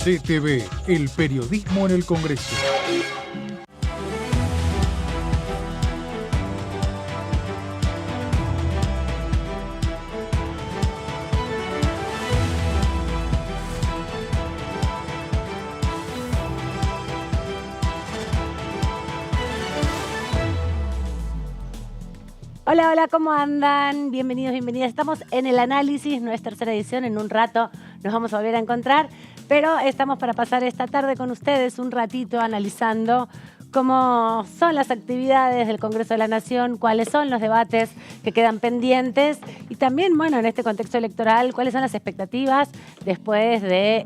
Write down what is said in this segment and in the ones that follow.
CTV, el periodismo en el Congreso. Hola, hola, ¿cómo andan? Bienvenidos, bienvenidas. Estamos en el análisis, no es tercera edición, en un rato nos vamos a volver a encontrar, pero estamos para pasar esta tarde con ustedes un ratito analizando cómo son las actividades del Congreso de la Nación, cuáles son los debates que quedan pendientes y también, bueno, en este contexto electoral, cuáles son las expectativas después de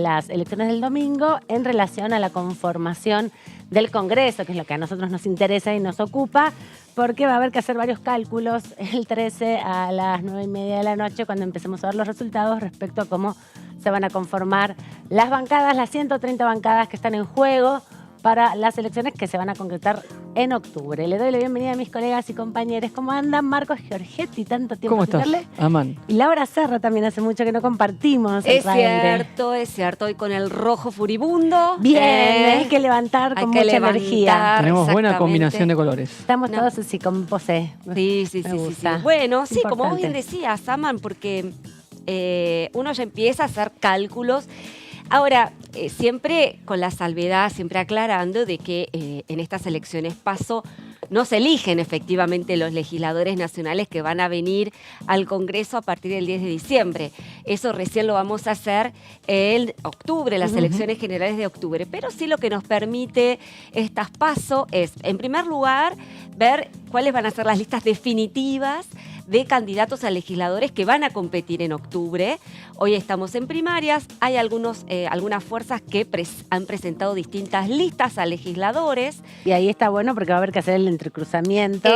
las elecciones del domingo en relación a la conformación del Congreso, que es lo que a nosotros nos interesa y nos ocupa, porque va a haber que hacer varios cálculos el 13 a las 9:30 de la noche cuando empecemos a ver los resultados respecto a cómo se van a conformar las bancadas, las 130 bancadas que están en juego para las elecciones que se van a concretar en octubre. Le doy la bienvenida a mis colegas y compañeros. ¿Cómo andan? Marcos Giorgetti, tanto tiempo. ¿Cómo estás, Aman? Y Laura Serra también, hace mucho que no compartimos. Es cierto. Hoy con el rojo furibundo. Bien, hay que levantar con mucha energía. Tenemos buena combinación de colores. Estamos todos así, con pose. Sí. Bueno, sí, como vos bien decías, Aman, porque uno ya empieza a hacer cálculos. Ahora, siempre con la salvedad, siempre aclarando de que en estas elecciones PASO no se eligen efectivamente los legisladores nacionales que van a venir al Congreso a partir del 10 de diciembre. Eso recién lo vamos a hacer en octubre, las elecciones generales de octubre. Pero sí lo que nos permite estas PASO es, en primer lugar, ver cuáles van a ser las listas definitivas de candidatos a legisladores que van a competir en octubre. Hoy estamos en primarias, hay algunas fuerzas que han presentado distintas listas a legisladores. Y ahí está bueno porque va a haber que hacer el entrecruzamiento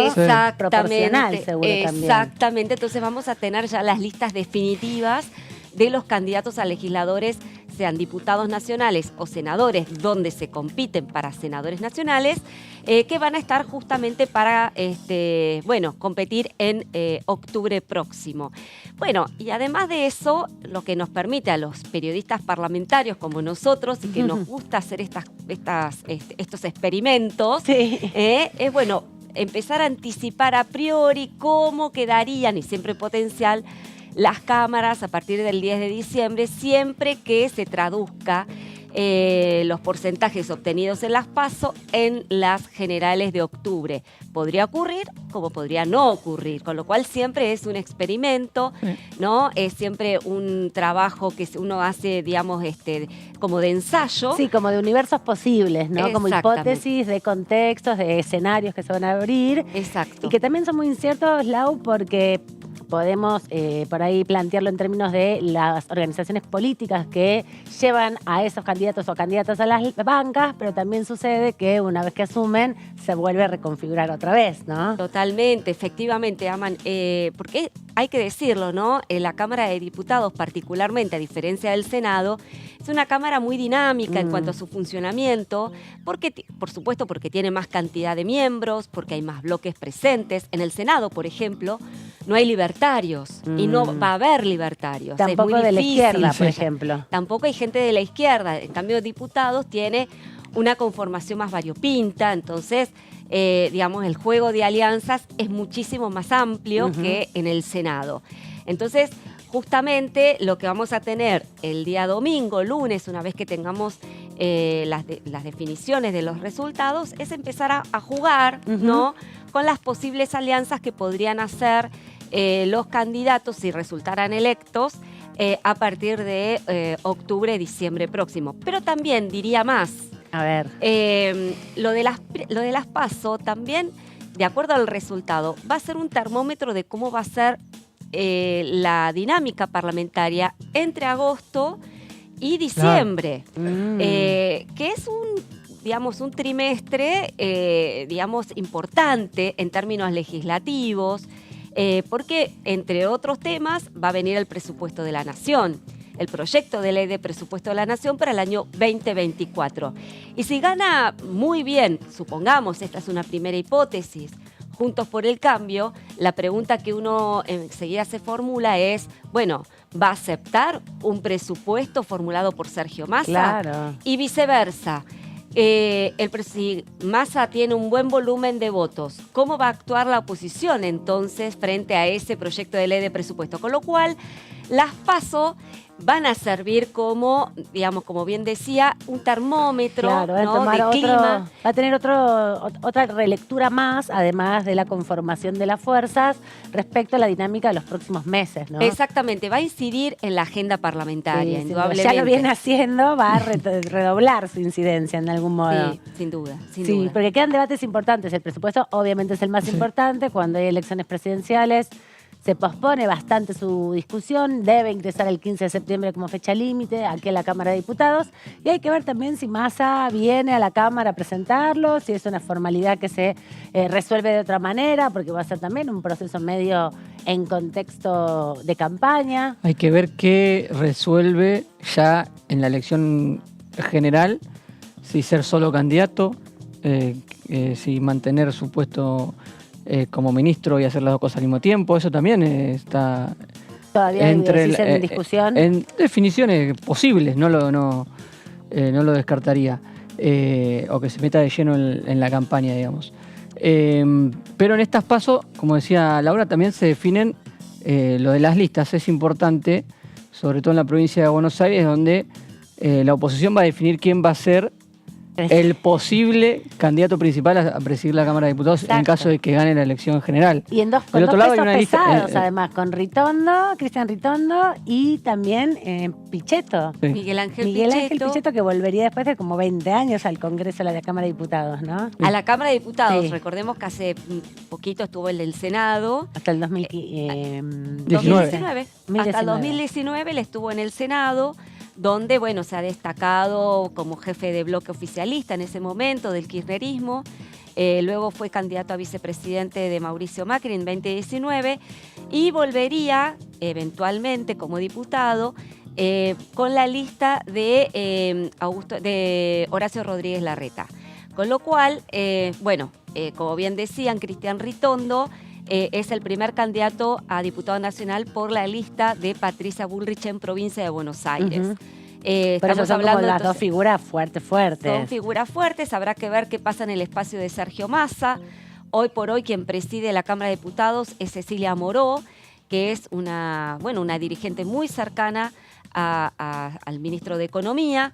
proporcional, seguro también. Exactamente, entonces vamos a tener ya las listas definitivas de los candidatos a legisladores, sean diputados nacionales o senadores, donde se compiten para senadores nacionales, que van a estar justamente para competir en octubre próximo. Bueno, y además de eso, lo que nos permite a los periodistas parlamentarios como nosotros, y que nos gusta hacer estos experimentos, es bueno, empezar a anticipar a priori cómo quedarían, y siempre potencial, las cámaras a partir del 10 de diciembre, siempre que se traduzca los porcentajes obtenidos en las PASO en las generales de octubre. Podría ocurrir como podría no ocurrir, con lo cual siempre es un experimento, ¿no? Es siempre un trabajo que uno hace, digamos, como de ensayo. Sí, como de universos posibles, ¿no? Como hipótesis de contextos, de escenarios que se van a abrir. Exacto. Y que también son muy inciertos, Lau, porque podemos por ahí plantearlo en términos de las organizaciones políticas que llevan a esos candidatos o candidatas a las bancas, pero también sucede que una vez que asumen se vuelve a reconfigurar otra vez, ¿no? Totalmente, efectivamente, Aman, porque hay que decirlo, ¿no? La Cámara de Diputados, particularmente, a diferencia del Senado, es una Cámara muy dinámica en cuanto a su funcionamiento, porque, por supuesto, porque tiene más cantidad de miembros, porque hay más bloques presentes. En el Senado, por ejemplo, no hay libertarios y no va a haber libertarios. Tampoco es muy de la difícil. izquierda, por ejemplo. Tampoco hay gente de la izquierda. En cambio, diputados tiene una conformación más variopinta, entonces, digamos, el juego de alianzas es muchísimo más amplio que en el Senado. Entonces, justamente lo que vamos a tener el día domingo, lunes, una vez que tengamos las definiciones de los resultados, es empezar a jugar, ¿no?, con las posibles alianzas que podrían hacer los candidatos si resultaran electos a partir de octubre, diciembre próximo. Pero también diría más. A ver. Lo de las PASO también, de acuerdo al resultado, va a ser un termómetro de cómo va a ser la dinámica parlamentaria entre agosto y diciembre, que es un trimestre, importante en términos legislativos, porque, entre otros temas, va a venir el presupuesto de la Nación. el proyecto de ley de presupuesto de la Nación para el año 2024. Y si gana muy bien, supongamos, esta es una primera hipótesis, Juntos por el Cambio, la pregunta que uno enseguida se formula es, bueno, va a aceptar un presupuesto formulado por Sergio Massa. Claro. Y viceversa. Si Massa tiene un buen volumen de votos, ¿cómo va a actuar la oposición entonces frente a ese proyecto de ley de presupuesto? Con lo cual, las PASO van a servir como, digamos, como bien decía, un termómetro, Claro, va a ¿no? tomar de clima. va a tener otra relectura más, además de la conformación de las fuerzas, respecto a la dinámica de los próximos meses, ¿no? Exactamente, va a incidir en la agenda parlamentaria, Sí, indudablemente. ya lo viene haciendo, va a redoblar su incidencia en algún modo. Sí, sin duda, sin Sí, duda. porque quedan debates importantes. El presupuesto obviamente es el más importante. Cuando hay elecciones presidenciales se pospone bastante su discusión. Debe ingresar el 15 de septiembre como fecha límite aquí a la Cámara de Diputados. Y hay que ver también si Massa viene a la Cámara a presentarlo, si es una formalidad que se resuelve de otra manera, porque va a ser también un proceso medio en contexto de campaña. Hay que ver qué resuelve ya en la elección general, si ser solo candidato, si mantener su puesto como ministro y hacer las dos cosas al mismo tiempo. Eso también está Todavía en discusión. En definiciones posibles, no lo descartaría. O que se meta de lleno en la campaña, digamos. Pero en estas PASO, como decía Laura, también se definen lo de las listas. Es importante, sobre todo en la provincia de Buenos Aires, donde la oposición va a definir quién va a ser el posible candidato principal a presidir la Cámara de Diputados. Exacto. En caso de que gane la elección general. Y con Del dos otro lado hay pesos una lista, pesados, además, con Cristian Ritondo y también Pichetto. Sí. Miguel Ángel Pichetto, que volvería después de como 20 años al Congreso de la Cámara de Diputados, ¿no? A la Cámara de Diputados, Sí. recordemos que hace poquito estuvo el del Senado. Hasta el 2019. Hasta el 2019 él estuvo en el Senado, donde, bueno, se ha destacado como jefe de bloque oficialista en ese momento del kirchnerismo. Luego fue candidato a vicepresidente de Mauricio Macri en 2019 y volvería eventualmente como diputado con la lista de Horacio Rodríguez Larreta. Con lo cual, como bien decían, Cristian Ritondo es el primer candidato a diputado nacional por la lista de Patricia Bullrich en provincia de Buenos Aires. Por eso Estamos son hablando como las entonces, dos figuras fuertes. son figuras fuertes, habrá que ver qué pasa en el espacio de Sergio Massa. Hoy por hoy quien preside la Cámara de Diputados es Cecilia Moró, que es una dirigente muy cercana al ministro de Economía,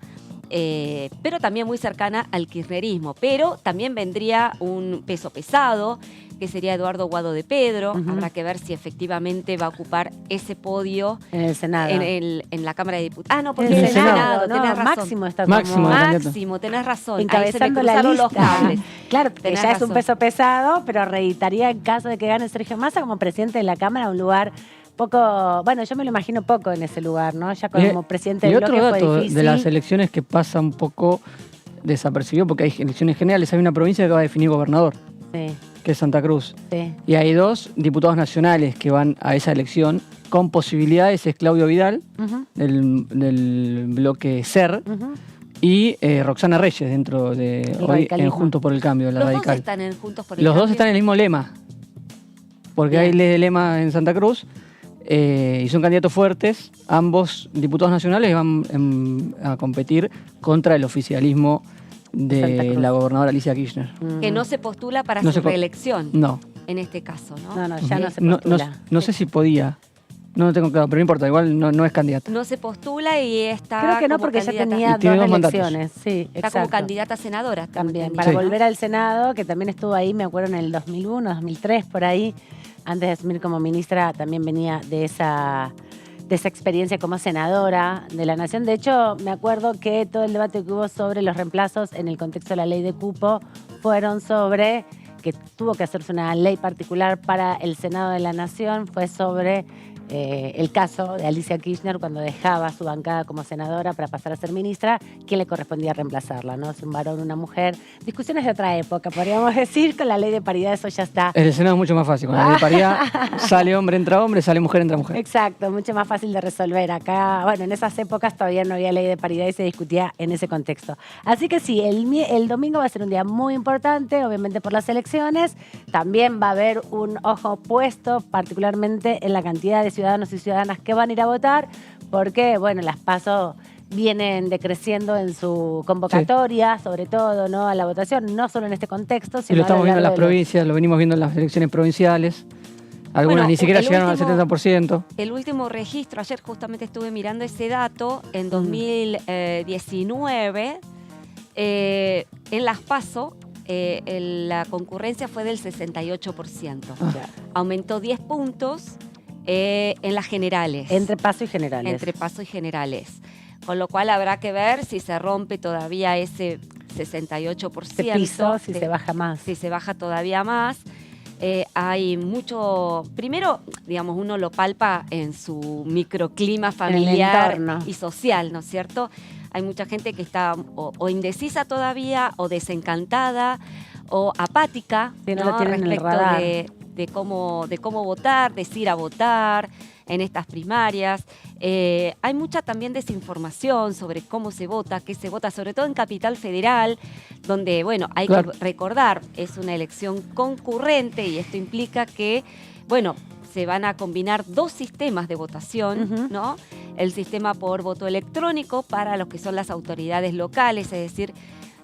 pero también muy cercana al kirchnerismo. Pero también vendría un peso pesado, que sería Eduardo Guado de Pedro. Habrá que ver si efectivamente va a ocupar ese podio En el Senado. en la Cámara de Diputados. Ah, no, porque En en el el Senado, no, tenés razón. Máximo está Máximo, como candidato. Máximo, tenés razón. encabezando Ahí la se me lista. cruzaron los cables. Claro, que Tenés ya es un razón. peso pesado, pero reeditaría en caso de que gane Sergio Massa como presidente de la Cámara un lugar poco, bueno, yo me lo imagino poco en ese lugar, ¿no? Ya como presidente Y del otro bloque dato fue difícil. de las elecciones que pasa un poco desapercibido, porque hay elecciones generales, hay una provincia que va a definir gobernador, Sí, que es Santa Cruz. sí. Y hay 2 diputados nacionales que van a esa elección con posibilidades. Es Claudio Vidal, Ujú, del bloque SER, ujú. y Roxana Reyes, dentro de El hoy en radicalismo. Juntos por el Cambio, la Los dos radical. están Juntos por el Los dos Cambio. están en el mismo lema, porque Bien. hay lema en Santa Cruz, y son candidatos fuertes. Ambos diputados nacionales van a competir contra el oficialismo Santa de Cruz. la gobernadora Alicia Kirchner. Que no se postula para No su se po- reelección, No, en este caso, ¿no? No, ya no se no, postula. no sé si podía. No lo tengo claro, pero no importa, igual no es candidata. No se postula y está Creo que no, como porque ya candidata. tenía Y tiene 2 dos mandatos. elecciones. Sí, Está como exacto. candidata a senadora. tengo También, entendido, para Sí. ¿no? volver al Senado, que también estuvo ahí, me acuerdo, en el 2001, 2003, por ahí, antes de asumir como ministra, también venía de esa experiencia como senadora de la Nación. De hecho, me acuerdo que todo el debate que hubo sobre los reemplazos en el contexto de la ley de cupo fueron sobre que tuvo que hacerse una ley particular para el Senado de la Nación, fue sobre el caso de Alicia Kirchner cuando dejaba su bancada como senadora para pasar a ser ministra, quién le correspondía reemplazarla, ¿no? Si un varón o una mujer. Discusiones de otra época, podríamos decir, con la ley de paridad eso ya está. El Senado es mucho más fácil. Con la ley de paridad sale hombre, entra hombre, sale mujer, entra mujer. Exacto, mucho más fácil de resolver. Acá, bueno, en esas épocas todavía no había ley de paridad y se discutía en ese contexto. Así que sí, el domingo va a ser un día muy importante, obviamente por las elecciones. También va a haber un ojo puesto, particularmente en la cantidad de ciudadanos y ciudadanas que van a ir a votar, porque, bueno, las PASO vienen decreciendo en su convocatoria, sobre todo, ¿no?, a la votación, no solo en este contexto, Y sino lo estamos viendo en las a lo largo de provincias, lo venimos viendo en las elecciones provinciales. Algunas Bueno, ni siquiera el llegaron último- al 70%. El último registro, ayer justamente estuve mirando ese dato, en 2019, en las PASO, la concurrencia fue del 68%. Ah. Aumentó 10 puntos en las generales. Entre PASO y generales. Entre PASO y generales. Con lo cual habrá que ver si se rompe todavía ese 68%. Este piso, si se baja más. Si se baja todavía más. Hay mucho, primero, digamos, uno lo palpa en su microclima familiar entorno. y social, ¿no es cierto? Hay mucha gente que está o indecisa todavía, o desencantada, o apática, Sí, no lo tienen en el respecto radar. de cómo votar, de ir a votar en estas primarias. Hay mucha también desinformación sobre cómo se vota, qué se vota, sobre todo en Capital Federal, donde, bueno, hay Claro. que recordar, es una elección concurrente y esto implica que, bueno, se van a combinar dos sistemas de votación, Ujú. ¿no? El sistema por voto electrónico para los que son las autoridades locales, es decir,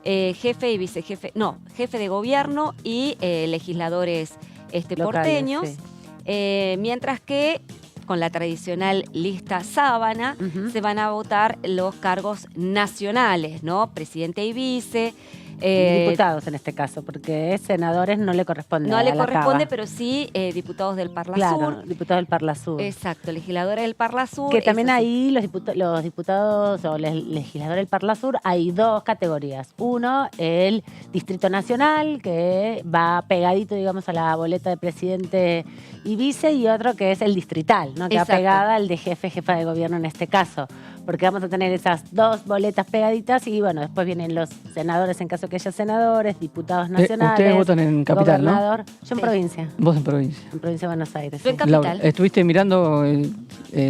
jefe y vicejefe, no, jefe de gobierno y legisladores Locales, porteños, sí. mientras que con la tradicional lista sábana Ujú. se van a votar los cargos nacionales, ¿no? Presidente y vice. Diputados en este caso, porque senadores no le corresponde. No a le la corresponde, Cava. pero sí diputados del Parla Claro, Sur. diputados del Parla Sur. Exacto, legisladores del Parla Sur. Que también eso sí. ahí los diputados o legisladores del Parla Sur hay dos categorías. Uno, el Distrito Nacional, que va pegadito, digamos, a la boleta de presidente y vice, y otro que es el distrital, ¿no?, que va Exacto. pegada al de jefa de gobierno en este caso. Porque vamos a tener esas dos boletas pegaditas y, bueno, después vienen los senadores en caso que haya senadores, diputados nacionales. Ustedes votan en capital, ¿no? gobernador. Yo en Sí. provincia, Vos en provincia. en provincia de Buenos Aires. Yo en sí. Capital. Laura, ¿estuviste mirando el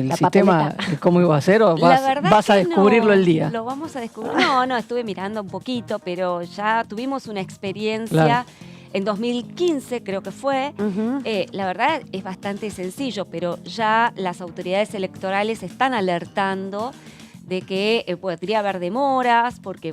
La sistema, cómo iba a ser, o La verdad vas a que descubrirlo no, el día? Lo vamos a descubrir. No, estuve mirando un poquito, pero ya tuvimos una experiencia Claro. en 2015, creo que fue. Ujú. La verdad es bastante sencillo, pero ya las autoridades electorales están alertando de que podría haber demoras, porque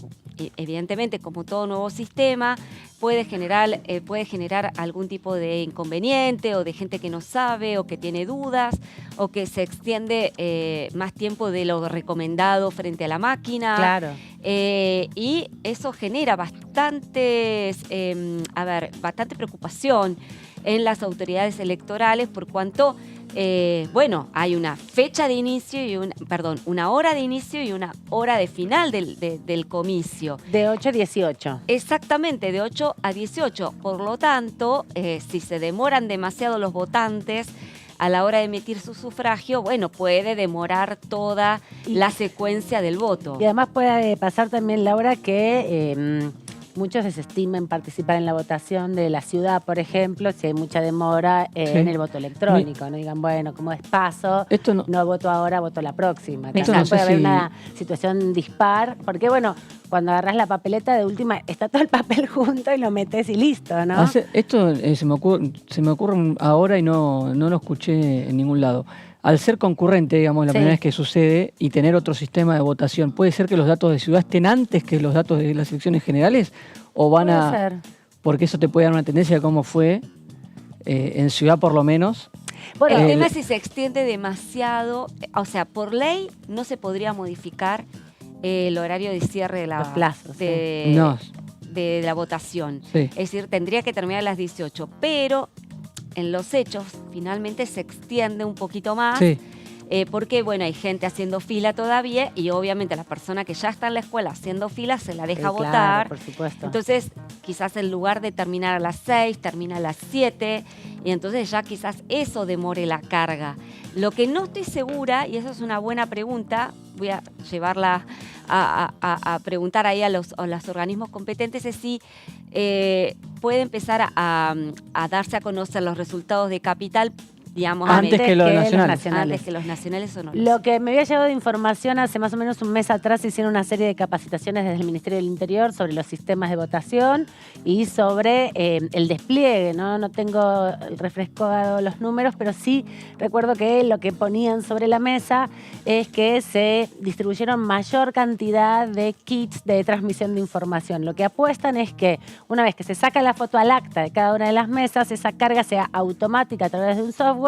evidentemente, como todo nuevo sistema, puede generar algún tipo de inconveniente o de gente que no sabe o que tiene dudas o que se extiende más tiempo de lo recomendado frente a la máquina. Claro. Y eso genera bastante preocupación en las autoridades electorales por cuanto, hay una fecha de inicio y una hora de inicio y una hora de final del comicio. De 8 a 18. Exactamente, de 8 a 18. Por lo tanto, si se demoran demasiado los votantes a la hora de emitir su sufragio, puede demorar toda la secuencia del voto. Y además puede pasar también, Laura, que muchos desestimen participar en la votación de la ciudad, por ejemplo, si hay mucha demora en el voto electrónico. No digan, bueno, como es paso, Esto no, no voto ahora, voto la próxima. Esto También no sé puede haber si- una situación dispar, porque cuando agarras la papeleta de última, está todo el papel junto y lo metes y listo, ¿no? Esto se me ocurre ahora y no lo escuché en ningún lado. Al ser concurrente, digamos, la Sí. primera vez que sucede y tener otro sistema de votación, ¿puede ser que los datos de ciudad estén antes que los datos de las elecciones generales? ¿O van Puede a...? ser. Porque eso te puede dar una tendencia de cómo fue en ciudad por lo menos. Bueno, El tema es si se extiende demasiado, o sea, por ley no se podría modificar el horario de cierre de Los plazos, No, de la votación. sí. Es decir, tendría que terminar a las 18, pero en los hechos finalmente se extiende un poquito más. Sí. Porque, hay gente haciendo fila todavía y obviamente la persona que ya está en la escuela haciendo fila se la deja claro, votar. por supuesto. Entonces, quizás en lugar de terminar a las 6, termina a las 7 y entonces ya quizás eso demore la carga. Lo que no estoy segura, y eso es una buena pregunta, voy a llevarla a preguntar ahí a los organismos competentes, es si puede empezar a darse a conocer los resultados de Capital digamos, Antes que los nacionales. Antes que los nacionales o no. Lo que me había llegado de información hace más o menos un mes atrás, se hicieron una serie de capacitaciones desde el Ministerio del Interior sobre los sistemas de votación y sobre el despliegue, ¿no? No tengo refrescado los números, pero sí recuerdo que lo que ponían sobre la mesa es que se distribuyeron mayor cantidad de kits de transmisión de información. Lo que apuestan es que una vez que se saca la foto al acta de cada una de las mesas, esa carga sea automática a través de un software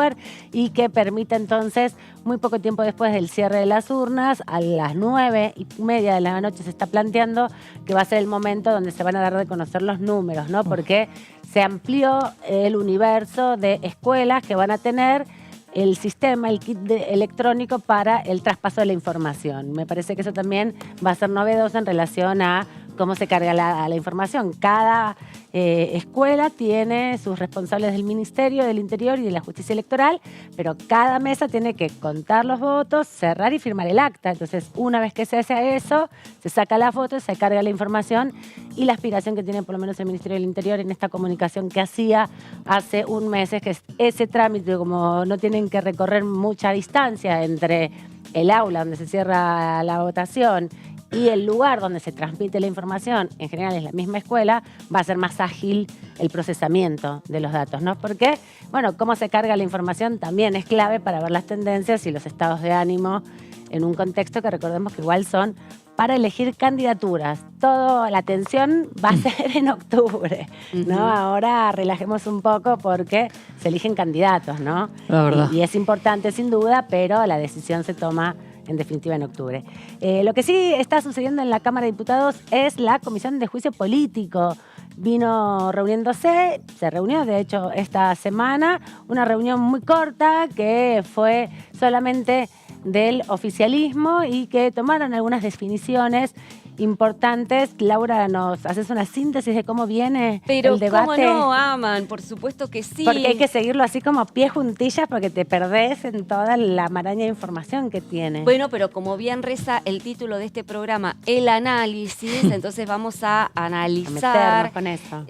y que permita entonces, muy poco tiempo después del cierre de las urnas, a las 9:30 de la noche se está planteando que va a ser el momento donde se van a dar de conocer los números, ¿no? Porque se amplió el universo de escuelas que van a tener el sistema, el kit electrónico para el traspaso de la información. Me parece que eso también va a ser novedoso en relación a cómo se carga la información. Cada escuela tiene sus responsables del Ministerio del Interior y de la Justicia Electoral, pero cada mesa tiene que contar los votos, cerrar y firmar el acta. Entonces, una vez que se hace eso, se saca la foto, se carga la información y la aspiración que tiene por lo menos el Ministerio del Interior en esta comunicación que hacía hace un mes es que ese trámite, como no tienen que recorrer mucha distancia entre el aula donde se cierra la votación y el lugar donde se transmite la información, en general es la misma escuela, va a ser más ágil el procesamiento de los datos, ¿no? Porque, bueno, cómo se carga la información también es clave para ver las tendencias y los estados de ánimo en un contexto que recordemos que igual son para elegir candidaturas. Toda la atención va a ser en octubre, ¿no? Ahora relajemos un poco porque se eligen candidatos, ¿no? La verdad. Y es importante sin duda, pero la decisión se toma en definitiva en octubre. Lo que sí está sucediendo en la Cámara de Diputados es la Comisión de Juicio Político. Vino reuniéndose, se reunió de hecho esta semana, una reunión muy corta que fue solamente del oficialismo y que tomaron algunas definiciones importantes. Laura, ¿nos haces una síntesis de cómo viene el debate? ¿Cómo no, Aman? Por supuesto que sí. Porque hay que seguirlo así como pie juntillas porque te perdés en toda la maraña de información que tiene. Bueno, pero como bien reza el título de este programa, el análisis, entonces vamos a analizar con eso.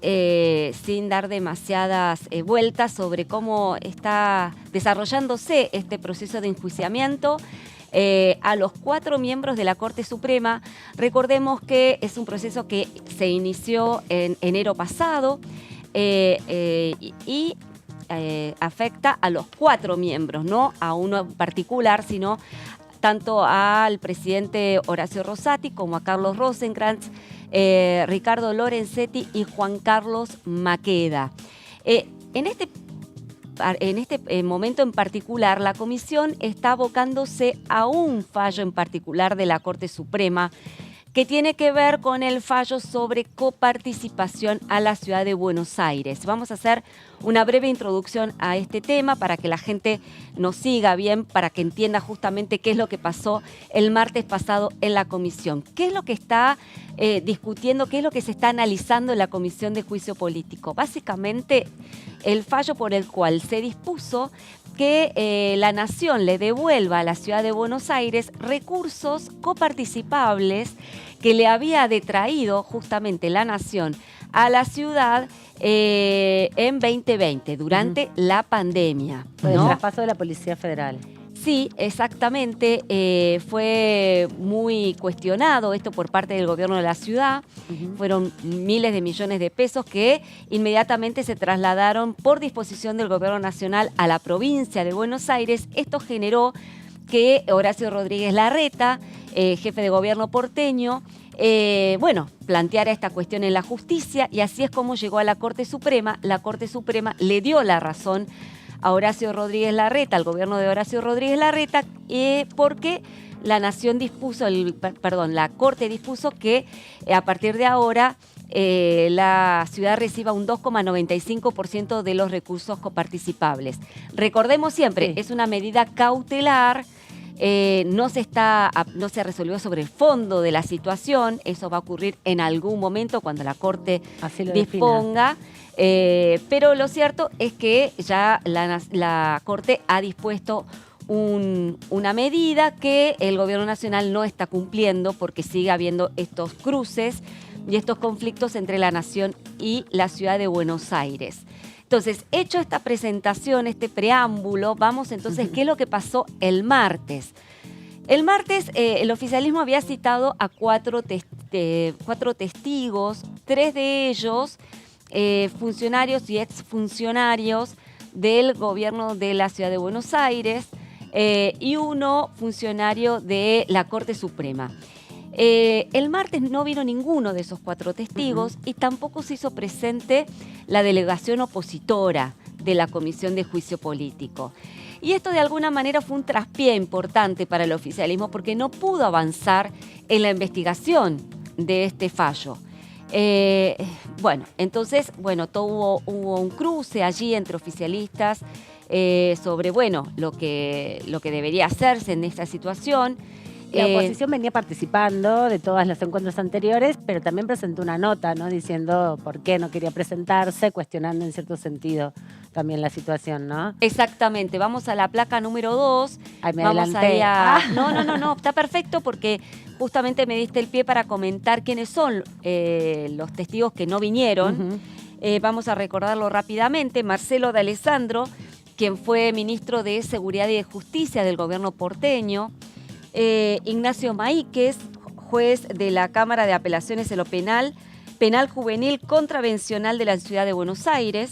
Sin dar demasiadas vueltas sobre cómo está desarrollándose este proceso de enjuiciamiento a los 4 miembros de la Corte Suprema. Recordemos que es un proceso que se inició en enero pasado y afecta a los 4 miembros, no a uno en particular, sino tanto al presidente Horacio Rosati como a Carlos Rosenkrantz, Ricardo Lorenzetti y Juan Carlos Maqueda. En este momento en particular, la comisión está abocándose a un fallo en particular de la Corte Suprema que tiene que ver con el fallo sobre coparticipación a la ciudad de Buenos Aires. Vamos a hacer una breve introducción a este tema para que la gente nos siga bien, para que entienda justamente qué es lo que pasó el martes pasado en la comisión. ¿Qué es lo que está discutiendo, qué es lo que se está analizando en la Comisión de Juicio Político? Básicamente, el fallo por el cual se dispuso que la Nación le devuelva a la ciudad de Buenos Aires recursos coparticipables que le había detraído justamente la Nación a la ciudad en 2020, durante la pandemia, Fue el ¿no? traspaso de la Policía Federal. Sí, exactamente. Fue muy cuestionado esto por parte del gobierno de la ciudad. Fueron miles de millones de pesos que inmediatamente se trasladaron por disposición del gobierno nacional a la provincia de Buenos Aires. Esto generó que Horacio Rodríguez Larreta, jefe de gobierno porteño, planteara esta cuestión en la justicia, y así es como llegó a la Corte Suprema. La Corte Suprema le dio la razón a Horacio Rodríguez Larreta, al gobierno de Horacio Rodríguez Larreta, porque la la Corte dispuso que a partir de ahora la ciudad reciba un 2,95% de los recursos coparticipables. Recordemos siempre, Sí. es una medida cautelar. No se resolvió sobre el fondo de la situación. Eso va a ocurrir en algún momento cuando la Corte Así lo disponga. Pero lo cierto es que ya la Corte ha dispuesto una medida que el Gobierno Nacional no está cumpliendo, porque sigue habiendo estos cruces y estos conflictos entre la Nación y la ciudad de Buenos Aires. Entonces, hecho esta presentación, este preámbulo, vamos entonces, ¿qué es lo que pasó el martes? El martes el oficialismo había citado a cuatro testigos, 3 de ellos funcionarios y exfuncionarios del gobierno de la Ciudad de Buenos Aires y uno funcionario de la Corte Suprema. El martes no vino ninguno de esos 4 testigos y tampoco se hizo presente la delegación opositora de la Comisión de Juicio Político. Y esto de alguna manera fue un traspié importante para el oficialismo porque no pudo avanzar en la investigación de este fallo. Entonces, hubo un cruce allí entre oficialistas sobre, lo que debería hacerse en esta situación. La oposición venía participando de todos los encuentros anteriores, pero también presentó una nota, ¿no? Diciendo por qué no quería presentarse, cuestionando en cierto sentido también la situación, ¿no? Exactamente. Vamos a la placa número 2. Ay, me Vamos adelanté. No, está perfecto porque justamente me diste el pie para comentar quiénes son los testigos que no vinieron. Vamos a recordarlo rápidamente. Marcelo D'Alessandro, quien fue ministro de Seguridad y de Justicia del gobierno porteño. Ignacio Maíquez, juez de la Cámara de Apelaciones en lo Penal Juvenil Contravencional de la Ciudad de Buenos Aires.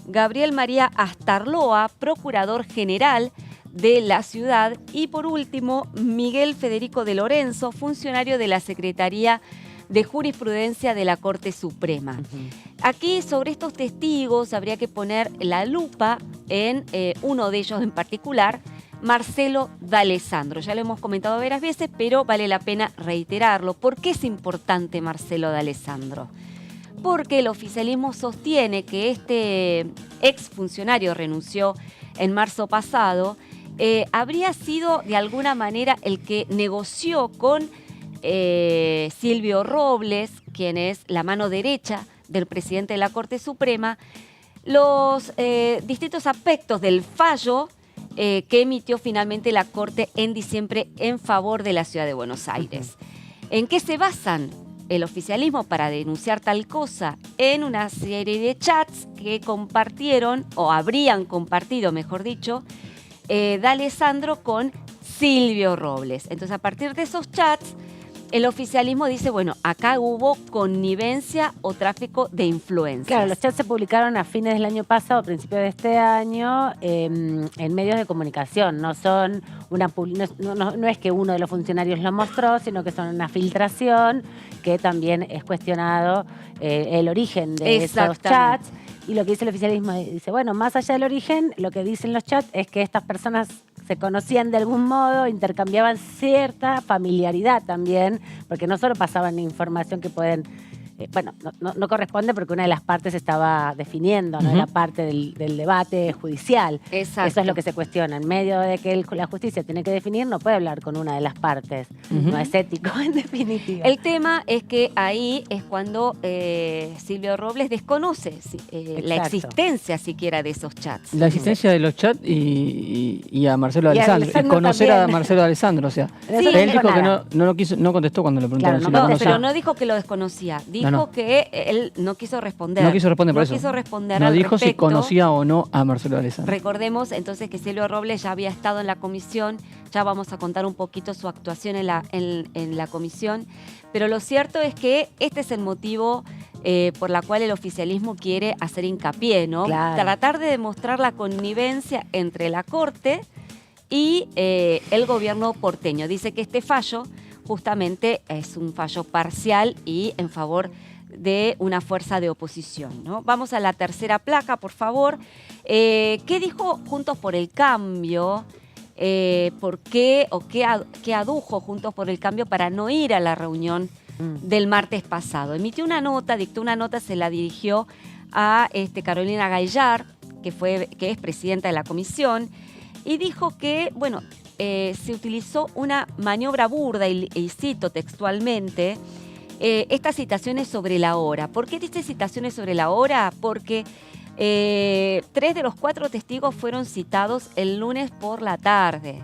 Gabriel María Astarloa, procurador general de la ciudad. Y por último, Miguel Federico de Lorenzo, funcionario de la Secretaría de Jurisprudencia de la Corte Suprema. Aquí, sobre estos testigos, habría que poner la lupa en uno de ellos en particular, Marcelo D'Alessandro. Ya lo hemos comentado varias veces, pero vale la pena reiterarlo. ¿Por qué es importante Marcelo D'Alessandro? Porque el oficialismo sostiene que este exfuncionario renunció en marzo pasado, habría sido de alguna manera el que negoció con Silvio Robles, quien es la mano derecha del presidente de la Corte Suprema, los distintos aspectos del fallo que emitió finalmente la Corte en diciembre en favor de la Ciudad de Buenos Aires. ¿En qué se basan el oficialismo para denunciar tal cosa? En una serie de chats que compartieron, o habrían compartido, mejor dicho, D'Alessandro con Silvio Robles. Entonces, a partir de esos chats, el oficialismo dice, acá hubo connivencia o tráfico de influencias. Claro, los chats se publicaron a fines del año pasado, a principios de este año, en medios de comunicación. No son no es que uno de los funcionarios lo mostró, sino que son una filtración que también es cuestionado el origen de esos chats. Y lo que dice el oficialismo dice, más allá del origen, lo que dicen los chats es que estas personas se conocían de algún modo, intercambiaban cierta familiaridad también, porque no solo pasaban información que pueden... no corresponde porque una de las partes estaba definiendo, ¿no? La parte del debate judicial. Exacto. Eso es lo que se cuestiona. En medio de que la justicia tiene que definir, no puede hablar con una de las partes. No es ético, en definitiva. El tema es que ahí es cuando Silvio Robles desconoce la existencia siquiera de esos chats. La existencia de los chats y a Marcelo D'Alessandro. Y conocer también. a Marcelo D'Alessandro. O sea, Sí, él dijo que no contestó cuando le preguntaron si lo conocía. Pero no dijo que lo desconocía. Dijo que él no quiso responder. No quiso responder por eso. No quiso responder No al dijo respecto. si conocía o no a Marcelo D'Alessandro. Recordemos entonces que Silvio Robles ya había estado en la comisión, ya vamos a contar un poquito su actuación en la comisión, pero lo cierto es que este es el motivo por la cual el oficialismo quiere hacer hincapié, ¿no? Claro. Tratar de demostrar la connivencia entre la Corte y el gobierno porteño. Dice que este fallo justamente es un fallo parcial y en favor de una fuerza de oposición, ¿no? Vamos a la tercera placa, por favor. ¿Qué dijo Juntos por el Cambio? ¿Por qué o qué adujo Juntos por el Cambio para no ir a la reunión del martes pasado? Emitió una nota, dictó una nota, se la dirigió a Carolina Gaillar, que es presidenta de la comisión, y dijo que, se utilizó una maniobra burda, y cito textualmente, estas citaciones sobre la hora. ¿Por qué dice citaciones sobre la hora? Porque 3 de los 4 testigos fueron citados el lunes por la tarde,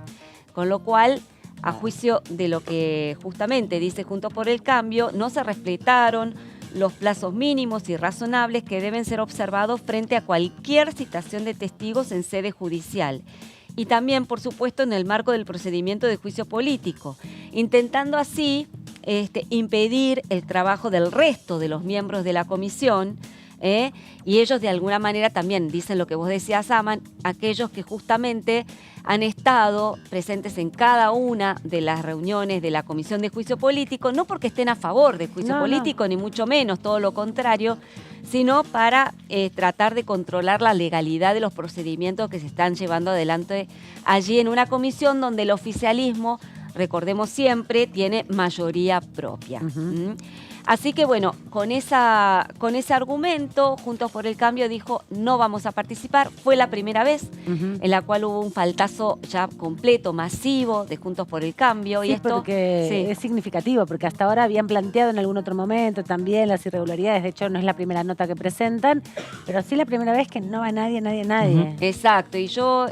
con lo cual, a juicio de lo que justamente dice Juntos por el Cambio, no se respetaron los plazos mínimos y razonables que deben ser observados frente a cualquier citación de testigos en sede judicial. Y también, por supuesto, en el marco del procedimiento de juicio político, intentando así impedir el trabajo del resto de los miembros de la comisión, y ellos de alguna manera también dicen lo que vos decías, Aman, aquellos que justamente han estado presentes en cada una de las reuniones de la Comisión de Juicio Político, no porque estén a favor del juicio político, ni mucho menos, todo lo contrario, sino para tratar de controlar la legalidad de los procedimientos que se están llevando adelante allí en una comisión donde el oficialismo, recordemos siempre, tiene mayoría propia. Así que bueno, con ese argumento, Juntos por el Cambio dijo no vamos a participar. Fue la primera vez en la cual hubo un faltazo ya completo, masivo de Juntos por el Cambio. Sí, y esto porque es significativo, porque hasta ahora habían planteado en algún otro momento también las irregularidades. De hecho, no es la primera nota que presentan, pero sí la primera vez que no va nadie. Exacto, y yo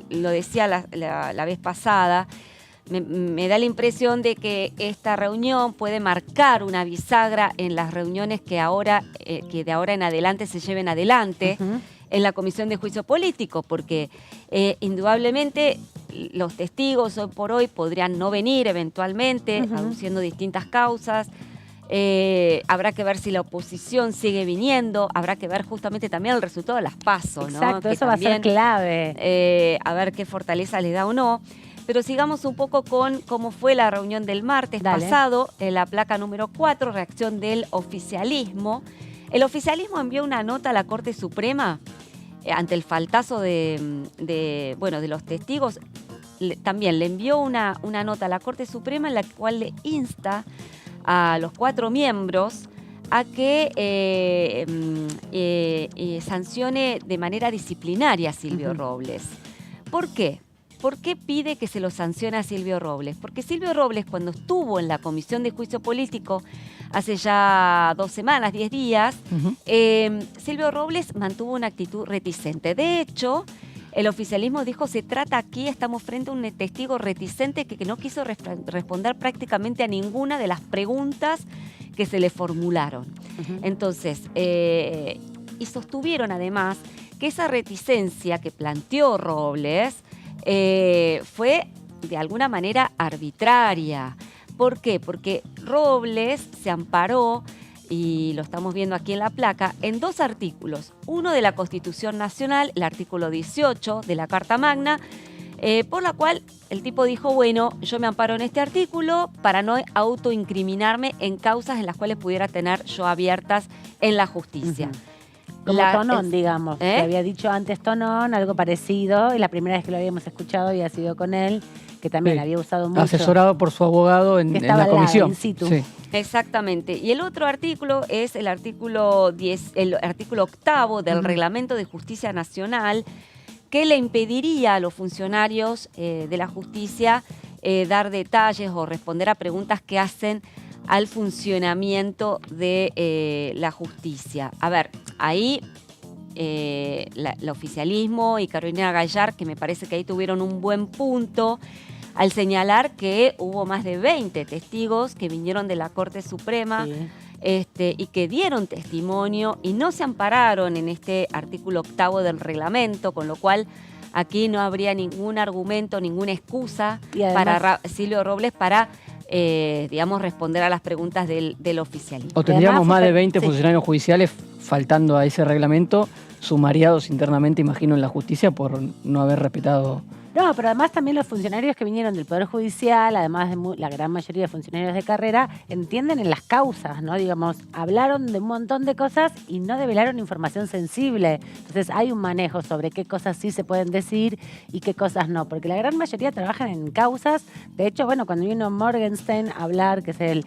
lo decía la vez pasada. Me da la impresión de que esta reunión puede marcar una bisagra en las reuniones que de ahora en adelante se lleven adelante en la Comisión de Juicio Político, porque indudablemente los testigos hoy por hoy podrían no venir eventualmente, aduciendo distintas causas. Habrá que ver si la oposición sigue viniendo, habrá que ver justamente también el resultado de las PASO, ¿no? Exacto, que eso también va a ser clave. A ver qué fortaleza le da o no. Pero sigamos un poco con cómo fue la reunión del martes pasado, en la placa número 4, reacción del oficialismo. El oficialismo envió una nota a la Corte Suprema ante el faltazo de los testigos. También le envió una nota a la Corte Suprema en la cual le insta a los 4 miembros a que sancione de manera disciplinaria a Silvio Robles. ¿Por qué? ¿Por qué pide que se lo sancione a Silvio Robles? Porque Silvio Robles, cuando estuvo en la Comisión de Juicio Político hace ya 2 semanas, 10 días, Silvio Robles mantuvo una actitud reticente. De hecho, el oficialismo dijo, estamos frente a un testigo reticente que no quiso responder prácticamente a ninguna de las preguntas que se le formularon. Entonces, y sostuvieron además que esa reticencia que planteó Robles fue de alguna manera arbitraria. ¿Por qué? Porque Robles se amparó, y lo estamos viendo aquí en la placa, en 2 artículos. Uno de la Constitución Nacional, el artículo 18 de la Carta Magna, por la cual el tipo dijo, bueno, yo me amparo en este artículo para no autoincriminarme en causas en las cuales pudiera tener yo abiertas en la justicia. Como Tonón, digamos, que había dicho antes Tonón, algo parecido, y la primera vez que lo habíamos escuchado había sido con él, que también había usado mucho. Asesorado por su abogado en la comisión. In situ. Sí. Exactamente. Y el otro artículo es el artículo 8º del Reglamento de Justicia Nacional, que le impediría a los funcionarios de la justicia dar detalles o responder a preguntas que hacen al funcionamiento de la justicia. A ver, ahí el oficialismo y Carolina Gayar, que me parece que ahí tuvieron un buen punto al señalar que hubo más de 20 testigos que vinieron de la Corte Suprema y que dieron testimonio y no se ampararon en este artículo 8º del reglamento, con lo cual aquí no habría ningún argumento, ninguna excusa para Silvio Robles para responder a las preguntas del oficialismo. O tendríamos más de 20 funcionarios judiciales faltando a ese reglamento, sumariados internamente, imagino, en la justicia por no haber respetado. No, pero además también los funcionarios que vinieron del Poder Judicial, además de la gran mayoría de funcionarios de carrera, entienden en las causas, ¿no? Digamos, hablaron de un montón de cosas y no develaron información sensible. Entonces hay un manejo sobre qué cosas sí se pueden decir y qué cosas no, porque la gran mayoría trabajan en causas. De hecho, bueno, cuando vino Morgenstern a hablar, que es el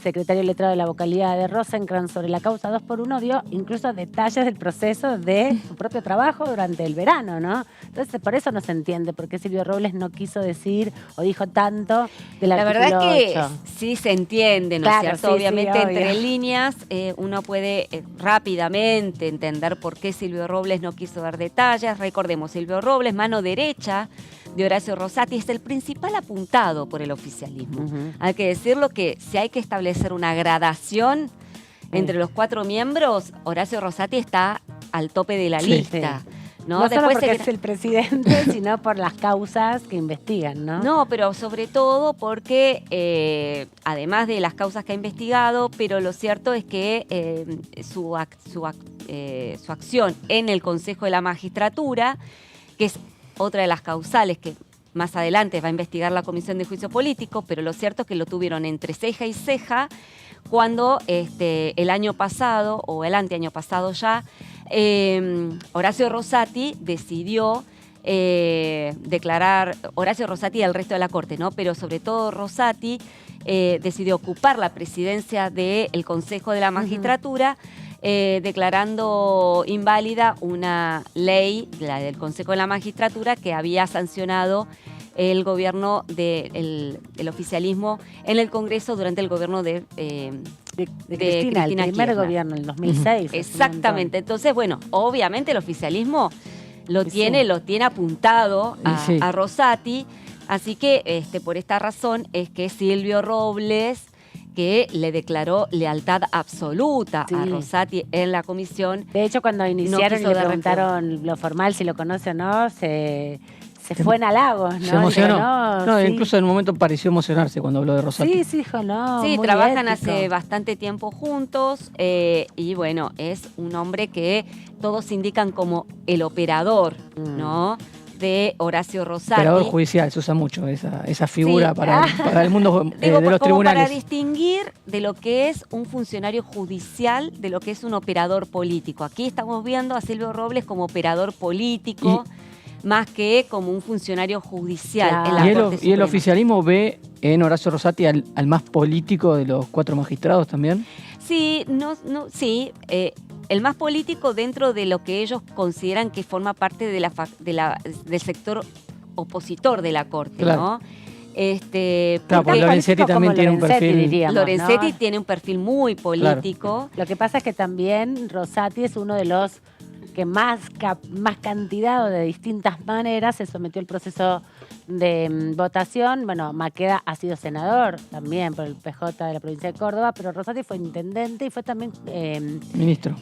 secretario letrado de la vocalía de Rosenkrantz, sobre la causa 2x1, dio incluso detalles del proceso de su propio trabajo durante el verano, ¿no? Entonces, por eso no se entiende por qué Silvio Robles no quiso decir o dijo tanto del artículo 8. La verdad es que sí se entiende, ¿no es cierto? Sí, obviamente, sí, entre líneas uno puede rápidamente entender por qué Silvio Robles no quiso dar detalles. Recordemos, Silvio Robles, mano derecha de Horacio Rosati, es el principal apuntado por el oficialismo. Hay que decirlo, que si hay que establecer una gradación Entre los 4 miembros, Horacio Rosati está al tope de la Sí. lista. No solo Después porque se- es el presidente, sino por las causas que investigan, ¿no? No, pero sobre todo porque, además de las causas que ha investigado, pero lo cierto es que su acción en el Consejo de la Magistratura, que es otra de las causales que más adelante va a investigar la Comisión de Juicio Político, pero lo cierto es que lo tuvieron entre ceja y ceja cuando el año pasado, o el anteaño pasado ya, Horacio Rosati decidió declarar, Horacio Rosati y el resto de la Corte, ¿no? Pero sobre todo Rosati decidió ocupar la presidencia del Consejo de la Magistratura, declarando inválida una ley, la del Consejo de la Magistratura, que había sancionado el gobierno del oficialismo en el Congreso durante el gobierno de Cristina, el primer Kirchner. gobierno, en el 2006. Exactamente. Entonces, bueno, obviamente el oficialismo lo Sí, tiene apuntado Sí. a Rosati, así que por esta razón es que Silvio Robles, que le declaró lealtad absoluta Sí. a Rosati en la comisión. De hecho, cuando iniciaron quiso y le dar preguntaron lo formal, si lo conoce o no, se fue en halagos, ¿no? Se emocionó. Dijo, No, sí. incluso en un momento pareció emocionarse cuando habló de Rosati. Sí, sí, dijo, no. Sí, muy trabajan ético. hace bastante tiempo juntos y bueno, es un hombre que todos indican como el operador, ¿no? De Horacio Rosati. Operador judicial, se usa mucho esa figura Sí. para el mundo Digo, de los como para tribunales. distinguir de lo que es un funcionario judicial de lo que es un operador político. Aquí estamos viendo a Silvio Robles como operador político, más que como un funcionario judicial Claro. en la Y Corte el Suprema. oficialismo ve en Horacio Rosati al más político de los 4 magistrados también. Sí, sí, el más político dentro de lo que ellos consideran que forma parte de del sector opositor de la Corte, Claro. ¿no? Claro, porque Tan Lorenzetti político también como tiene un Lorenzetti, perfil. diríamos, ¿no? Lorenzetti tiene un perfil muy político. Lo que pasa es que también Rosati es uno de los que más cantidad o de distintas maneras se sometió al proceso de votación. Bueno, Maqueda ha sido senador también por el PJ de la provincia de Córdoba, pero Rosati fue intendente y fue también... Ministro.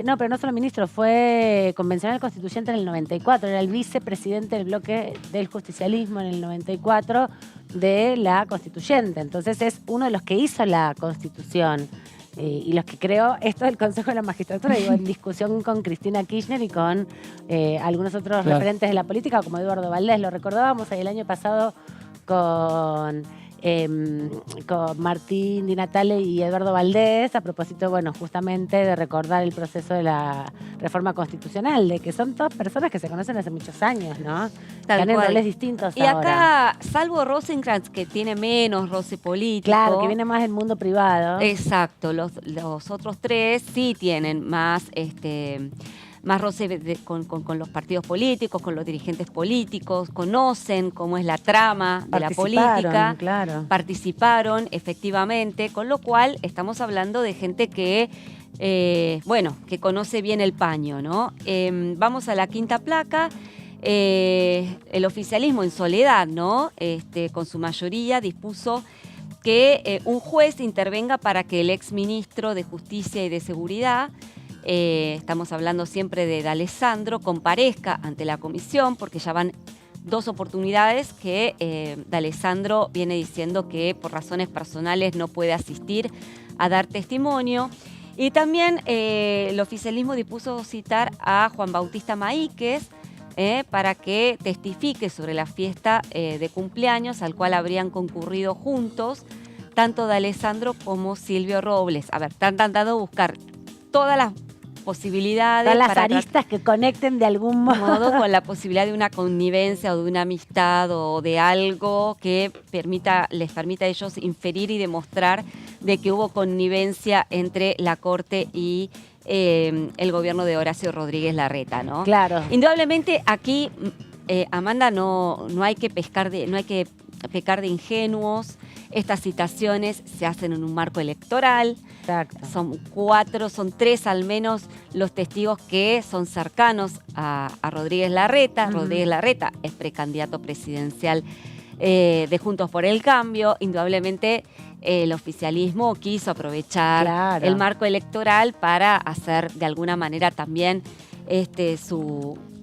no, pero no solo ministro, fue convencional constituyente en el 94, era el vicepresidente del bloque del justicialismo en el 94 de la constituyente. Entonces es uno de los que hizo la constitución y los que creó esto del Consejo de la Magistratura, digo, en discusión con Cristina Kirchner y con algunos otros Claro. referentes de la política, como Eduardo Valdés. Lo recordábamos ahí el año pasado con Martín Di Natale y Eduardo Valdés, a propósito, bueno, justamente de recordar el proceso de la reforma constitucional, de que son todas personas que se conocen hace muchos años, ¿no? Tal Están en cual. roles distintos Y ahora. acá, salvo Rosenkrantz, que tiene menos roce político. Claro, que viene más del mundo privado. Exacto, los otros 3 sí tienen más más roce con los partidos políticos, con los dirigentes políticos, conocen cómo es la trama de la política, Claro. participaron efectivamente, con lo cual estamos hablando de gente que, que conoce bien el paño, ¿no? Vamos a la quinta placa. El oficialismo en soledad, ¿no? Con su mayoría dispuso que un juez intervenga para que el exministro de Justicia y de Seguridad, estamos hablando siempre de D'Alessandro, comparezca ante la comisión, porque ya van 2 oportunidades que D'Alessandro viene diciendo que por razones personales no puede asistir a dar testimonio. Y también el oficialismo dispuso citar a Juan Bautista Maíquez para que testifique sobre la fiesta de cumpleaños al cual habrían concurrido juntos tanto D'Alessandro como Silvio Robles. A ver, están tratando de buscar todas las posibilidades. Todas las para aristas que conecten de algún modo. con la posibilidad de una connivencia o de una amistad o de algo que les permita a ellos inferir y demostrar de que hubo connivencia entre la Corte y el gobierno de Horacio Rodríguez Larreta, ¿no? Claro. Indudablemente aquí, Amanda, no hay que pecar de ingenuos. Estas citaciones se hacen en un marco electoral. Exacto. Son 3 al menos los testigos que son cercanos a Rodríguez Larreta. Rodríguez Larreta es precandidato presidencial de Juntos por el Cambio. Indudablemente el oficialismo quiso aprovechar Claro. el marco electoral para hacer de alguna manera también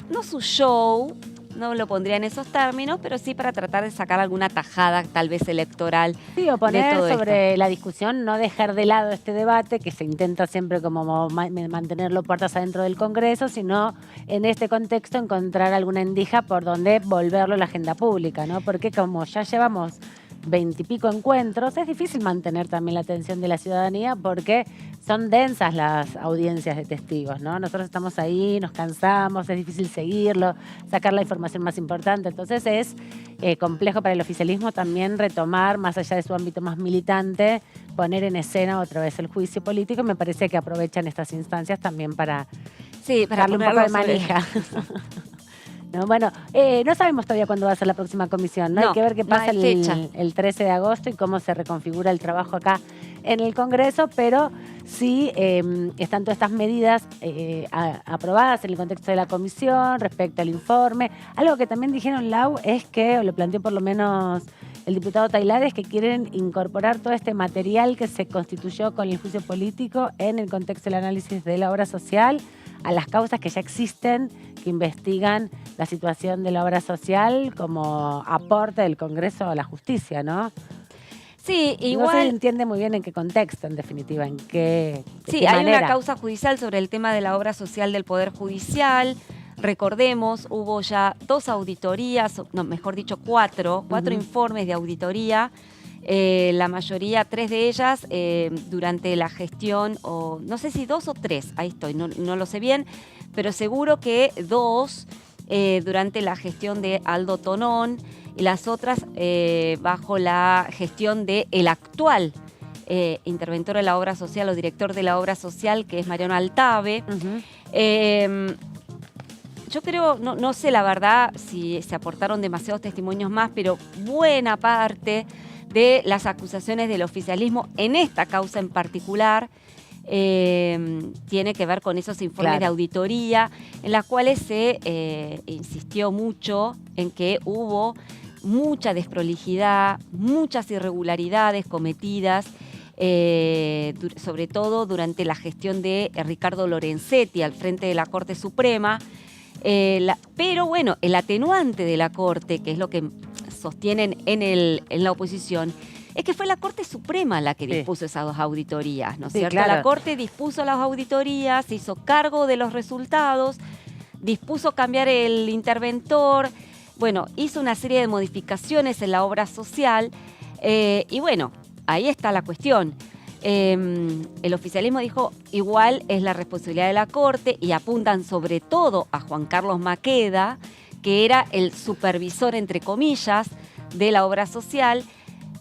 no su show, no lo pondría en esos términos, pero sí para tratar de sacar alguna tajada tal vez electoral. Sí, o poner todo sobre la discusión, no dejar de lado este debate que se intenta siempre como mantenerlo puertas adentro del Congreso, sino en este contexto encontrar alguna endija por donde volverlo a la agenda pública, ¿no? Porque como ya llevamos 20 y pico encuentros, es difícil mantener también la atención de la ciudadanía porque son densas las audiencias de testigos, ¿no? Nosotros estamos ahí, nos cansamos, es difícil seguirlo, sacar la información más importante. Entonces es complejo para el oficialismo también retomar, más allá de su ámbito más militante, poner en escena otra vez el juicio político. Me parece que aprovechan estas instancias también para darle un poco de manija. No, bueno, no sabemos todavía cuándo va a ser la próxima comisión, ¿no? Hay que ver qué pasa no hay fecha. el 13 de agosto y cómo se reconfigura el trabajo acá en el Congreso, pero sí están todas estas medidas aprobadas en el contexto de la comisión respecto al informe. Algo que también dijeron, Lau, es que, o lo planteó por lo menos el diputado Tailade, es que quieren incorporar todo este material que se constituyó con el juicio político en el contexto del análisis de la obra social, a las causas que ya existen, que investigan la situación de la obra social como aporte del Congreso a la justicia, ¿no? Sí, igual. No se entiende muy bien en qué contexto, en definitiva, en qué de Sí, qué hay manera. una causa judicial sobre el tema de la obra social del Poder Judicial. Recordemos, hubo ya 2 auditorías, no, mejor dicho, 4 informes de auditoría. La mayoría, 3 de ellas, durante la gestión, o no sé si 2 o 3, ahí estoy, no lo sé bien, pero seguro que 2 durante la gestión de Aldo Tonón y las otras bajo la gestión del actual interventor de la obra social o director de la obra social, que es Mariano Altave. Yo creo, no sé la verdad si se aportaron demasiados testimonios más, pero buena parte de las acusaciones del oficialismo en esta causa en particular tiene que ver con esos informes de auditoría en las cuales se insistió mucho en que hubo mucha desprolijidad, muchas irregularidades cometidas, sobre todo durante la gestión de Ricardo Lorenzetti al frente de la Corte Suprema. Pero bueno, el atenuante de la Corte, que es lo que sostienen en la oposición, es que fue la Corte Suprema la que dispuso esas 2 auditorías, ¿no es cierto? Claro. La Corte dispuso las auditorías, se hizo cargo de los resultados, dispuso cambiar el interventor, bueno, hizo una serie de modificaciones en la obra social y bueno, ahí está la cuestión. El oficialismo dijo, igual es la responsabilidad de la Corte y apuntan sobre todo a Juan Carlos Maqueda, que era el supervisor, entre comillas, de la obra social.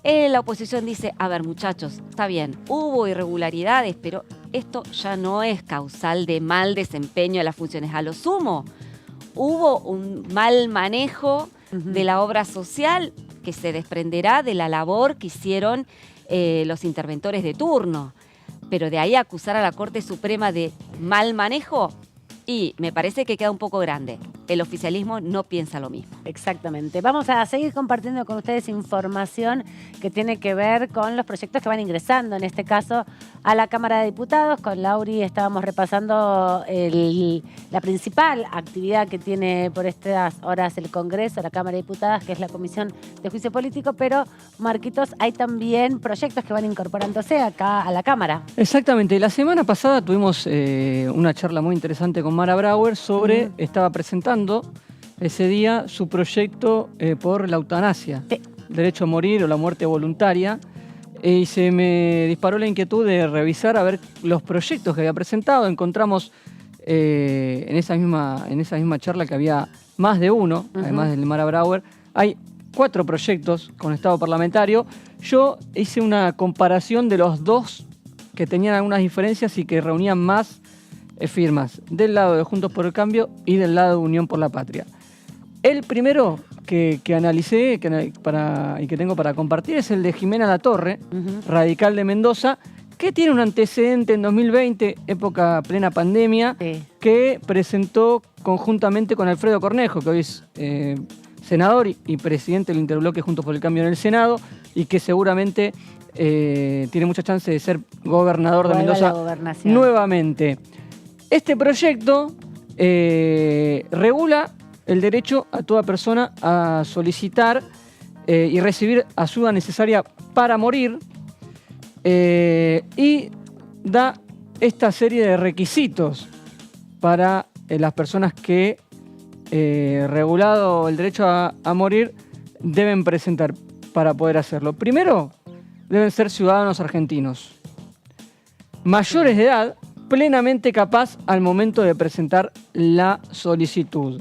La oposición dice, a ver muchachos, está bien, hubo irregularidades, pero esto ya no es causal de mal desempeño de las funciones. A lo sumo, hubo un mal manejo de la obra social que se desprenderá de la labor que hicieron los interventores de turno. Pero de ahí a acusar a la Corte Suprema de mal manejo, y me parece que queda un poco grande. El oficialismo no piensa lo mismo. Exactamente. Vamos a seguir compartiendo con ustedes información que tiene que ver con los proyectos que van ingresando, en este caso a la Cámara de Diputados. Con Lauri estábamos repasando la principal actividad que tiene por estas horas el Congreso, la Cámara de Diputados, que es la Comisión de Juicio Político, pero Marquitos, hay también proyectos que van incorporándose acá a la Cámara. Exactamente. La semana pasada tuvimos una charla muy interesante con Mara Brauer sobre, estaba presentando ese día su proyecto por la eutanasia, derecho a morir o la muerte voluntaria, y se me disparó la inquietud de revisar a ver los proyectos que había presentado. Encontramos en esa misma charla que había más de uno, además del de Mara Brauer. Hay 4 proyectos con estado parlamentario. Yo hice una comparación de los 2 que tenían algunas diferencias y que reunían más firmas, del lado de Juntos por el Cambio y del lado de Unión por la Patria. El primero que analicé y que tengo para compartir es el de Jimena Latorre, radical de Mendoza, que tiene un antecedente en 2020, época plena pandemia, que presentó conjuntamente con Alfredo Cornejo, que hoy es senador y presidente del interbloque Juntos por el Cambio en el Senado, y que seguramente tiene mucha chance de ser gobernador de Vuelve a la Mendoza gobernación. nuevamente. Este proyecto regula el derecho a toda persona a solicitar y recibir ayuda necesaria para morir y da esta serie de requisitos para las personas que, regulado el derecho a morir, deben presentar para poder hacerlo. Primero, deben ser ciudadanos argentinos, mayores de edad, plenamente capaz al momento de presentar la solicitud.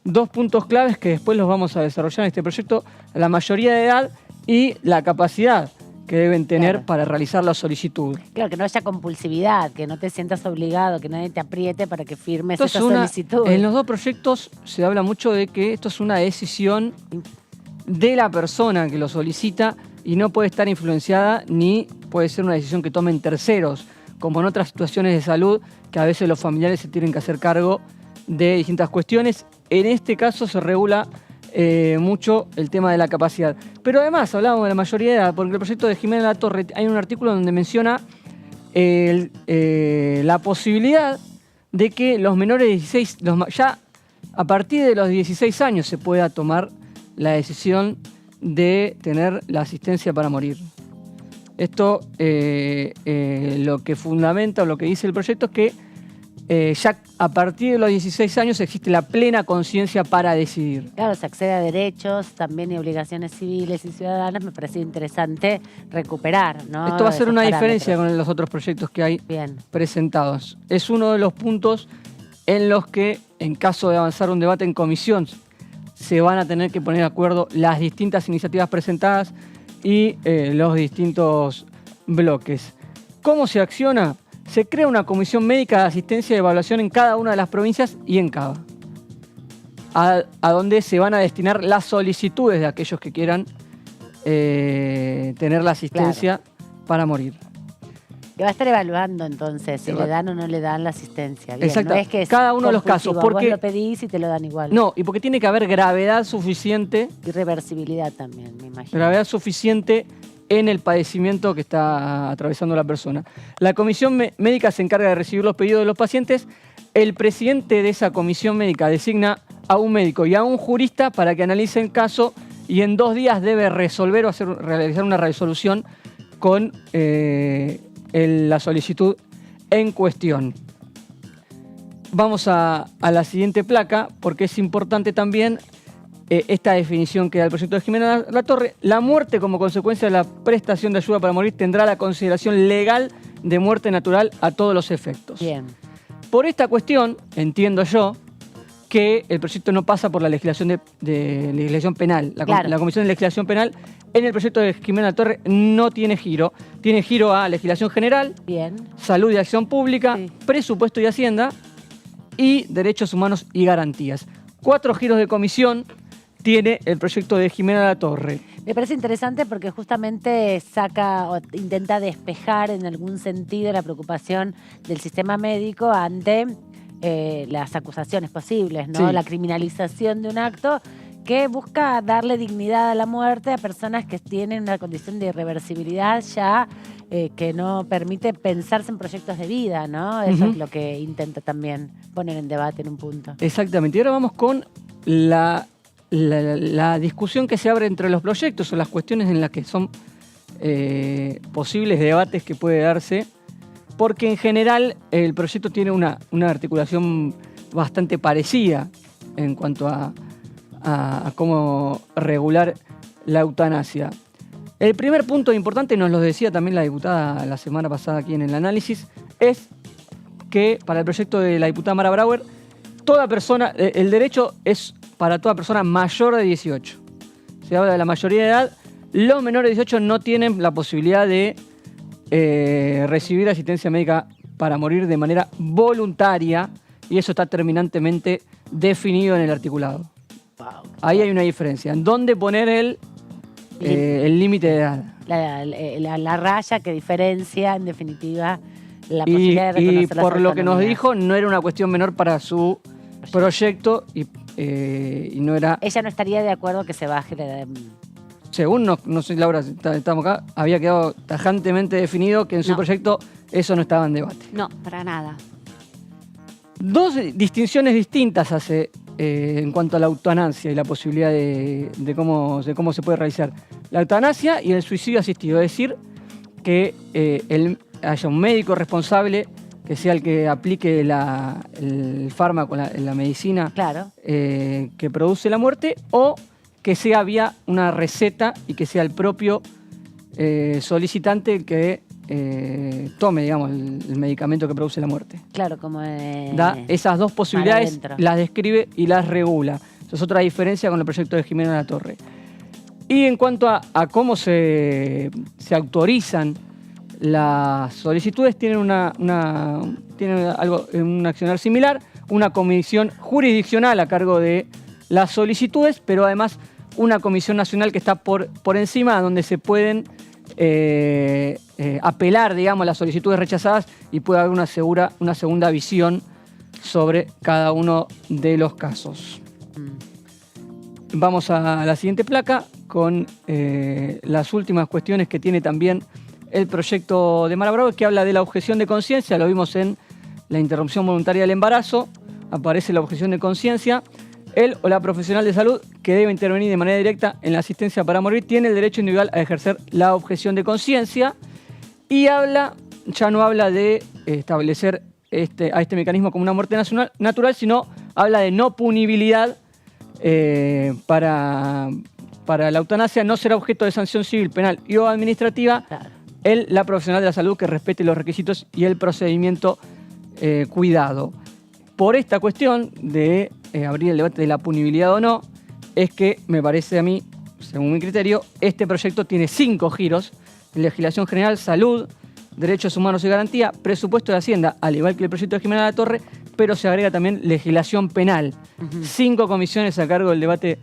2 puntos claves que después los vamos a desarrollar en este proyecto: la mayoría de edad y la capacidad que deben tener Claro. para realizar la solicitud. Claro, que no haya compulsividad, que no te sientas obligado, que nadie te apriete para que firmes Esto es esa solicitud. en los dos proyectos se habla mucho de que esto es una decisión de la persona que lo solicita y no puede estar influenciada ni puede ser una decisión que tomen terceros, como en otras situaciones de salud que a veces los familiares se tienen que hacer cargo de distintas cuestiones. En este caso se regula mucho el tema de la capacidad. Pero además hablábamos de la mayoría de edad, porque el proyecto de Jimena Latorre hay un artículo donde menciona la posibilidad de que los menores de 16, ya a partir de los 16 años se pueda tomar la decisión de tener la asistencia para morir. Esto lo que fundamenta o lo que dice el proyecto es que ya a partir de los 16 años existe la plena conciencia para decidir. Claro, se accede a derechos también y obligaciones civiles y ciudadanas. Me pareció interesante recuperar, ¿no? Esto va a ser esos una diferencia parámetros. con los otros proyectos que hay Bien. presentados. Es uno de los puntos en los que, en caso de avanzar un debate en comisión, se van a tener que poner de acuerdo las distintas iniciativas presentadas y los distintos bloques. ¿Cómo se acciona? Se crea una comisión médica de asistencia y evaluación en cada una de las provincias y en Cava, a donde se van a destinar las solicitudes de aquellos que quieran tener la asistencia para morir. Que va a estar evaluando entonces si Se va- le dan o no le dan la asistencia. Bien, Exacto. no es que es Cada uno de los casos, compulsivo, porque- vos lo pedís y te lo dan igual. No, y porque tiene que haber gravedad suficiente, Irreversibilidad también, me imagino. gravedad suficiente en el padecimiento que está atravesando la persona. La comisión médica se encarga de recibir los pedidos de los pacientes. El presidente de esa comisión médica designa a un médico y a un jurista para que analice el caso y en 2 días debe resolver o realizar una resolución con la solicitud en cuestión. Vamos a la siguiente placa porque es importante también esta definición que da el proyecto de Jimena Latorre. La muerte como consecuencia de la prestación de ayuda para morir tendrá la consideración legal de muerte natural a todos los efectos. Bien. Por esta cuestión, entiendo yo, que el proyecto no pasa por la legislación de legislación penal. Claro. La Comisión de Legislación Penal en el proyecto de Jimena Latorre no tiene giro. Tiene giro a legislación general, Bien. salud y acción pública, Sí. presupuesto y hacienda y derechos humanos y garantías. 4 giros de comisión tiene el proyecto de Jimena Latorre. Me parece interesante porque justamente saca o intenta despejar en algún sentido la preocupación del sistema médico ante las acusaciones posibles, ¿no? Sí. La criminalización de un acto que busca darle dignidad a la muerte a personas que tienen una condición de irreversibilidad ya que no permite pensarse en proyectos de vida, ¿no? Eso Ujú. es lo que intenta también poner en debate en un punto. Exactamente. Y ahora vamos con la discusión que se abre entre los proyectos o las cuestiones en las que son posibles debates que puede darse, porque en general el proyecto tiene una articulación bastante parecida en cuanto a cómo regular la eutanasia. El primer punto importante, nos lo decía también la diputada la semana pasada aquí en el análisis, es que para el proyecto de la diputada Mara Brauer, toda persona, el derecho es para toda persona mayor de 18. Se habla de la mayoría de edad. Los menores de 18 no tienen la posibilidad de recibir asistencia médica para morir de manera voluntaria y eso está terminantemente definido en el articulado. Wow. Ahí hay una diferencia. ¿En dónde poner el límite de edad? La raya que diferencia, en definitiva, la Y posibilidad de reconocer las por lo que nos autonomías. dijo, no era una cuestión menor para su proyecto y no era... Ella no estaría de acuerdo que se baje la edad. según, no sé, Laura, si estamos acá, había quedado tajantemente definido que en su No. proyecto eso no estaba en debate. No, para nada. Dos distinciones distintas hace en cuanto a la eutanasia y la posibilidad de cómo se puede realizar. La eutanasia y el suicidio asistido, es decir, que haya un médico responsable que sea el que aplique el fármaco, la medicina Claro. que produce la muerte, o que sea vía una receta y que sea el propio solicitante el que tome, digamos, el medicamento que produce la muerte. Claro, como Da esas dos posibilidades, adentro. las describe y las regula. Esa es otra diferencia con el proyecto de Jimena La Torre. Y en cuanto a cómo se autorizan las solicitudes, tienen un accionar similar, una comisión jurisdiccional a cargo de las solicitudes, pero además una comisión nacional que está por encima, donde se pueden apelar, digamos, las solicitudes rechazadas y puede haber una segunda visión sobre cada uno de los casos. Vamos a la siguiente placa con las últimas cuestiones que tiene también el proyecto de Mara Bravo, que habla de la objeción de conciencia. Lo vimos en la interrupción voluntaria del embarazo. Aparece la objeción de conciencia. Él o la profesional de salud que debe intervenir de manera directa en la asistencia para morir tiene el derecho individual a ejercer la objeción de conciencia, y ya no habla de establecer a este mecanismo como una muerte natural, sino habla de no punibilidad para la eutanasia. No será objeto de sanción civil, penal y o administrativa Claro. la profesional de la salud que respete los requisitos y el procedimiento cuidado. Por esta cuestión de abrir el debate de la punibilidad o no, es que me parece a mí, según mi criterio, este proyecto tiene 5 giros: legislación general, salud, derechos humanos y garantía, presupuesto de Hacienda, al igual que el proyecto de Jimena La Torre, pero se agrega también legislación penal. 5 comisiones a cargo del debate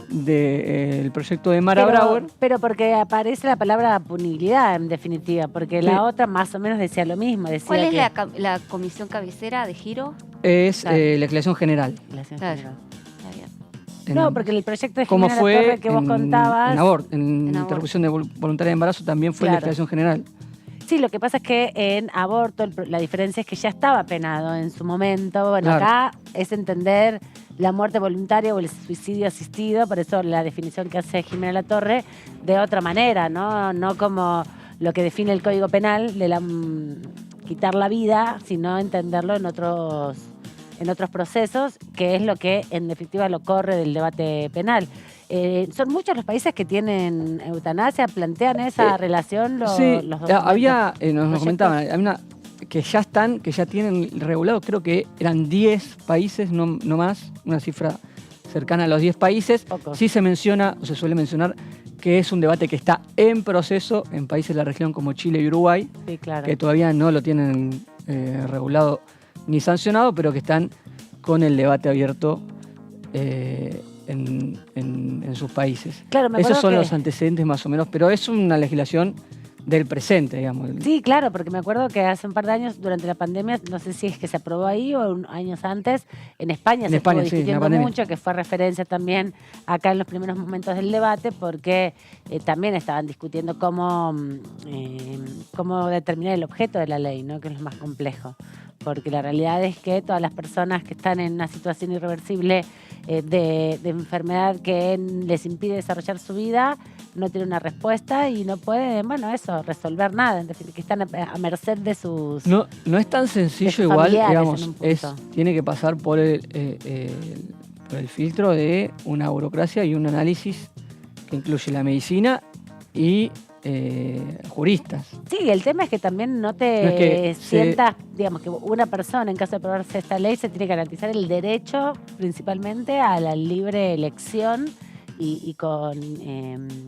del proyecto de Mara Brauer. Pero porque aparece la palabra punibilidad, en definitiva, porque Sí. la otra más o menos decía lo mismo. Decía ¿Cuál es que- la comisión cabecera de giro? Es Claro. legislación general. Relación Claro. general. Está bien. No, porque el proyecto de como Jimena La fue Torre que vos contabas... en aborto, en En aborto. interrupción de voluntaria de embarazo también fue Claro. legislación general. Sí, lo que pasa es que en aborto la diferencia es que ya estaba penado en su momento. Bueno, Claro. acá es entender la muerte voluntaria o el suicidio asistido, por eso la definición que hace Jimena La Torre, de otra manera, ¿no? No como lo que define el Código Penal de quitar la vida, sino entenderlo en otros procesos, que es lo que en definitiva lo corre del debate penal. Son muchos los países que tienen eutanasia, plantean esa relación. Sí, los había, nos proyectos. comentaban, hay una que ya tienen regulado, creo que eran 10 países, no más, una cifra cercana a los 10 países. Pocos. Sí se menciona, o se suele mencionar, que es un debate que está en proceso en países de la región como Chile y Uruguay, Sí, claro. que todavía no lo tienen regulado ni sancionado, pero que están con el debate abierto en sus países. Claro, me Esos acuerdo son que- los antecedentes más o menos, pero es una legislación del presente, digamos. Sí, claro, porque me acuerdo que hace un par de años, durante la pandemia, no sé si es que se aprobó ahí o años antes, en España En se España, estuvo sí, en la discutiendo pandemia. mucho, que fue referencia también acá en los primeros momentos del debate, porque también estaban discutiendo cómo determinar el objeto de la ley, ¿no? Que es lo más complejo. Porque la realidad es que todas las personas que están en una situación irreversible de enfermedad que les impide desarrollar su vida, no tienen una respuesta y no pueden, resolver nada. En definitiva, que están a merced de sus... No es tan sencillo de igual, familiares digamos, en un punto. tiene que pasar por el filtro de una burocracia y un análisis que incluye la medicina y juristas. Sí, el tema es que también no te No es que sientas, digamos, que una persona, en caso de aprobarse esta ley, se tiene que garantizar el derecho principalmente a la libre elección y con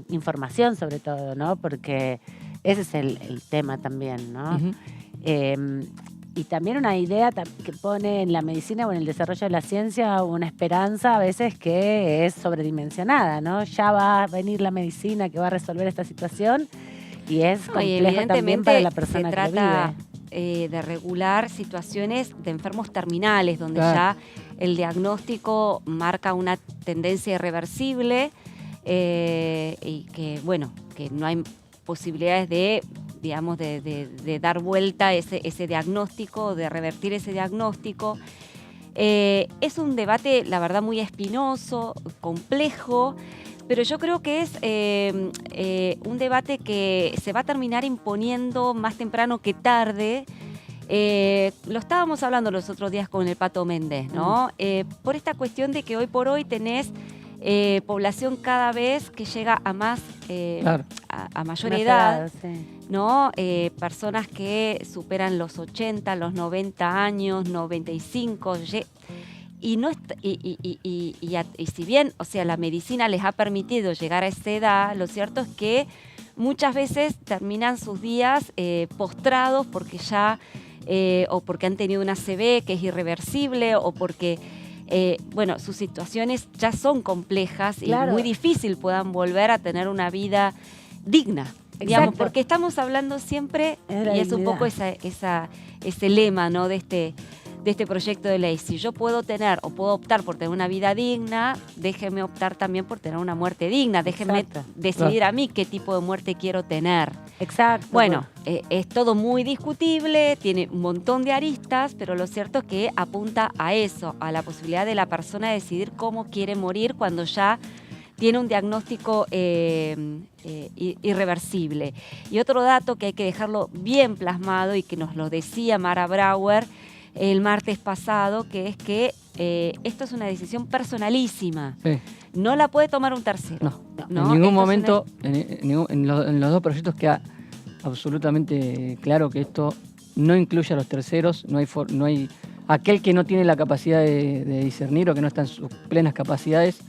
información sobre todo, ¿no? Porque ese es el tema también, ¿no? Ujú. Y también una idea que pone en la medicina o en el desarrollo de la ciencia una esperanza a veces que es sobredimensionada, ¿no? Ya va a venir la medicina que va a resolver esta situación y es No, y complejo también para la se persona que trata lo vive. de regular situaciones de enfermos terminales, donde Claro. ya el diagnóstico marca una tendencia irreversible y que, bueno, que no hay posibilidades de, digamos, de dar vuelta ese diagnóstico, de revertir ese diagnóstico. Es un debate, la verdad, muy espinoso, complejo, pero yo creo que es un debate que se va a terminar imponiendo más temprano que tarde. Lo estábamos hablando los otros días con el Pato Méndez, ¿no? Por esta cuestión de que hoy por hoy tenés población cada vez que llega a más, Claro. a mayor edad, sí. ¿no? Personas que superan los 80, los 90 años, 95, y si bien, o sea, la medicina les ha permitido llegar a esa edad, lo cierto es que muchas veces terminan sus días postrados porque ya, o porque han tenido una ACV que es irreversible, o porque, bueno, sus situaciones ya son complejas Claro. y muy difícil puedan volver a tener una vida digna. Digamos, Exacto. porque estamos hablando siempre, Es de la y es un dignidad. poco ese lema, ¿no?, de este proyecto de ley. Si yo puedo tener o puedo optar por tener una vida digna, déjeme optar también por tener una muerte digna. Déjeme Exacto. decidir a mí qué tipo de muerte quiero tener. Exacto. Bueno, es todo muy discutible, tiene un montón de aristas, pero lo cierto es que apunta a eso, a la posibilidad de la persona de decidir cómo quiere morir cuando ya tiene un diagnóstico irreversible. Y otro dato que hay que dejarlo bien plasmado y que nos lo decía Mara Brauer el martes pasado, que es que esto es una decisión personalísima. Sí. No la puede tomar un tercero. No, ¿no? en ningún Esto es momento, en los dos proyectos queda absolutamente claro que esto no incluye a los terceros, no hay aquel que no tiene la capacidad de discernir o que no está en sus plenas capacidades,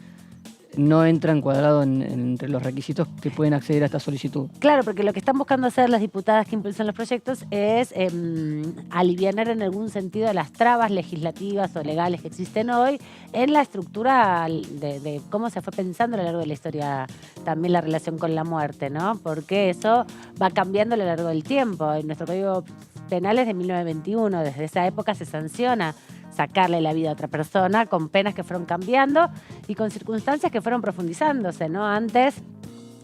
no entra encuadrado entre los requisitos que pueden acceder a esta solicitud. Claro, porque lo que están buscando hacer las diputadas que impulsan los proyectos es alivianar en algún sentido las trabas legislativas o legales que existen hoy en la estructura de cómo se fue pensando a lo largo de la historia también la relación con la muerte, ¿no? Porque eso va cambiando a lo largo del tiempo. En nuestro Código Penal es de 1921, desde esa época se sanciona sacarle la vida a otra persona con penas que fueron cambiando y con circunstancias que fueron profundizándose, ¿no? Antes,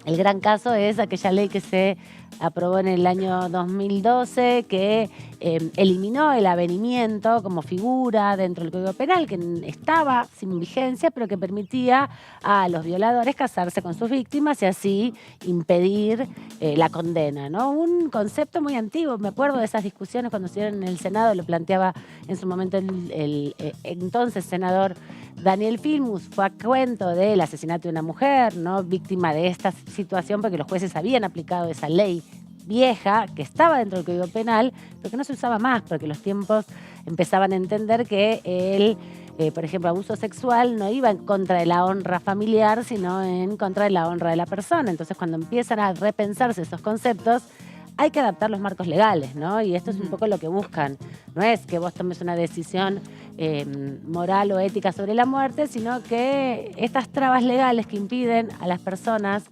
el gran caso es aquella ley que se aprobó en el año 2012 que eliminó el avenimiento como figura dentro del Código Penal, que estaba sin vigencia, pero que permitía a los violadores casarse con sus víctimas y así impedir la condena, ¿no? Un concepto muy antiguo. Me acuerdo de esas discusiones cuando se dieron en el Senado, lo planteaba en su momento el entonces senador Daniel Filmus. Fue a cuento del asesinato de una mujer, ¿no?, víctima de esta situación, porque los jueces habían aplicado esa ley vieja que estaba dentro del Código Penal, pero que no se usaba más, porque los tiempos empezaban a entender que por ejemplo, abuso sexual no iba en contra de la honra familiar, sino en contra de la honra de la persona. Entonces, cuando empiezan a repensarse esos conceptos, hay que adaptar los marcos legales, ¿no? Y esto es un poco lo que buscan. No es que vos tomes una decisión moral o ética sobre la muerte, sino que estas trabas legales que impiden a las personas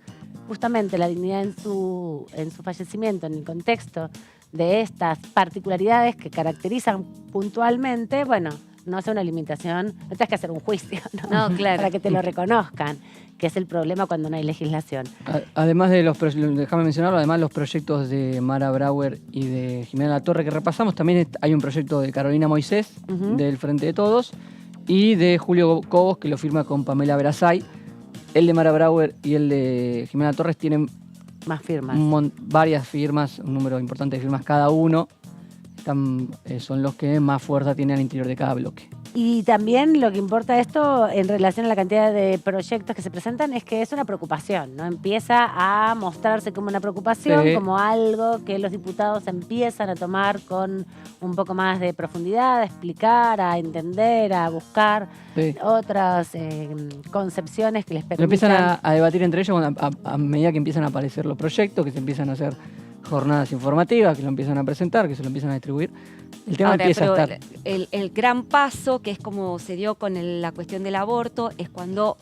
justamente la dignidad en su fallecimiento, en el contexto de estas particularidades que caracterizan puntualmente, bueno, no sea una limitación, no tengas que hacer un juicio, ¿no? No, claro. Para que te lo reconozcan, que es el problema cuando no hay legislación. Además de déjame mencionarlo, además los proyectos de Mara Brauer y de Jimena Latorre que repasamos, también hay un proyecto de Carolina Moisés, del Frente de Todos, y de Julio Cobos, que lo firma con Pamela Verasay. El de Mara Brauer y el de Jimena Torres tienen Más firmas. varias firmas, un número importante de firmas cada uno. Son los que más fuerza tienen al interior de cada bloque. Y también lo que importa esto en relación a la cantidad de proyectos que se presentan es que es una preocupación, ¿no? Empieza a mostrarse como una preocupación, Sí. como algo que los diputados empiezan a tomar con un poco más de profundidad, a explicar, a entender, a buscar otras concepciones que les Lo permitan... empiezan a debatir entre ellos a medida que empiezan a aparecer los proyectos, que se empiezan a hacer jornadas informativas, que lo empiezan a presentar, que se lo empiezan a distribuir. El tema empieza a estar. El gran paso, que es como se dio con la cuestión del aborto, es cuando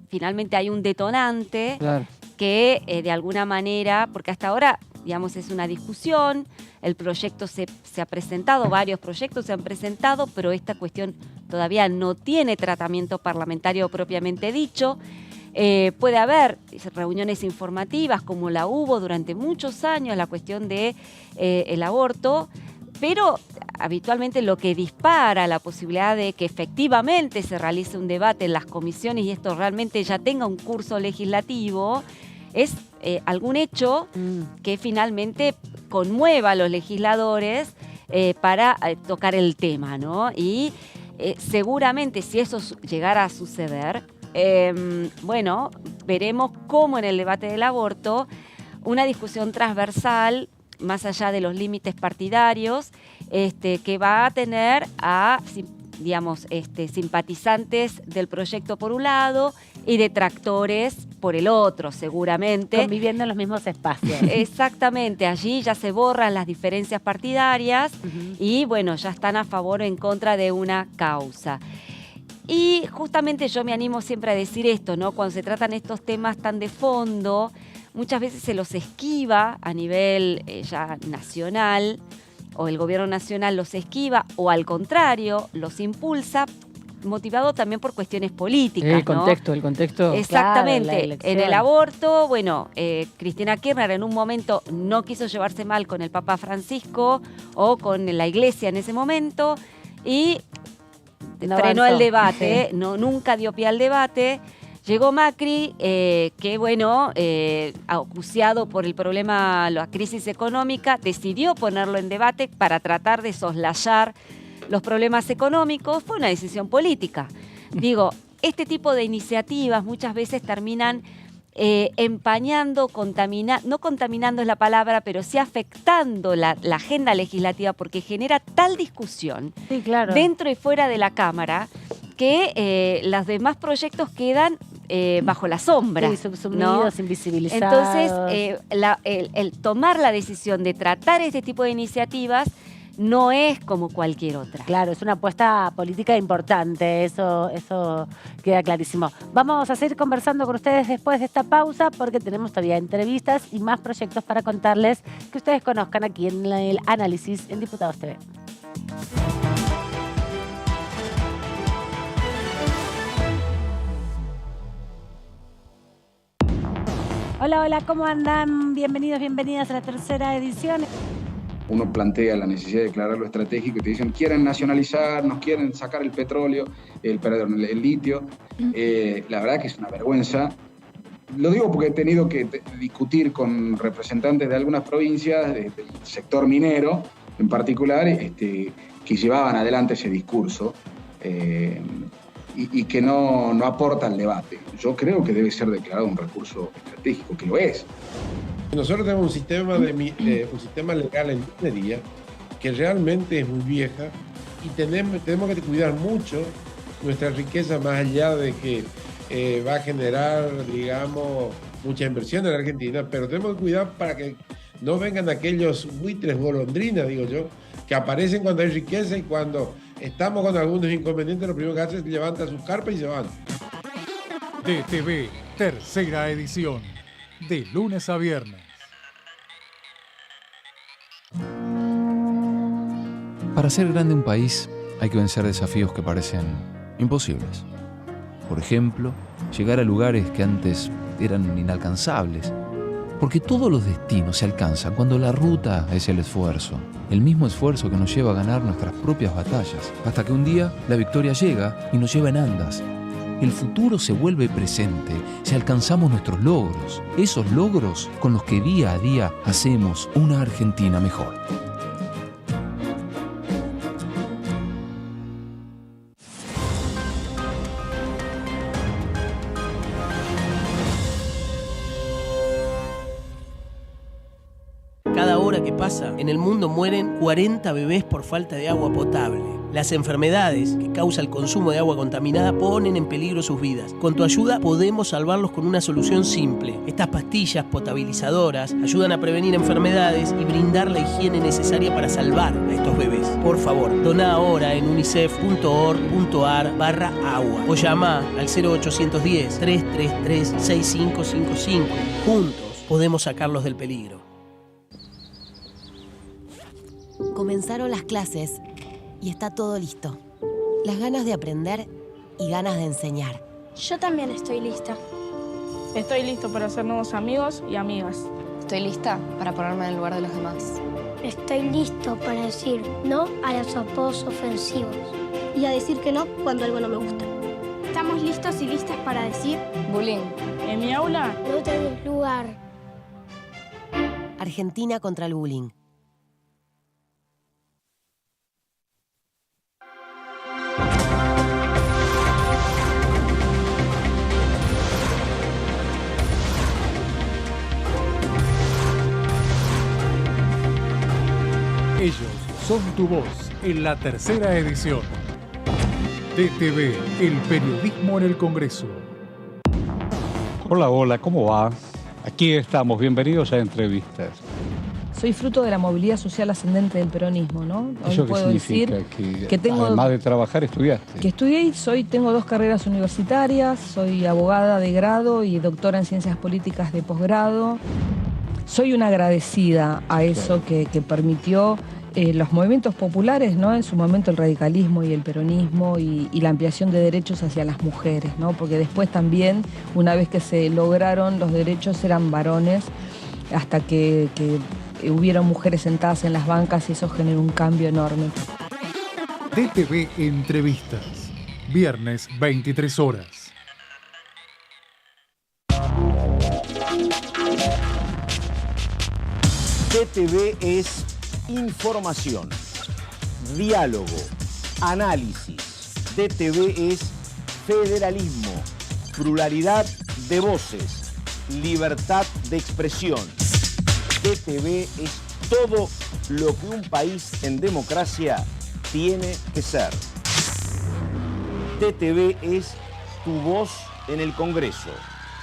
finalmente hay un detonante. Claro. Que de alguna manera, porque hasta ahora, digamos, es una discusión, el proyecto se ha presentado, varios proyectos se han presentado, pero esta cuestión todavía no tiene tratamiento parlamentario propiamente dicho. Puede haber reuniones informativas como la hubo durante muchos años, la cuestión de el aborto, pero habitualmente lo que dispara la posibilidad de que efectivamente se realice un debate en las comisiones y esto realmente ya tenga un curso legislativo es algún hecho que finalmente conmueva a los legisladores para tocar el tema, ¿no? Y seguramente si eso llegara a suceder, bueno, veremos cómo en el debate del aborto una discusión transversal, más allá de los límites partidarios, que va a tener a, digamos, simpatizantes del proyecto por un lado y detractores por el otro, seguramente. Conviviendo en los mismos espacios. Exactamente, allí ya se borran las diferencias partidarias y, bueno, ya están a favor o en contra de una causa. Y justamente yo me animo siempre a decir esto, ¿no? Cuando se tratan estos temas tan de fondo, muchas veces se los esquiva a nivel ya nacional, o el gobierno nacional los esquiva, o al contrario, los impulsa, motivado también por cuestiones políticas, El contexto. Exactamente. Claro, la elección. En el aborto, bueno, Cristina Kirchner en un momento no quiso llevarse mal con el Papa Francisco o con la Iglesia en ese momento y No frenó avanzó. el debate, nunca dio pie al debate. Llegó Macri, que bueno, acuciado por el problema, la crisis económica, decidió ponerlo en debate para tratar de soslayar los problemas económicos. Fue una decisión política. Digo, este tipo de iniciativas muchas veces terminan empañando, no contaminando es la palabra, pero sí afectando la agenda legislativa porque genera tal discusión Sí, claro. dentro y fuera de la Cámara que los demás proyectos quedan bajo la sombra. Sí, subsumidos, ¿no? invisibilizados. Entonces, el tomar la decisión de tratar este tipo de iniciativas no es como cualquier otra. Claro, es una apuesta política importante, eso queda clarísimo. Vamos a seguir conversando con ustedes después de esta pausa porque tenemos todavía entrevistas y más proyectos para contarles que ustedes conozcan aquí en el análisis en Diputados TV. Hola, hola, ¿cómo andan? Bienvenidos, bienvenidas a la tercera edición. Uno plantea la necesidad de declarar lo estratégico y te dicen quieren nacionalizar, nos quieren sacar el petróleo, el litio. La verdad que es una vergüenza. Lo digo porque he tenido que discutir con representantes de algunas provincias, del sector minero en particular, que llevaban adelante ese discurso y que no aporta al debate. Yo creo que debe ser declarado un recurso estratégico, que lo es. Nosotros tenemos un sistema legal en minería que realmente es muy vieja y tenemos que cuidar mucho nuestra riqueza más allá de que va a generar, digamos, mucha inversión en la Argentina, pero tenemos que cuidar para que no vengan aquellos buitres golondrinas, digo yo, que aparecen cuando hay riqueza y cuando estamos con algunos inconvenientes, lo primero que hacen es levantar sus carpas y se van. DTV, tercera edición, de lunes a viernes. Para hacer grande un país hay que vencer desafíos que parecen imposibles. Por ejemplo, llegar a lugares que antes eran inalcanzables. Porque todos los destinos se alcanzan cuando la ruta es el esfuerzo. El mismo esfuerzo que nos lleva a ganar nuestras propias batallas. Hasta que un día la victoria llega y nos lleva en andas. El futuro se vuelve presente si alcanzamos nuestros logros. Esos logros con los que día a día hacemos una Argentina mejor. Cada hora que pasa, en el mundo mueren 40 bebés por falta de agua potable. Las enfermedades que causa el consumo de agua contaminada ponen en peligro sus vidas. Con tu ayuda podemos salvarlos con una solución simple. Estas pastillas potabilizadoras ayudan a prevenir enfermedades y brindar la higiene necesaria para salvar a estos bebés. Por favor, dona ahora en unicef.org.ar/agua o llama al 0810-333-6555. Juntos podemos sacarlos del peligro. Comenzaron las clases y está todo listo. Las ganas de aprender y ganas de enseñar. Yo también estoy lista. Estoy listo para hacer nuevos amigos y amigas. Estoy lista para ponerme en el lugar de los demás. Estoy listo para decir no a los apodos ofensivos y a decir que no cuando algo no me gusta. Estamos listos y listas para decir Bullying. en mi aula. No tenés lugar. Argentina contra el bullying. Ellos son tu voz en la tercera edición. DTV, el periodismo en el Congreso. Hola, hola, ¿cómo va? Aquí estamos, bienvenidos a Entrevistas. Soy fruto de la movilidad social ascendente del peronismo, ¿no? Hoy ¿Eso qué puedo significa? decir que tengo, además de trabajar, estudiaste. que estudié y tengo 2 carreras universitarias, soy abogada de grado y doctora en ciencias políticas de posgrado. Soy una agradecida a eso que permitió los movimientos populares, ¿no? En su momento el radicalismo y el peronismo y la ampliación de derechos hacia las mujeres, ¿no? Porque después también, una vez que se lograron los derechos, eran varones, hasta que hubieron mujeres sentadas en las bancas y eso generó un cambio enorme. DTV Entrevistas, viernes 23 horas. DTV es información, diálogo, análisis. DTV es federalismo, pluralidad de voces, libertad de expresión. DTV es todo lo que un país en democracia tiene que ser. DTV es tu voz en el Congreso.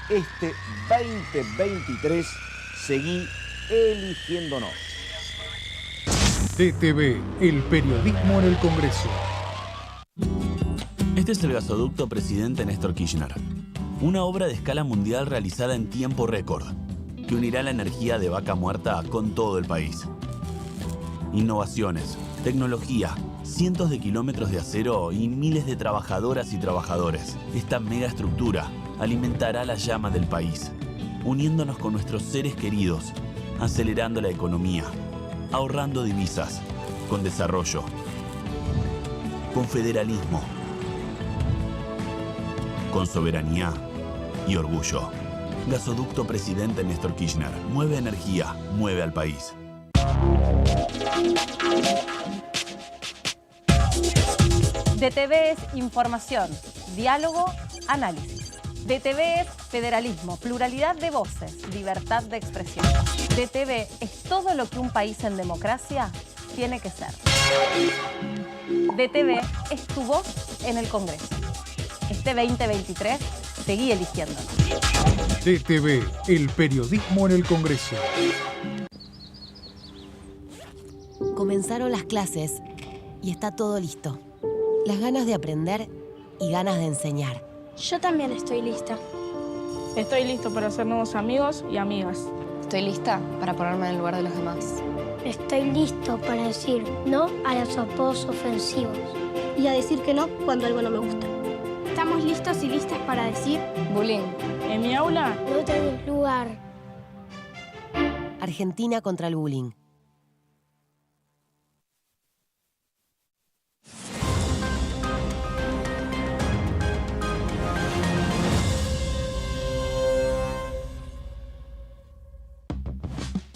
Este 2023 seguí eligiéndonos. DTV, el periodismo en el Congreso. Este es el gasoducto Presidente Néstor Kirchner, una obra de escala mundial realizada en tiempo récord, que unirá la energía de Vaca Muerta con todo el país. Innovaciones, tecnología, cientos de kilómetros de acero y miles de trabajadoras y trabajadores. Esta megaestructura alimentará la llama del país, uniéndonos con nuestros seres queridos, acelerando la economía, ahorrando divisas, con desarrollo, con federalismo, con soberanía y orgullo. Gasoducto Presidente Néstor Kirchner. Mueve energía, mueve al país. DTV es información, diálogo, análisis. DTV es federalismo, pluralidad de voces, libertad de expresión. DTV es todo lo que un país en democracia tiene que ser. DTV es tu voz en el Congreso. Este 2023 seguí eligiéndonos. DTV, el periodismo en el Congreso. Comenzaron las clases y está todo listo. Las ganas de aprender y ganas de enseñar. Yo también estoy lista. Estoy listo para hacer nuevos amigos y amigas. Estoy lista para ponerme en el lugar de los demás. Estoy listo para decir no a los apodos ofensivos y a decir que no cuando algo no me gusta. Estamos listos y listas para decir Bullying. en mi aula. No tenés lugar. Argentina contra el bullying.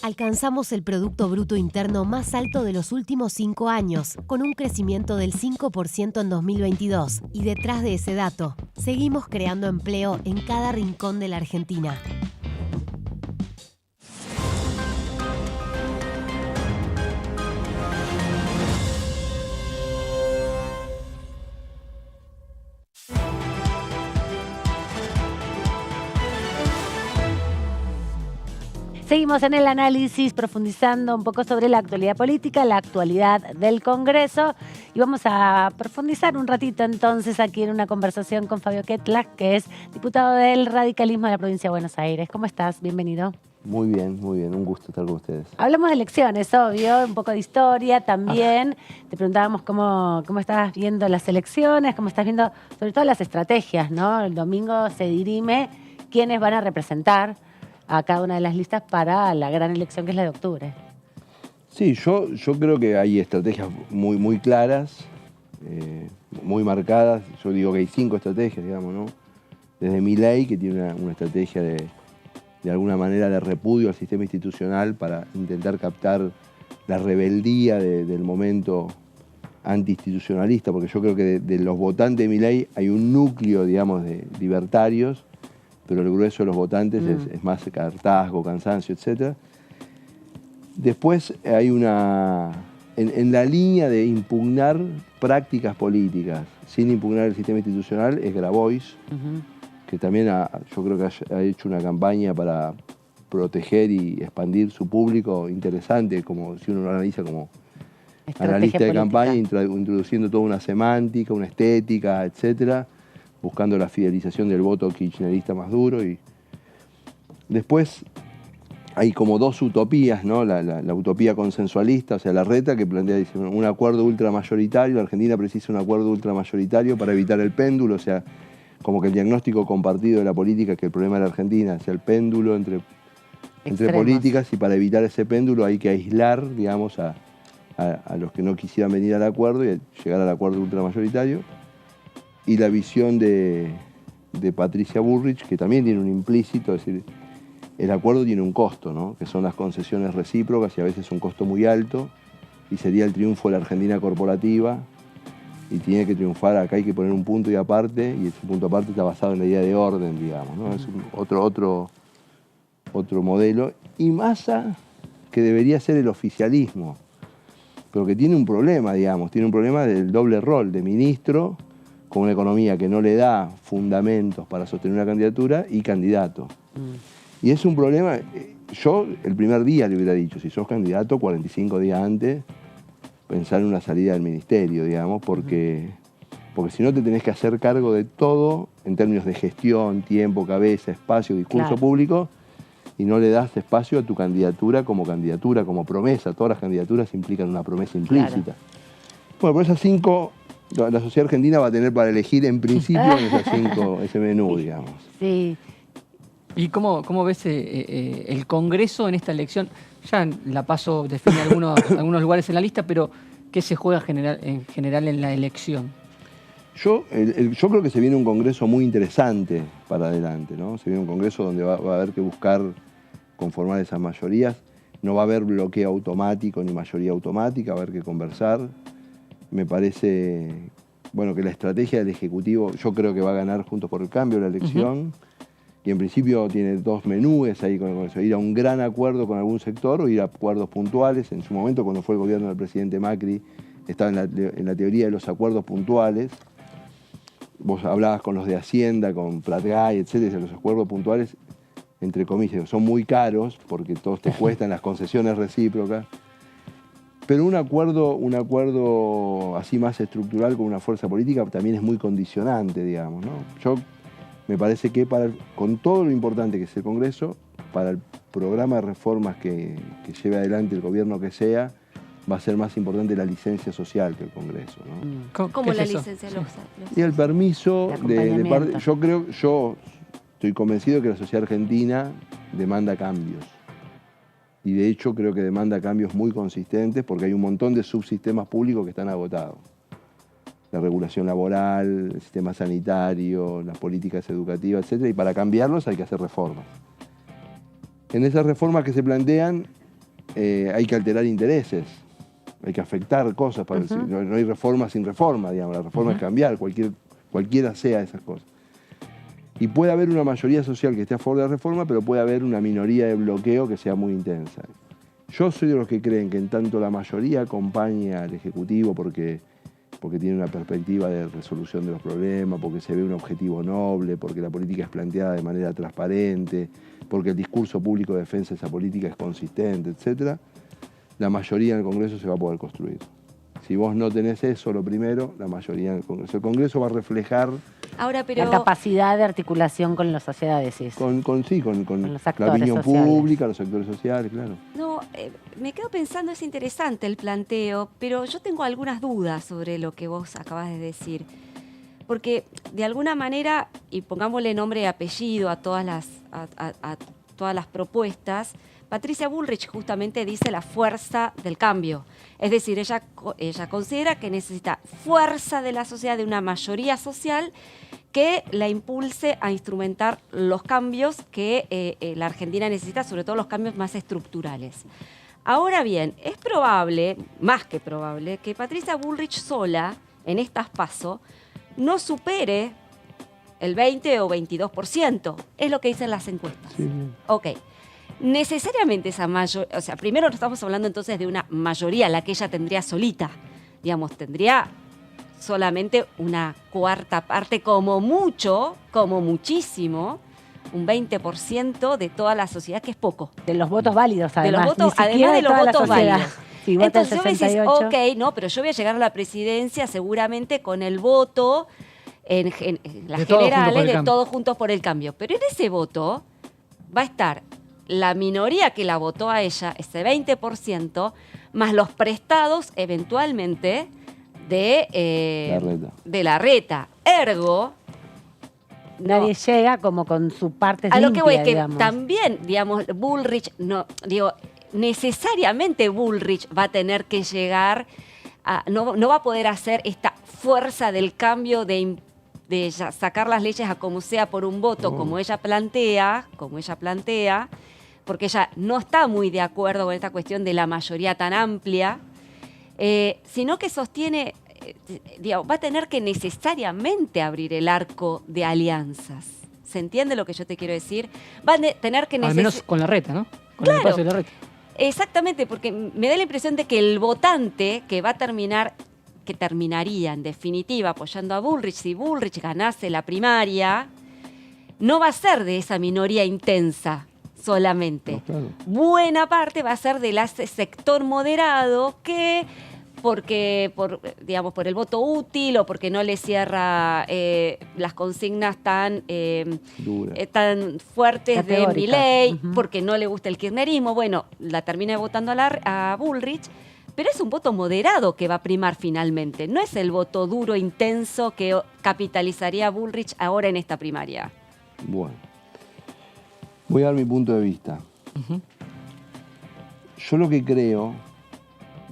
Alcanzamos el Producto Bruto Interno más alto de los últimos 5 años, con un crecimiento del 5% en 2022. Y detrás de ese dato, seguimos creando empleo en cada rincón de la Argentina. Seguimos en el análisis, profundizando un poco sobre la actualidad política, la actualidad del Congreso. Y vamos a profundizar un ratito entonces aquí en una conversación con Fabio Ketlack, que es diputado del radicalismo de la provincia de Buenos Aires. ¿Cómo estás? Bienvenido. Muy bien, un gusto estar con ustedes. Hablamos de elecciones, obvio, un poco de historia también. Te preguntábamos cómo estabas viendo las elecciones, cómo estás viendo sobre todo las estrategias, ¿no? El domingo se dirime quiénes van a representar a cada una de las listas para la gran elección que es la de octubre. Sí, yo creo que hay estrategias muy claras, muy marcadas. Yo digo que hay 5 estrategias, digamos, ¿no? Desde Milei, que tiene una estrategia de alguna manera de repudio al sistema institucional para intentar captar la rebeldía del momento antiinstitucionalista, porque yo creo que de los votantes de Milei hay un núcleo, digamos, de libertarios, pero el grueso de los votantes es más hartazgo, cansancio, etc. Después hay en la línea de impugnar prácticas políticas sin impugnar el sistema institucional es Grabois, que también yo creo que ha hecho una campaña para proteger y expandir su público interesante, como si uno lo analiza como analista de campaña, introduciendo toda una semántica, una estética, etcétera, buscando la fidelización del voto kirchnerista más duro. Y después hay como 2 utopías, ¿no? La utopía consensualista, o sea, Larreta, que plantea, dice, un acuerdo ultramayoritario. La Argentina precisa un acuerdo ultramayoritario para evitar el péndulo, o sea, como que el diagnóstico compartido de la política es que el problema de la Argentina es el péndulo entre políticas, y para evitar ese péndulo hay que aislar, digamos, a los que no quisieran venir al acuerdo y llegar al acuerdo ultramayoritario. Y la visión de Patricia Bullrich, que también tiene un implícito, es decir, el acuerdo tiene un costo, ¿no? Que son las concesiones recíprocas y a veces un costo muy alto, y sería el triunfo de la Argentina corporativa, y tiene que triunfar. Acá hay que poner un punto y aparte, y ese punto aparte está basado en la idea de orden, digamos, ¿no? Es otro modelo. Y Massa, que debería ser el oficialismo, pero que tiene un problema, digamos, tiene un problema del doble rol de ministro, con una economía que no le da fundamentos para sostener una candidatura, y candidato. Y es un problema. Yo el primer día le hubiera dicho, si sos candidato, 45 días antes, pensar en una salida del ministerio, digamos, porque si no te tenés que hacer cargo de todo en términos de gestión, tiempo, cabeza, espacio, discurso público, y no le das espacio a tu candidatura, como promesa. Todas las candidaturas implican una promesa implícita. Bueno, por esas 5, la sociedad argentina va a tener para elegir en principio en esas 5, ese menú, digamos. Sí. ¿Y cómo ves el Congreso en esta elección? Ya en la PASO define algunos lugares en la lista, pero ¿qué se juega en general en la elección? Yo creo que se viene un Congreso muy interesante para adelante, ¿no? Se viene un Congreso donde va a haber que buscar conformar esas mayorías. No va a haber bloqueo automático ni mayoría automática, va a haber que conversar. Me parece, bueno, que la estrategia del Ejecutivo, yo creo que va a ganar Juntos por el Cambio la elección. Y en principio tiene 2 menúes ahí con eso: ir a un gran acuerdo con algún sector o ir a acuerdos puntuales. En su momento, cuando fue el gobierno del presidente Macri, estaba en la teoría de los acuerdos puntuales. Vos hablabas con los de Hacienda, con Pratgay, etcétera, los acuerdos puntuales, entre comillas, son muy caros porque todos te cuestan las concesiones recíprocas. Pero un acuerdo así más estructural con una fuerza política también es muy condicionante, digamos, ¿no? Me parece que con todo lo importante que es el Congreso, para el programa de reformas que lleve adelante el gobierno que sea, va a ser más importante la licencia social que el Congreso, ¿no? ¿Cómo la licencia? Y el permiso de parte. Yo estoy convencido que la sociedad argentina demanda cambios. Y de hecho creo que demanda cambios muy consistentes, porque hay un montón de subsistemas públicos que están agotados. La regulación laboral, el sistema sanitario, las políticas educativas, etc. Y para cambiarlos hay que hacer reformas. En esas reformas que se plantean hay que alterar intereses, hay que afectar cosas. No hay reforma sin reforma, digamos. La reforma es cambiar, cualquiera sea esas cosas. Y puede haber una mayoría social que esté a favor de la reforma, pero puede haber una minoría de bloqueo que sea muy intensa. Yo soy de los que creen que en tanto la mayoría acompañe al Ejecutivo porque tiene una perspectiva de resolución de los problemas, porque se ve un objetivo noble, porque la política es planteada de manera transparente, porque el discurso público de defensa de esa política es consistente, etc., la mayoría en el Congreso se va a poder construir. Si vos no tenés eso, lo primero, la mayoría en el Congreso. El Congreso va a reflejar la capacidad de articulación con la sociedad, decís. Con los actores la opinión sociales. pública, los sectores sociales, claro. No, me quedo pensando, es interesante el planteo, pero yo tengo algunas dudas sobre lo que vos acabas de decir. porque de alguna manera, y pongámosle nombre y apellido a todas las propuestas, Patricia Bullrich justamente dice la fuerza del cambio. Es decir, ella considera que necesita fuerza de la sociedad, de una mayoría social que la impulse a instrumentar los cambios que la Argentina necesita, sobre todo los cambios más estructurales. Ahora bien, es probable, más que probable, que Patricia Bullrich sola, en estas PASO, no supere el 20 o 22%. Es lo que dicen las encuestas. Sí. Ok. Necesariamente esa mayoría, o sea, primero estamos hablando entonces de una mayoría, la que ella tendría solita. Digamos, tendría solamente una cuarta parte, como mucho, como muchísimo, un 20% de toda la sociedad, que es poco. De los votos válidos, además. De los votos, ni además de los toda la votos sociedad. válidos. Si vota el Entonces vos me decís, 68. ok, no, pero yo voy a llegar a la presidencia seguramente con el voto en las De Todos Juntos por generales el de Cambio. Todos Juntos por el Cambio. Pero en ese voto va a estar la minoría que la votó a ella, ese 20%, más los prestados eventualmente de Larreta. Ergo, Nadie llega como con su parte a lo que voy, limpia, que digamos. también, digamos, Bullrich, no, digo, necesariamente Bullrich va a tener que llegar a, no va a poder hacer esta fuerza del cambio de sacar las leyes a como sea por un voto, como ella plantea, porque ella no está muy de acuerdo con esta cuestión de la mayoría tan amplia, sino que sostiene, digamos, va a tener que necesariamente abrir el arco de alianzas. ¿Se entiende lo que yo te quiero decir? Va a tener que Al menos con Larreta, ¿no? Con el Claro. paso de Larreta. Exactamente, porque me da la impresión de que el votante que terminaría en definitiva apoyando a Bullrich, si Bullrich ganase la primaria, no va a ser de esa minoría intensa solamente. Buena parte va a ser de ese sector moderado que, por el voto útil o porque no le cierra las consignas tan fuertes de Categóricas. Milei, porque no le gusta el kirchnerismo, bueno, la termina votando a Bullrich, pero es un voto moderado que va a primar finalmente. No es el voto duro, intenso que capitalizaría Bullrich ahora en esta primaria. Bueno, voy a dar mi punto de vista. Yo lo que creo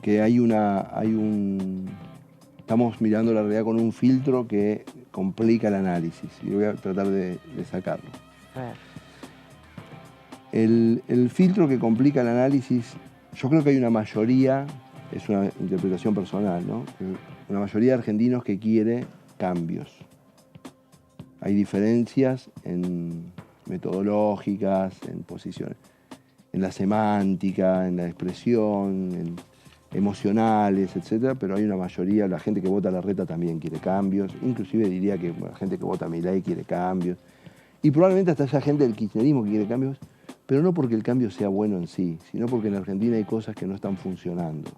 que estamos mirando la realidad con un filtro que complica el análisis y voy a tratar de sacarlo. El filtro que complica el análisis, yo creo que hay una mayoría, es una interpretación personal, ¿no? Una mayoría de argentinos que quiere cambios. Hay diferencias metodológicas, en posiciones, en la semántica, en la expresión, emocionales, etcétera, pero hay una mayoría, la gente que vota a Larreta también quiere cambios, inclusive diría que la gente que vota a Milei quiere cambios, y probablemente hasta haya gente del kirchnerismo que quiere cambios, pero no porque el cambio sea bueno en sí, sino porque en Argentina hay cosas que no están funcionando.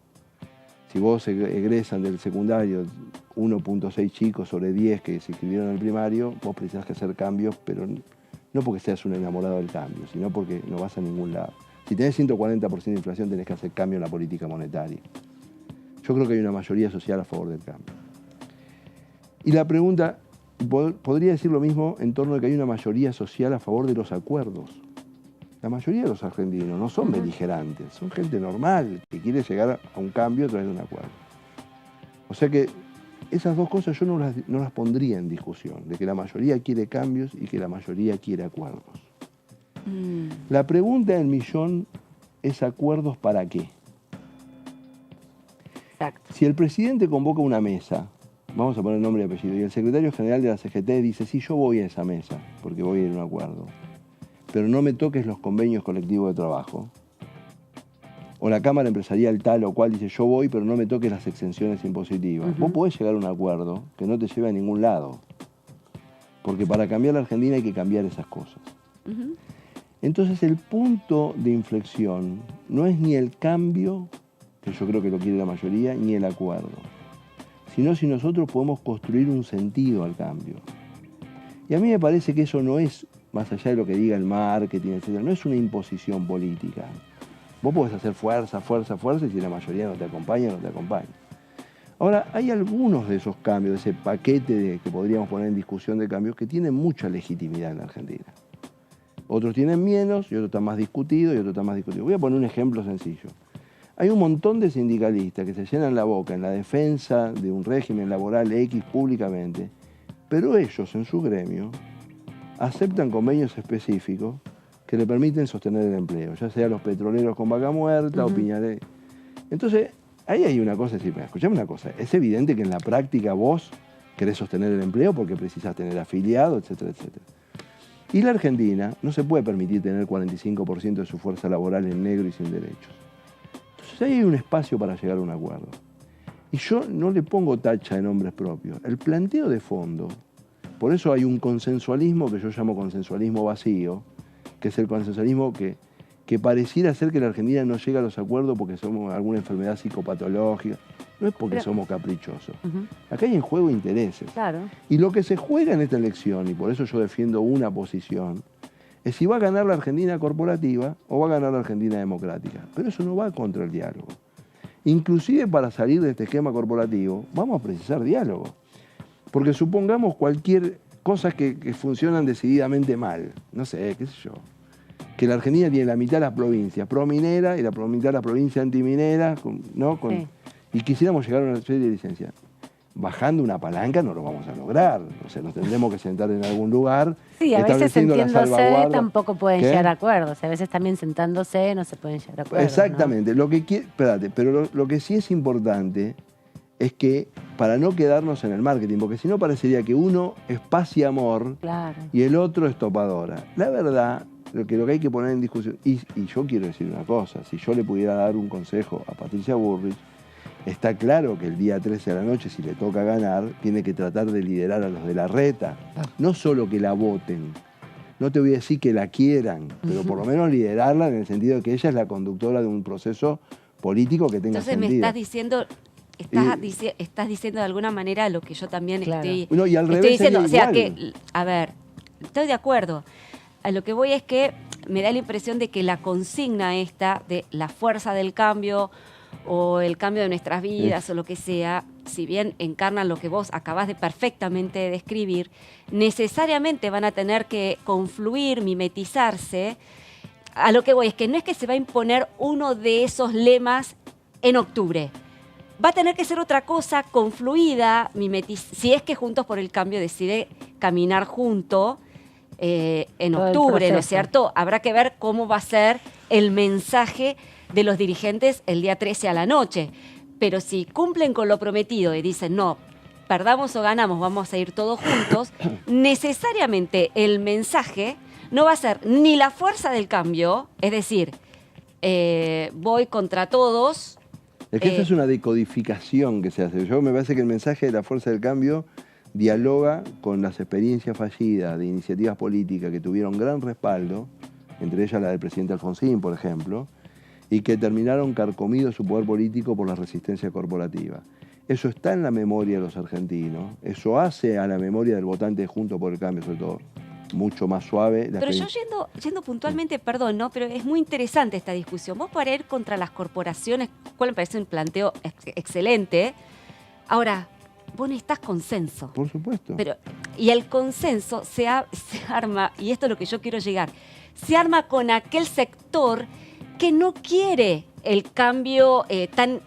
Si vos egresan del secundario 1.6 chicos sobre 10 que se inscribieron al primario, vos precisás que hacer cambios, pero no porque seas un enamorado del cambio, sino porque no vas a ningún lado. Si tenés 140% de inflación, tenés que hacer cambio en la política monetaria. Yo creo que hay una mayoría social a favor del cambio. Y la pregunta, podría decir lo mismo en torno a que hay una mayoría social a favor de los acuerdos. La mayoría de los argentinos no son beligerantes, son gente normal que quiere llegar a un cambio a través de un acuerdo. O sea que esas dos cosas yo no las pondría en discusión, de que la mayoría quiere cambios y que la mayoría quiere acuerdos. La pregunta del millón es: ¿acuerdos para qué? Exacto. Si el presidente convoca una mesa, vamos a poner nombre y apellido, y el secretario general de la CGT dice: sí, yo voy a esa mesa, porque voy a ir a un acuerdo, pero no me toques los convenios colectivos de trabajo. O la Cámara Empresarial tal o cual dice: yo voy, pero no me toques las exenciones impositivas. Vos podés llegar a un acuerdo que no te lleve a ningún lado, porque para cambiar la Argentina hay que cambiar esas cosas. Entonces el punto de inflexión no es ni el cambio, que yo creo que lo quiere la mayoría, ni el acuerdo, sino si nosotros podemos construir un sentido al cambio. Y a mí me parece que eso no es, más allá de lo que diga el marketing, etc., no es una imposición política. Vos podés hacer fuerza, y si la mayoría no te acompaña, no te acompaña. Ahora, hay algunos de esos cambios, de ese paquete que podríamos poner en discusión de cambios, que tienen mucha legitimidad en la Argentina. Otros tienen menos y otros están más discutidos y otros están más discutidos. Voy a poner un ejemplo sencillo. Hay un montón de sindicalistas que se llenan la boca en la defensa de un régimen laboral X públicamente, pero ellos en su gremio aceptan convenios específicos que le permiten sostener el empleo, ya sea los petroleros con vaca muerta o Piñaré. Entonces, ahí hay una cosa, escuchame una cosa, es evidente que en la práctica vos querés sostener el empleo porque precisás tener afiliado, etcétera, etcétera. Y la Argentina no se puede permitir tener 45% de su fuerza laboral en negro y sin derechos. Entonces ahí hay un espacio para llegar a un acuerdo. Y yo no le pongo tacha de nombres propios. El planteo de fondo, por eso hay un consensualismo que yo llamo consensualismo vacío, que es el consensualismo que pareciera ser que la Argentina no llega a los acuerdos porque somos alguna enfermedad psicopatológica. No es porque somos caprichosos. Acá hay en juego intereses. Claro. Y lo que se juega en esta elección, y por eso yo defiendo una posición, es si va a ganar la Argentina corporativa o va a ganar la Argentina democrática. Pero eso no va contra el diálogo. Inclusive para salir de este esquema corporativo, vamos a precisar diálogo. Porque supongamos cualquier cosa que funcionan decididamente mal. No sé, qué sé yo. Que la Argentina tiene la mitad de las provincias pro-minera y la mitad de las provincias antiminera, ¿no? Sí. Y quisiéramos llegar a una serie de licencias. Bajando una palanca no lo vamos a lograr. O sea, nos tendremos que sentar en algún lugar. Sí, a veces sentándose tampoco pueden llegar a acuerdos. A veces también sentándose no se pueden llegar a acuerdos. Exactamente. ¿No? Pero lo que sí es importante es que para no quedarnos en el marketing, porque si no parecería que uno es paz y amor y el otro es topadora. La verdad, lo que hay que poner en discusión, y yo quiero decir una cosa, si yo le pudiera dar un consejo a Patricia Bullrich, está claro que el día 13 de la noche, si le toca ganar, tiene que tratar de liderar a los de la reta. No solo que la voten, no te voy a decir que la quieran, pero por lo menos liderarla en el sentido de que ella es la conductora de un proceso político que tenga sentido. Entonces me estás diciendo de alguna manera lo que yo también estoy diciendo. O sea que, a ver, estoy de acuerdo. A lo que voy es que me da la impresión de que la consigna esta de la fuerza del cambio o el cambio de nuestras vidas o lo que sea, si bien encarnan lo que vos acabás de perfectamente describir, necesariamente van a tener que confluir, mimetizarse. A lo que voy es que no es que se va a imponer uno de esos lemas en octubre. Va a tener que ser otra cosa confluida, si es que Juntos por el Cambio decide caminar junto en octubre, ¿no es cierto? Habrá que ver cómo va a ser el mensaje de los dirigentes el día 13 a la noche. Pero si cumplen con lo prometido y dicen, no, perdamos o ganamos, vamos a ir todos juntos, necesariamente el mensaje no va a ser ni la fuerza del cambio, es decir, voy contra todos. Es que esta es una decodificación que se hace. Yo me parece que el mensaje de la fuerza del cambio dialoga con las experiencias fallidas de iniciativas políticas que tuvieron gran respaldo, entre ellas la del presidente Alfonsín, por ejemplo, y que terminaron carcomidos su poder político por la resistencia corporativa. Eso está en la memoria de los argentinos, eso hace a la memoria del votante de Juntos por el Cambio, sobre todo, mucho más suave. Pero yo yendo puntualmente, perdón, ¿no? Pero es muy interesante esta discusión. Vos para ir contra las corporaciones, cual me parece un planteo excelente. Ahora, vos necesitás consenso. Por supuesto. Y el consenso se arma, y esto es lo que yo quiero llegar, se arma con aquel sector que no quiere el cambio tan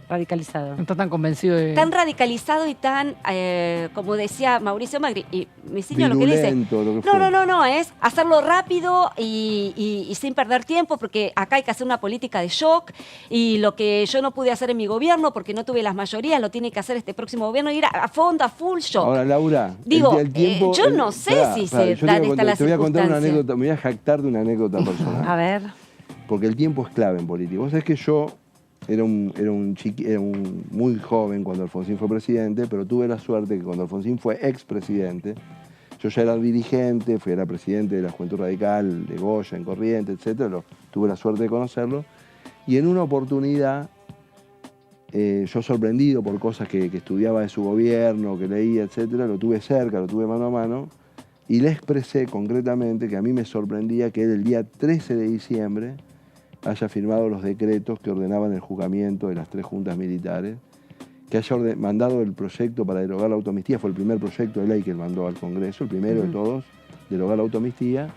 radicalizado. No está tan convencido de... Tan radicalizado y tan, como decía Mauricio Macri, y me ciño lo que dice. No, es hacerlo rápido y sin perder tiempo, porque acá hay que hacer una política de shock, y lo que yo no pude hacer en mi gobierno, porque no tuve las mayorías, lo tiene que hacer este próximo gobierno, ir a fondo, a full shock. Ahora, Laura, digo, yo no sé si se dan estas las circunstancias. Te voy a contar una anécdota, me voy a jactar de una anécdota personal. A ver. Porque el tiempo es clave en política. Vos sabés que yo era muy joven cuando Alfonsín fue presidente, pero tuve la suerte que cuando Alfonsín fue expresidente, yo ya era dirigente, era presidente de la Juventud Radical, de Goya, en Corrientes, etc. Tuve la suerte de conocerlo. Y en una oportunidad, yo sorprendido por cosas que estudiaba de su gobierno, que leía, etc., lo tuve cerca, lo tuve mano a mano, y le expresé concretamente que a mí me sorprendía que él el día 13 de diciembre haya firmado los decretos que ordenaban el juzgamiento de las 3 juntas militares que haya mandado el proyecto para derogar la autoamnistía. Fue el primer proyecto de ley que él mandó al Congreso, el primero de todos, derogar la autoamnistía.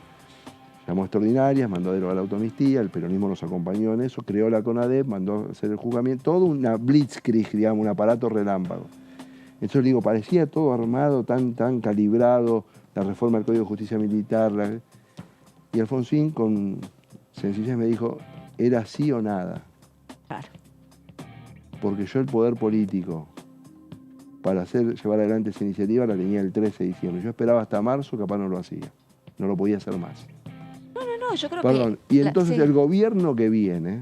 Llamó extraordinarias, mandó a derogar la autoamnistía, el peronismo nos acompañó en eso, creó la CONADEP, mandó a hacer el juzgamiento, todo una blitzkrieg, digamos, un aparato relámpago. Entonces digo, parecía todo armado, tan calibrado, la reforma del Código de Justicia Militar. Y Alfonsín con sencillez me dijo, era así o nada. Claro. Porque yo el poder político para llevar adelante esa iniciativa la tenía el 13 de diciembre. Yo esperaba hasta marzo, capaz no lo hacía. No lo podía hacer más. No, yo creo Perdón. que... Y entonces sí. el gobierno que viene,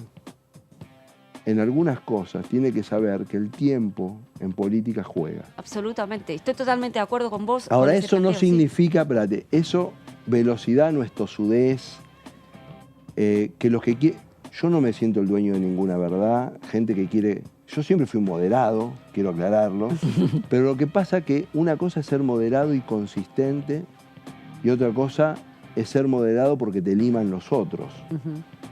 en algunas cosas, tiene que saber que el tiempo en política juega. Absolutamente. Estoy totalmente de acuerdo con vos. Ahora, con ese eso no planteo, sí. significa, espérate, eso, velocidad no es tosudez, que los que quieren... Yo no me siento el dueño de ninguna verdad, gente que quiere... Yo siempre fui un moderado, quiero aclararlo, pero lo que pasa es que una cosa es ser moderado y consistente y otra cosa es ser moderado porque te liman los otros.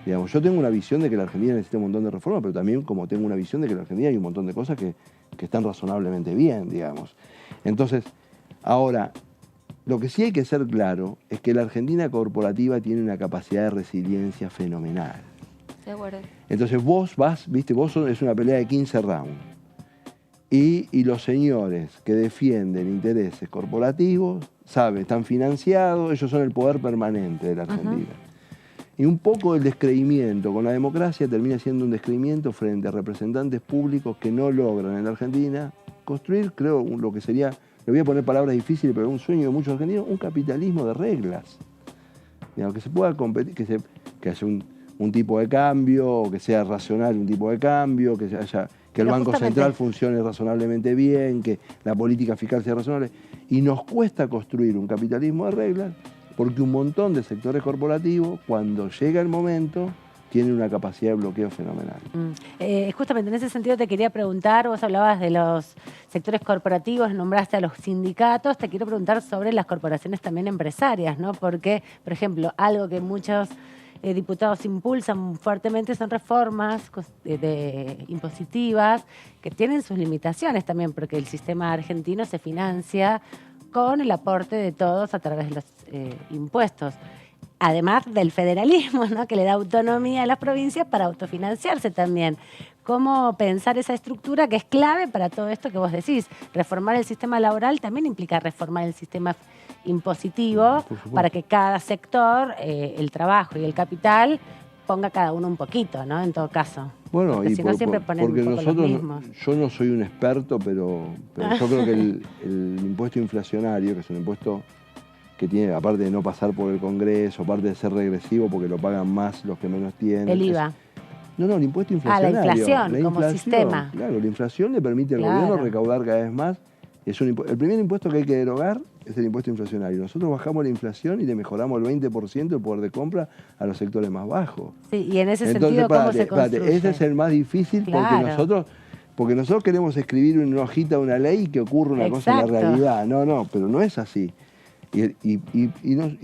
Digamos, yo tengo una visión de que la Argentina necesita un montón de reformas, pero también como tengo una visión de que en la Argentina hay un montón de cosas que están razonablemente bien, digamos. Entonces, ahora, lo que sí hay que ser claro es que la Argentina corporativa tiene una capacidad de resiliencia fenomenal. De acuerdo. Entonces vos es una pelea de 15 rounds. Y los señores que defienden intereses corporativos, saben, están financiados, ellos son el poder permanente de la Argentina. Y un poco el descreimiento con la democracia termina siendo un descreimiento frente a representantes públicos que no logran en la Argentina construir, creo, lo que sería, le voy a poner palabras difíciles, pero un sueño de muchos argentinos, un capitalismo de reglas. Digamos, que se pueda competir, que haya un tipo de cambio, o que sea racional un tipo de cambio, que el Banco Central funcione razonablemente bien, que la política fiscal sea razonable. Y nos cuesta construir un capitalismo de reglas porque un montón de sectores corporativos, cuando llega el momento, tienen una capacidad de bloqueo fenomenal. Justamente en ese sentido te quería preguntar, vos hablabas de los sectores corporativos, nombraste a los sindicatos, te quiero preguntar sobre las corporaciones también empresarias, ¿no? Porque, por ejemplo, algo que muchos diputados impulsan fuertemente son reformas impositivas que tienen sus limitaciones también, porque el sistema argentino se financia con el aporte de todos a través de los impuestos. Además del federalismo, ¿no? Que le da autonomía a las provincias para autofinanciarse también. ¿Cómo pensar esa estructura que es clave para todo esto que vos decís? Reformar el sistema laboral también implica reformar el sistema impositivo para que cada sector, el trabajo y el capital, ponga cada uno un poquito, ¿no? En todo caso. Bueno, porque y si no siempre ponen porque un poco nosotros, los mismos. yo no soy un experto, pero yo creo que el impuesto inflacionario, que es un impuesto que tiene, aparte de no pasar por el Congreso, aparte de ser regresivo porque lo pagan más los que menos tienen. El IVA. No, el impuesto inflacionario. La inflación como sistema. Claro, la inflación le permite al gobierno recaudar cada vez más. El primer impuesto que hay que derogar es el impuesto inflacionario. Nosotros bajamos la inflación y le mejoramos el 20% el poder de compra a los sectores más bajos. Sí, y en ese sentido, ¿cómo se construye? Ese es el más difícil porque nosotros queremos escribir en una hojita una ley y que ocurra una cosa en la realidad. No, pero no es así. Y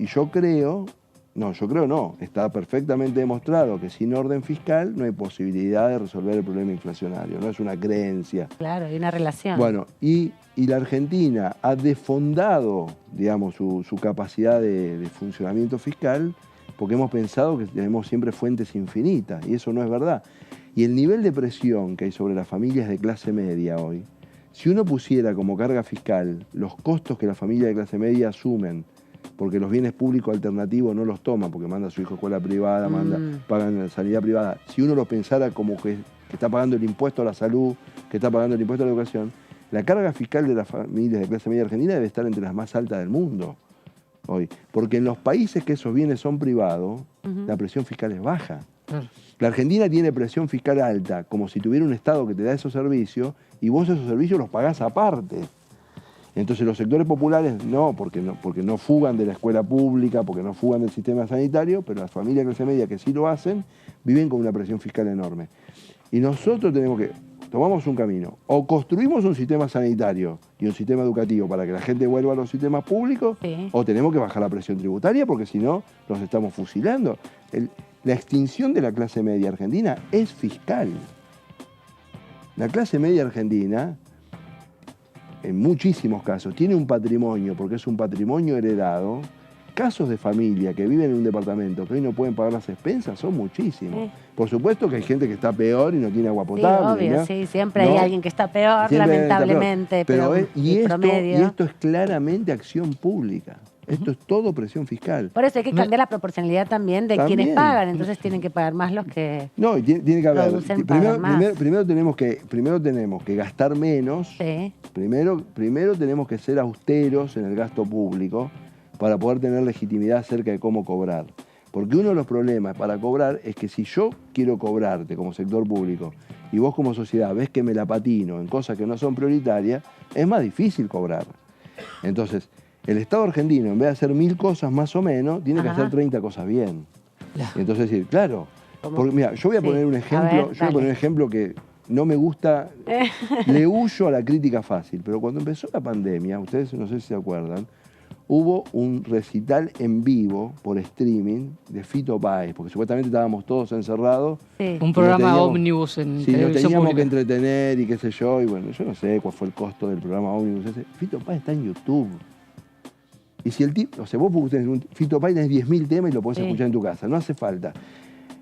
yo creo, está perfectamente demostrado que sin orden fiscal no hay posibilidad de resolver el problema inflacionario, no es una creencia. Claro, hay una relación. Bueno, y la Argentina ha desfondado, digamos, su capacidad de funcionamiento fiscal porque hemos pensado que tenemos siempre fuentes infinitas y eso no es verdad. Y el nivel de presión que hay sobre las familias de clase media hoy, si uno pusiera como carga fiscal los costos que las familias de clase media asumen, porque los bienes públicos alternativos no los toman, porque manda a su hijo a escuela privada, pagan la sanidad privada, si uno los pensara como que está pagando el impuesto a la salud, que está pagando el impuesto a la educación, la carga fiscal de las familias de clase media argentina debe estar entre las más altas del mundo hoy. Porque en los países que esos bienes son privados, la presión fiscal es baja. La Argentina tiene presión fiscal alta, como si tuviera un Estado que te da esos servicios, y vos esos servicios los pagás aparte. Entonces los sectores populares porque no fugan de la escuela pública, porque no fugan del sistema sanitario, pero las familias de clase media que sí lo hacen, viven con una presión fiscal enorme. Y nosotros tomamos un camino, o construimos un sistema sanitario y un sistema educativo para que la gente vuelva a los sistemas públicos, o tenemos que bajar la presión tributaria, porque si no, los estamos fusilando. La extinción de la clase media argentina es fiscal. La clase media argentina en muchísimos casos, tiene un patrimonio, porque es un patrimonio heredado. Casos de familia que viven en un departamento que hoy no pueden pagar las expensas son muchísimos. Por supuesto que hay gente que está peor y no tiene agua potable. Sí, obvio, ¿no? sí, siempre hay alguien que está peor, lamentablemente. Pero y esto es claramente acción pública. Esto es todo presión fiscal. Por eso hay que cambiar la proporcionalidad también de quienes pagan. Entonces tienen que pagar más los que No, tiene que haber. Primero tenemos que gastar menos. Sí. Primero tenemos que ser austeros en el gasto público para poder tener legitimidad acerca de cómo cobrar. Porque uno de los problemas para cobrar es que si yo quiero cobrarte como sector público y vos como sociedad ves que me la patino en cosas que no son prioritarias, es más difícil cobrar. Entonces, el Estado argentino, en vez de hacer 1000 cosas más o menos, tiene que hacer 30 cosas bien. Entonces, decir, claro, porque, mira, yo voy a poner un ejemplo, que no me gusta, le huyo a la crítica fácil, pero cuando empezó la pandemia, ustedes no sé si se acuerdan, hubo un recital en vivo por streaming de Fito Páez, porque supuestamente estábamos todos encerrados. Sí. Un programa ómnibus en televisión nos teníamos pública. que entretener y qué sé yo, y bueno, yo no sé cuál fue el costo del programa ómnibus ese. Fito Páez está en YouTube. Y si el tipo, o sea, vos podés tener un Fito Páez, tenés 10.000 temas y lo podés escuchar en tu casa, no hace falta.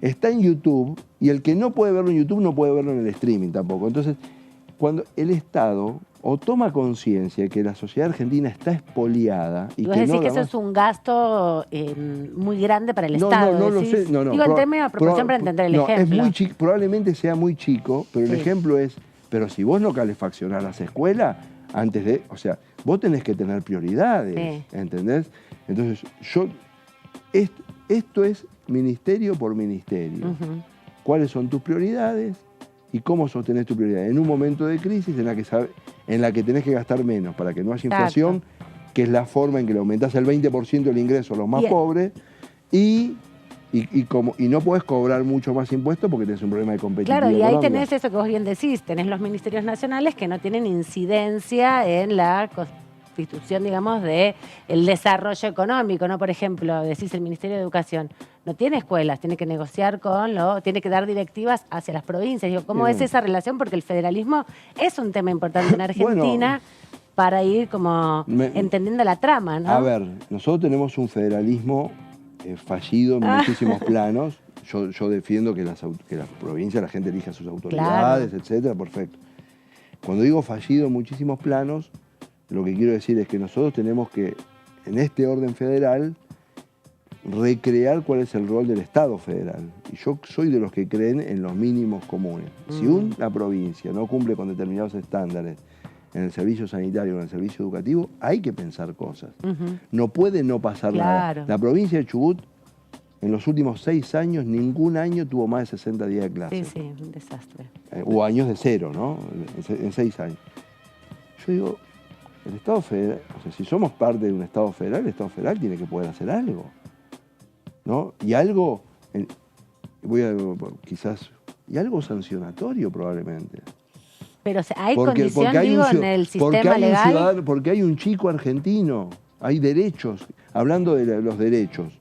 Está en YouTube, y el que no puede verlo en YouTube no puede verlo en el streaming tampoco. Entonces, cuando el Estado o toma conciencia de que la sociedad argentina está expoliada y vos que decís no que eso es un gasto muy grande para el Estado. No lo sé. No, digo, en términos de proporción para entender el ejemplo. Es probablemente sea muy chico, pero el ejemplo es, pero si vos no calefaccionás las escuelas, antes de, o sea, vos tenés que tener prioridades, ¿entendés? Entonces, esto es ministerio por ministerio. ¿Cuáles son tus prioridades? ¿Y cómo sostenés tu prioridad? En un momento de crisis en la que tenés que gastar menos para que no haya inflación, que es la forma en que le aumentás el 20% del ingreso a los más pobres, y no podés cobrar mucho más impuestos porque tenés un problema de competitividad. Claro, y ahí económica. tenés eso que vos bien decís, tenés los ministerios nacionales que no tienen incidencia en la constitución, digamos, del desarrollo económico, ¿no? Por ejemplo, decís el Ministerio de Educación, no tiene escuelas, tiene que negociar tiene que dar directivas hacia las provincias. Digo, ¿cómo es esa relación? Porque el federalismo es un tema importante en Argentina para ir como entendiendo la trama, ¿no? A ver, nosotros tenemos un federalismo fallido en muchísimos planos. Yo defiendo que las provincias, la gente elija sus autoridades, etcétera, perfecto. Cuando digo fallido en muchísimos planos, lo que quiero decir es que nosotros tenemos que, en este orden federal, recrear cuál es el rol del Estado federal. Y yo soy de los que creen en los mínimos comunes. Si una provincia no cumple con determinados estándares en el servicio sanitario o en el servicio educativo, hay que pensar cosas. No puede no pasar nada. La provincia de Chubut, en los últimos 6 años, ningún año tuvo más de 60 días de clase. Sí, un desastre. O años de 0, ¿no? En 6 años. Yo digo, el Estado federal, o sea, si somos parte de un Estado federal, el Estado federal tiene que poder hacer algo, ¿no? Y algo, y algo sancionatorio probablemente. Pero hay condición, digo, en el sistema legal. Porque hay un chico argentino, hay derechos, hablando de los derechos,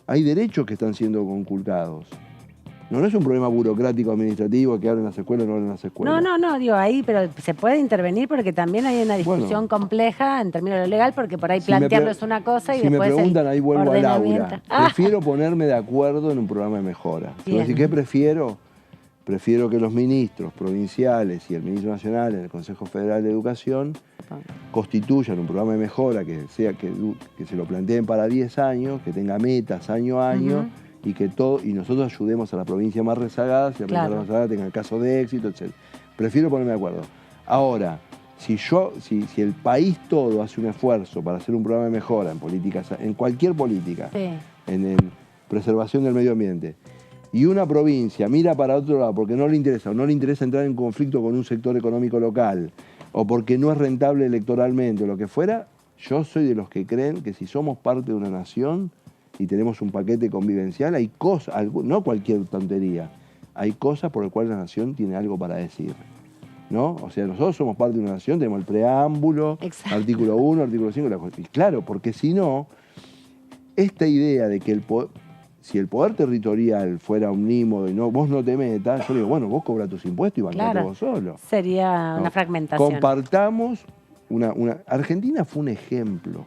hay derechos que están siendo conculcados. No es un problema burocrático administrativo que abren las escuelas o no abren las escuelas. No, digo ahí, pero se puede intervenir porque también hay una discusión compleja en términos de lo legal, porque por ahí plantearlo es una cosa y después si me preguntan, ahí vuelvo al aula. Ah. Prefiero ponerme de acuerdo en un programa de mejora. Entonces, ¿qué prefiero? Prefiero que los ministros provinciales y el ministro nacional en el Consejo Federal de Educación constituyan un programa de mejora que se lo planteen para 10 años, que tenga metas año a año, y nosotros ayudemos a la provincia más rezagada, si la provincia más rezagada tenga casos de éxito, etc. Prefiero ponerme de acuerdo. Ahora, si el país todo hace un esfuerzo para hacer un programa de mejora en políticas, en cualquier política, en preservación del medio ambiente, y una provincia mira para otro lado porque no le interesa, o no le interesa entrar en conflicto con un sector económico local, o porque no es rentable electoralmente, o lo que fuera, yo soy de los que creen que si somos parte de una nación y tenemos un paquete convivencial, hay cosas, no cualquier tontería, hay cosas por las cuales la nación tiene algo para decir, ¿no? O sea, nosotros somos parte de una nación, tenemos el preámbulo, artículo 1, artículo 5, y claro, porque si no, esta idea de que si el poder territorial fuera omnímodo y vos no te metas, yo digo, bueno, vos cobras tus impuestos y bancate vos solo. Sería una fragmentación. Compartamos Argentina fue un ejemplo.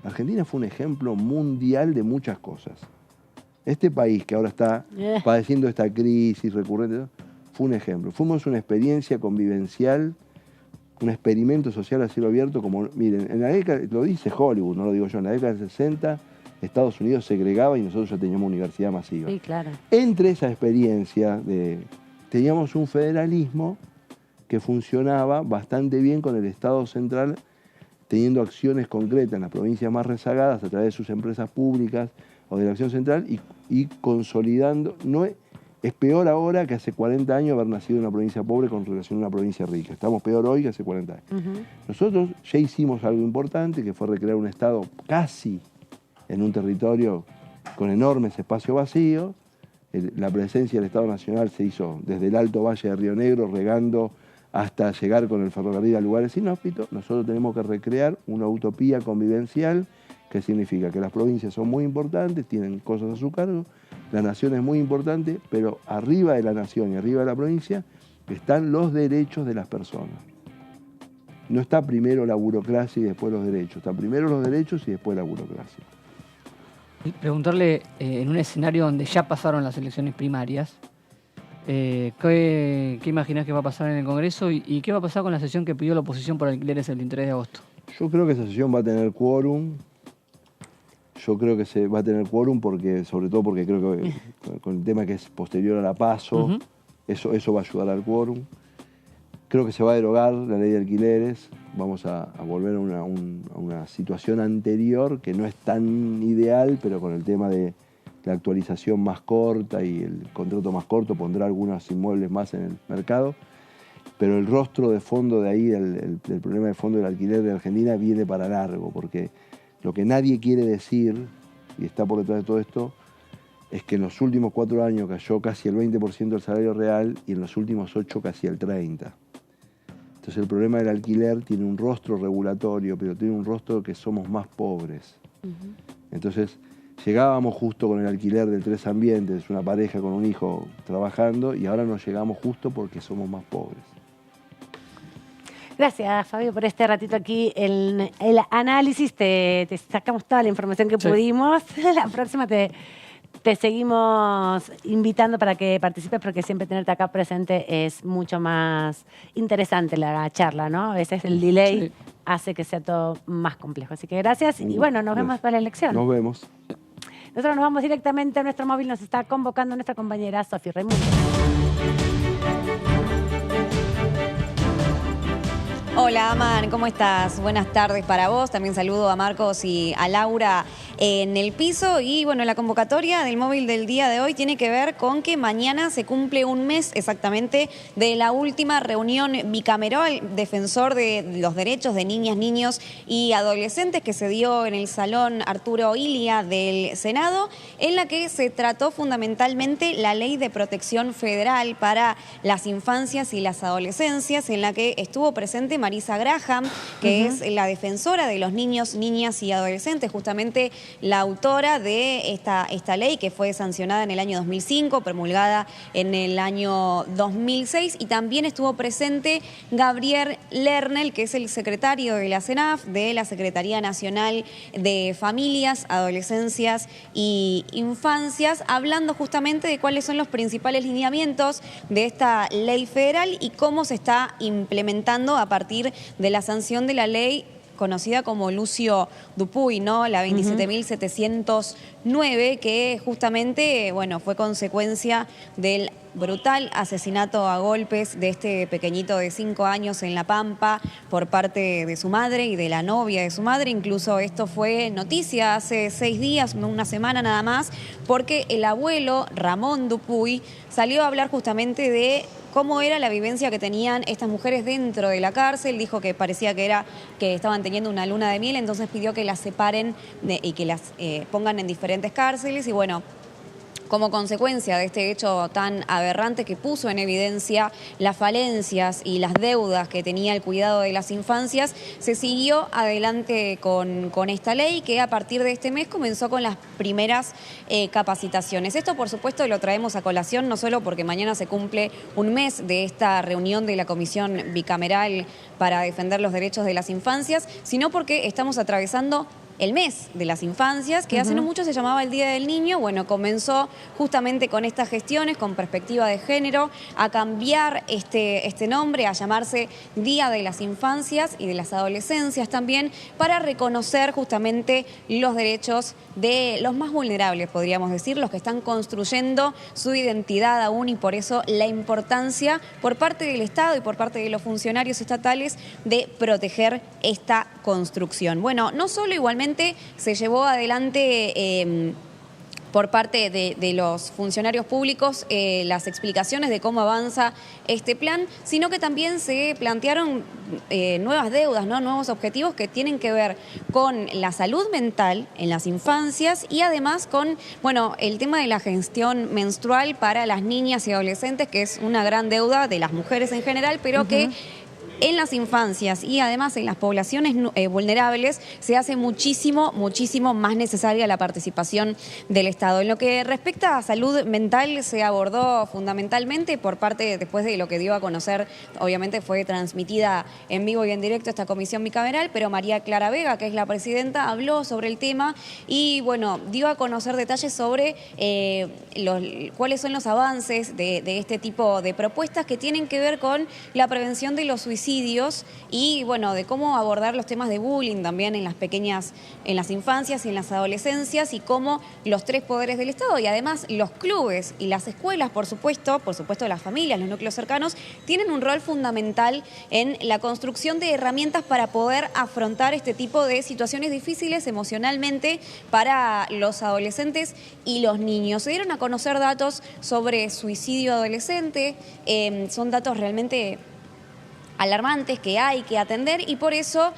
Argentina fue un ejemplo mundial de muchas cosas. Este país que ahora está padeciendo esta crisis recurrente, fue un ejemplo. Fuimos una experiencia convivencial, un experimento social a cielo abierto, como, miren, en la década, lo dice Hollywood, no lo digo yo, en la década del 60, Estados Unidos segregaba y nosotros ya teníamos universidad masiva. Sí, claro. Entre esa experiencia teníamos un federalismo que funcionaba bastante bien con el Estado central, teniendo acciones concretas en las provincias más rezagadas a través de sus empresas públicas o de la acción central y consolidando. Es peor ahora que hace 40 años haber nacido en una provincia pobre con relación a una provincia rica. Estamos peor hoy que hace 40 años. Nosotros ya hicimos algo importante, que fue recrear un Estado casi en un territorio con enormes espacios vacíos. La presencia del Estado Nacional se hizo desde el Alto Valle de Río Negro, regando hasta llegar con el ferrocarril a lugares inhóspitos. Nosotros tenemos que recrear una utopía convivencial, que significa que las provincias son muy importantes, tienen cosas a su cargo, la nación es muy importante, pero arriba de la nación y arriba de la provincia están los derechos de las personas. No está primero la burocracia y después los derechos, están primero los derechos y después la burocracia. Y preguntarle, en un escenario donde ya pasaron las elecciones primarias, ¿qué imaginás que va a pasar en el Congreso y qué va a pasar con la sesión que pidió la oposición por alquileres el 23 de agosto? Yo creo que esa sesión va a tener quórum. Yo creo que se va a tener quórum sobre todo porque creo que con el tema que es posterior a la PASO, eso va a ayudar al quórum. Creo que se va a derogar la ley de alquileres. Vamos a volver a una situación anterior que no es tan ideal, pero con el tema de la actualización más corta y el contrato más corto pondrá algunos inmuebles más en el mercado. Pero el rostro de fondo de ahí, el problema de fondo del alquiler de Argentina viene para largo, porque lo que nadie quiere decir, y está por detrás de todo esto, es que en los últimos 4 años cayó casi el 20% del salario real y en los últimos 8 casi el 30%. Entonces el problema del alquiler tiene un rostro regulatorio, pero tiene un rostro que somos más pobres. Entonces llegábamos justo con el alquiler del 3 ambientes, una pareja con un hijo trabajando, y ahora nos llegamos justo porque somos más pobres. Gracias, Fabio, por este ratito aquí. El análisis, te sacamos toda la información que pudimos. La próxima te seguimos invitando para que participes, porque siempre tenerte acá presente es mucho más interesante la charla, ¿no? A veces el delay hace que sea todo más complejo. Así que gracias y bueno, nos vemos para la elección. Nos vemos. Nosotros nos vamos directamente a nuestro móvil, nos está convocando nuestra compañera Sofía Raimundo. Hola, Aman, ¿cómo estás? Buenas tardes para vos. También saludo a Marcos y a Laura en el piso. Y bueno, la convocatoria del móvil del día de hoy tiene que ver con que mañana se cumple un mes exactamente de la última reunión bicameral defensor de los derechos de niñas, niños y adolescentes que se dio en el Salón Arturo Illia del Senado, en la que se trató fundamentalmente la Ley de Protección Federal para las infancias y las adolescencias, en la que estuvo presente Marisa Graham, que es la defensora de los niños, niñas y adolescentes, justamente la autora de esta ley que fue sancionada en el año 2005, promulgada en el año 2006, y también estuvo presente Gabriel Lernel, que es el secretario de la CENAF, de la Secretaría Nacional de Familias, Adolescencias y Infancias, hablando justamente de cuáles son los principales lineamientos de esta ley federal y cómo se está implementando a partir de la sanción de la ley conocida como Lucio Dupuy, ¿no? La 27.709, que justamente, bueno, fue consecuencia del brutal asesinato a golpes de este pequeñito de 5 años en La Pampa por parte de su madre y de la novia de su madre. Incluso esto fue noticia hace 6 días, una semana nada más, porque el abuelo Ramón Dupuy salió a hablar justamente de cómo era la vivencia que tenían estas mujeres dentro de la cárcel. Dijo que parecía que estaban teniendo una luna de miel, entonces pidió que las separen y que las pongan en diferentes cárceles. Y bueno, como consecuencia de este hecho tan aberrante que puso en evidencia las falencias y las deudas que tenía el cuidado de las infancias, se siguió adelante con esta ley que a partir de este mes comenzó con las primeras capacitaciones. Esto, por supuesto, lo traemos a colación no solo porque mañana se cumple un mes de esta reunión de la Comisión Bicameral para defender los derechos de las infancias, sino porque estamos atravesando el mes de las infancias, que hace no mucho se llamaba el Día del Niño. Bueno, comenzó justamente con estas gestiones, con perspectiva de género, a cambiar este nombre, a llamarse Día de las Infancias y de las Adolescencias también, para reconocer justamente los derechos de los más vulnerables, podríamos decir, los que están construyendo su identidad aún, y por eso la importancia por parte del Estado y por parte de los funcionarios estatales de proteger esta construcción. Bueno, no solo igualmente se llevó adelante por parte de los funcionarios públicos las explicaciones de cómo avanza este plan, sino que también se plantearon nuevas deudas, ¿no? Nuevos objetivos que tienen que ver con la salud mental en las infancias y además con, bueno, el tema de la gestión menstrual para las niñas y adolescentes, que es una gran deuda de las mujeres en general, pero que en las infancias y además en las poblaciones vulnerables se hace muchísimo más necesaria la participación del Estado. En lo que respecta a salud mental, se abordó fundamentalmente por parte, después de lo que dio a conocer, obviamente fue transmitida en vivo y en directo esta comisión bicameral, pero María Clara Vega, que es la presidenta, habló sobre el tema y, bueno, dio a conocer detalles sobre cuáles son los avances de este tipo de propuestas que tienen que ver con la prevención de los suicidios y, bueno, de cómo abordar los temas de bullying también en las infancias y en las adolescencias, y cómo los tres poderes del Estado y además los clubes y las escuelas, por supuesto las familias, los núcleos cercanos, tienen un rol fundamental en la construcción de herramientas para poder afrontar este tipo de situaciones difíciles emocionalmente para los adolescentes y los niños. Se dieron a conocer datos sobre suicidio adolescente, son datos realmente alarmantes que hay que atender, y por eso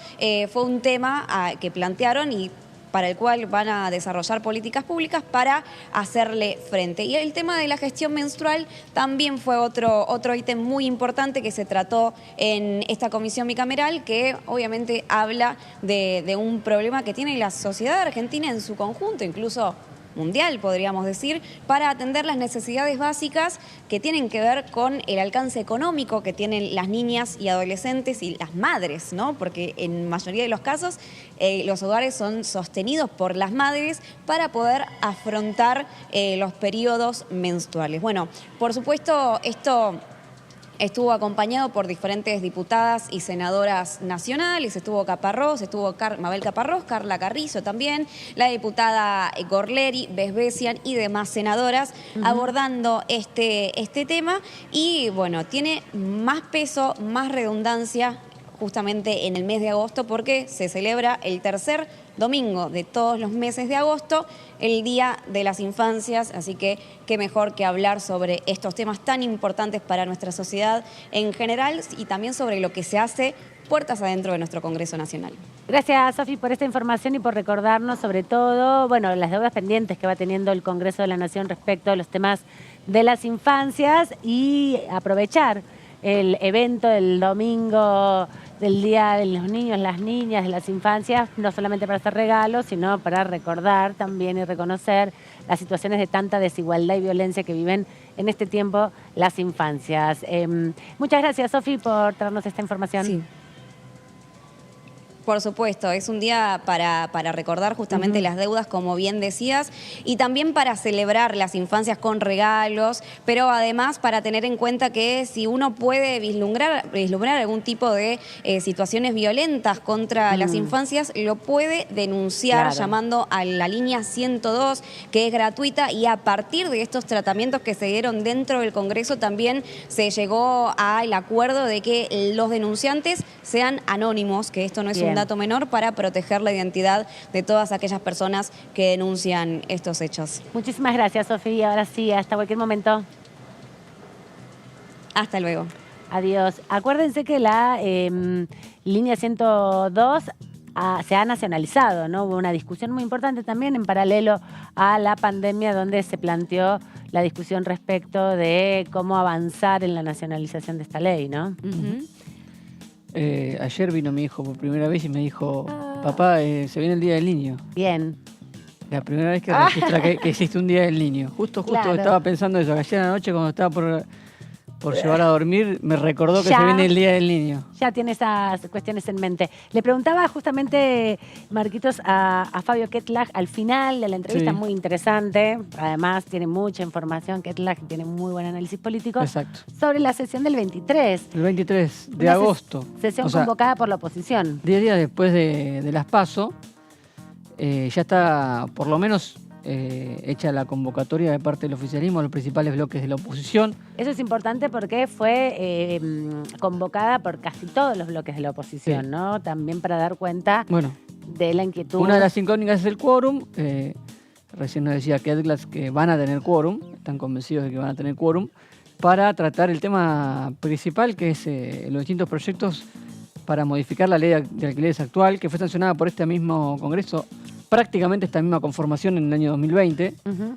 fue un tema que plantearon y para el cual van a desarrollar políticas públicas para hacerle frente. Y el tema de la gestión menstrual también fue otro ítem muy importante que se trató en esta comisión bicameral, que obviamente habla de un problema que tiene la sociedad argentina en su conjunto, incluso mundial, podríamos decir, para atender las necesidades básicas que tienen que ver con el alcance económico que tienen las niñas y adolescentes y las madres, ¿no? Porque en mayoría de los casos los hogares son sostenidos por las madres para poder afrontar los periodos menstruales. Bueno, por supuesto, esto estuvo acompañado por diferentes diputadas y senadoras nacionales, estuvo Caparrós, estuvo Mabel Caparrós, Carla Carrizo también, la diputada Gorleri, Besbesian y demás senadoras abordando este tema, y bueno, tiene más peso, más redundancia justamente en el mes de agosto, porque se celebra el tercer domingo de todos los meses de agosto, el Día de las Infancias, así que qué mejor que hablar sobre estos temas tan importantes para nuestra sociedad en general y también sobre lo que se hace puertas adentro de nuestro Congreso Nacional. Gracias, Sofi, por esta información y por recordarnos sobre todo, bueno, las deudas pendientes que va teniendo el Congreso de la Nación respecto a los temas de las infancias, y aprovechar el evento del domingo del Día de los Niños, las Niñas, de las Infancias, no solamente para hacer regalos, sino para recordar también y reconocer las situaciones de tanta desigualdad y violencia que viven en este tiempo las infancias. Muchas gracias, Sofi, por traernos esta información. Sí. Por supuesto, es un día para recordar justamente las deudas, como bien decías, y también para celebrar las infancias con regalos, pero además para tener en cuenta que si uno puede vislumbrar algún tipo de situaciones violentas contra las infancias, lo puede denunciar llamando a la línea 102, que es gratuita, y a partir de estos tratamientos que se dieron dentro del Congreso también se llegó al acuerdo de que los denunciantes sean anónimos, que esto no es un dato menor, para proteger la identidad de todas aquellas personas que denuncian estos hechos. Muchísimas gracias, Sofía. Ahora sí, hasta cualquier momento. Hasta luego. Adiós. Acuérdense que la línea 102 se ha nacionalizado, ¿no? Hubo una discusión muy importante también en paralelo a la pandemia, donde se planteó la discusión respecto de cómo avanzar en la nacionalización de esta ley, ¿no? Ayer vino mi hijo por primera vez y me dijo, papá, se viene el Día del Niño. Bien. La primera vez que registra que existe un Día del Niño. Justo Claro. estaba pensando eso, que ayer a la noche cuando estaba por llevar a dormir, me recordó que Ya. se viene el Día del Niño. Ya tiene esas cuestiones en mente. Le preguntaba justamente, Marquitos, a Fabio Ketlag al final de la entrevista, Sí. muy interesante. Además, tiene mucha información, Ketlag tiene muy buen análisis político. Exacto. Sobre la sesión del 23. El 23 de Una agosto. Sesión O sea, convocada por la oposición. 10 días después de las PASO, ya está por lo menos hecha la convocatoria de parte del oficialismo a los principales bloques de la oposición. Eso es importante porque fue convocada por casi todos los bloques de la oposición, Sí. ¿no? También para dar cuenta Bueno, de la inquietud. una de las incógnitas es el quórum. Recién nos decía Ketlag que van a tener quórum, están convencidos de que van a tener quórum, para tratar el tema principal, que es los distintos proyectos para modificar la ley de alquileres actual, que fue sancionada por este mismo Congreso, prácticamente esta misma conformación en el año 2020. Ujú.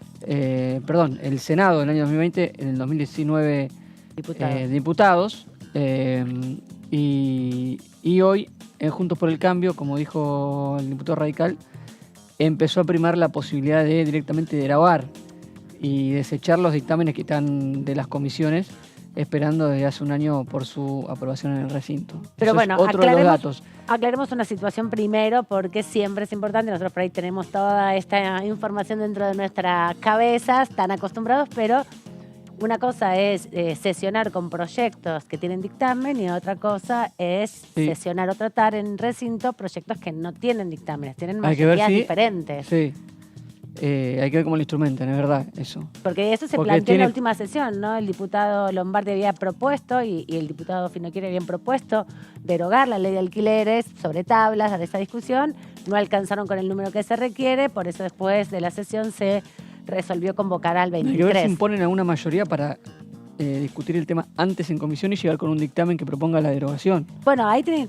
Perdón, el Senado en el año 2020, en el 2019 diputados. Y hoy, en Juntos por el Cambio, como dijo el diputado radical, empezó a primar la posibilidad de directamente derogar y desechar los dictámenes que están de las comisiones, esperando desde hace un año por su aprobación en el recinto. Pero Eso bueno, es otro de los datos. aclaremos una situación primero, porque siempre es importante. Nosotros por ahí tenemos toda esta información dentro de nuestras cabezas, tan acostumbrados, pero una cosa es sesionar con proyectos que tienen dictamen y otra cosa es sesionar o tratar en recinto proyectos que no tienen dictámenes, tienen Hay que ver mayorías si- diferentes. Sí. Hay que ver cómo lo instrumentan, es verdad, eso. Porque eso se Porque planteó en tiene- la última sesión, ¿no? El diputado Lombardi había propuesto y el diputado Finocchiaro habían propuesto derogar la ley de alquileres sobre tablas, dar esa discusión. No alcanzaron con el número que se requiere, por eso después de la sesión se resolvió convocar al Hay que ver si 23. imponen alguna mayoría para discutir el tema antes en comisión y llegar con un dictamen que proponga la derogación. Bueno, ahí tienen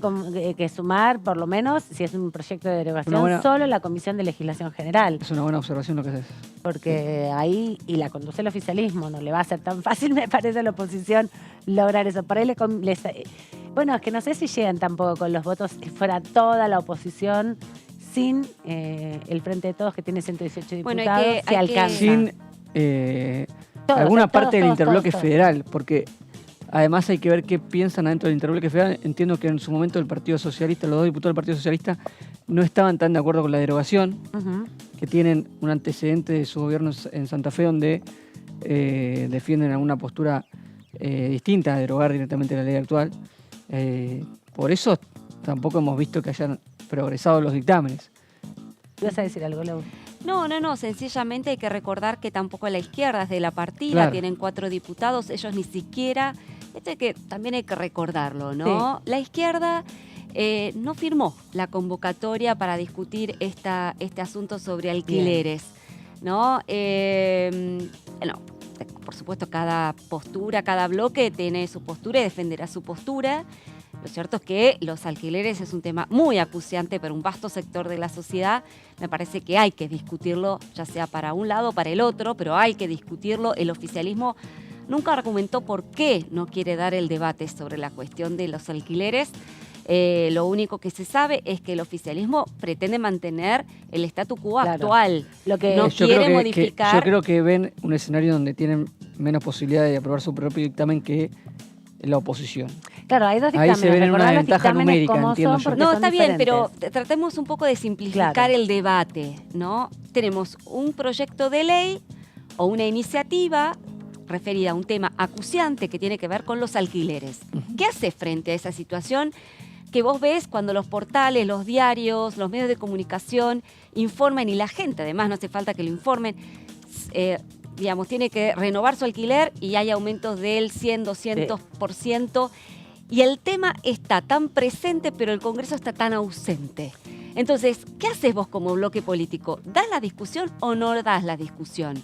que sumar, por lo menos, si es un proyecto de derogación, Una buena- solo la Comisión de Legislación General. Es una buena observación lo que haces. Porque ahí, y la conduce el oficialismo, no le va a ser tan fácil, me parece, a la oposición lograr eso. Por ahí bueno, es que no sé si llegan tampoco con los votos que fuera toda la oposición sin el Frente de Todos, que tiene 118 Bueno, diputados, hay si que- alcanza. Sin Todos, alguna todos, parte del todos, interbloque todos. federal, porque además hay que ver qué piensan adentro del interbloque federal. Entiendo que en su momento el Partido Socialista, los dos diputados del Partido Socialista, no estaban tan de acuerdo con la derogación, Ujú. que tienen un antecedente de su gobierno en Santa Fe donde defienden alguna postura distinta a derogar directamente la ley actual. Por eso tampoco hemos visto que hayan progresado los dictámenes. ¿Ibas a decir algo, Lau? No, sencillamente hay que recordar que tampoco la izquierda es de la partida, Claro. tienen 4 diputados, ellos ni siquiera, también hay que recordarlo, ¿no? La izquierda no firmó la convocatoria para discutir este asunto sobre alquileres, ¿no? Bueno, por supuesto, cada postura, cada bloque tiene su postura y defenderá su postura. Lo cierto es que los alquileres es un tema muy acuciante para un vasto sector de la sociedad. Me parece que hay que discutirlo, ya sea para un lado o para el otro, pero hay que discutirlo. El oficialismo nunca argumentó por qué no quiere dar el debate sobre la cuestión de los alquileres. Lo único que se sabe es que el oficialismo pretende mantener el statu quo actual. Lo que no Yo quiere creo que modificar. yo creo que ven un escenario donde tienen menos posibilidad de aprobar su propio dictamen que la oposición. Claro, hay dos Ahí dictámenes. se ven en una Recordá los ventaja dictámenes numérica, cómo entiendo son, yo. porque No, son está bien, diferentes. pero tratemos un poco de simplificar Claro. el debate, ¿no? Tenemos un proyecto de ley o una iniciativa referida a un tema acuciante que tiene que ver con los alquileres. ¿Qué hace frente a esa situación que vos ves cuando los portales, los diarios, los medios de comunicación informan y la gente, además, no hace falta que lo informen, digamos, tiene que renovar su alquiler y hay aumentos del 100, 200%. Y el tema está tan presente, pero el Congreso está tan ausente. Entonces, ¿qué haces vos como bloque político? ¿Das la discusión o no das la discusión?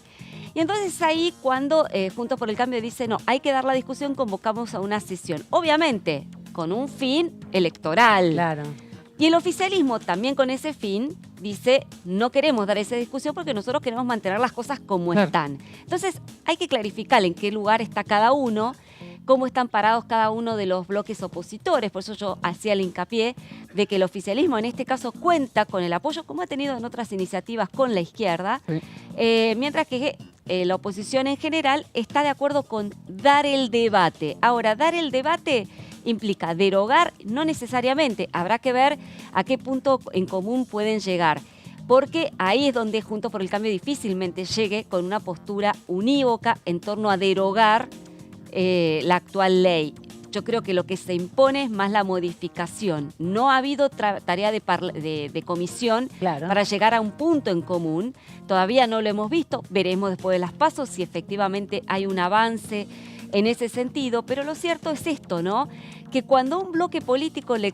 Y entonces ahí cuando Juntos por el Cambio dice, no, hay que dar la discusión, convocamos a una sesión. Obviamente, con un fin electoral. Claro. Y el oficialismo, también con ese fin, dice, no queremos dar esa discusión porque nosotros queremos mantener las cosas como están. Entonces, hay que clarificar en qué lugar está cada uno, cómo están parados cada uno de los bloques opositores. Por eso yo hacía el hincapié de que el oficialismo en este caso cuenta con el apoyo, como ha tenido en otras iniciativas con la izquierda, mientras que la oposición en general está de acuerdo con dar el debate. Ahora, dar el debate implica derogar, no necesariamente, habrá que ver a qué punto en común pueden llegar, porque ahí es donde Juntos por el Cambio difícilmente llegue con una postura unívoca en torno a derogar la actual ley. Yo creo que lo que se impone es más la modificación. No ha habido tarea de comisión para llegar a un punto en común. Todavía no lo hemos visto. Veremos después de las PASO si efectivamente hay un avance en ese sentido. Pero lo cierto es esto, ¿no? Que cuando un bloque político le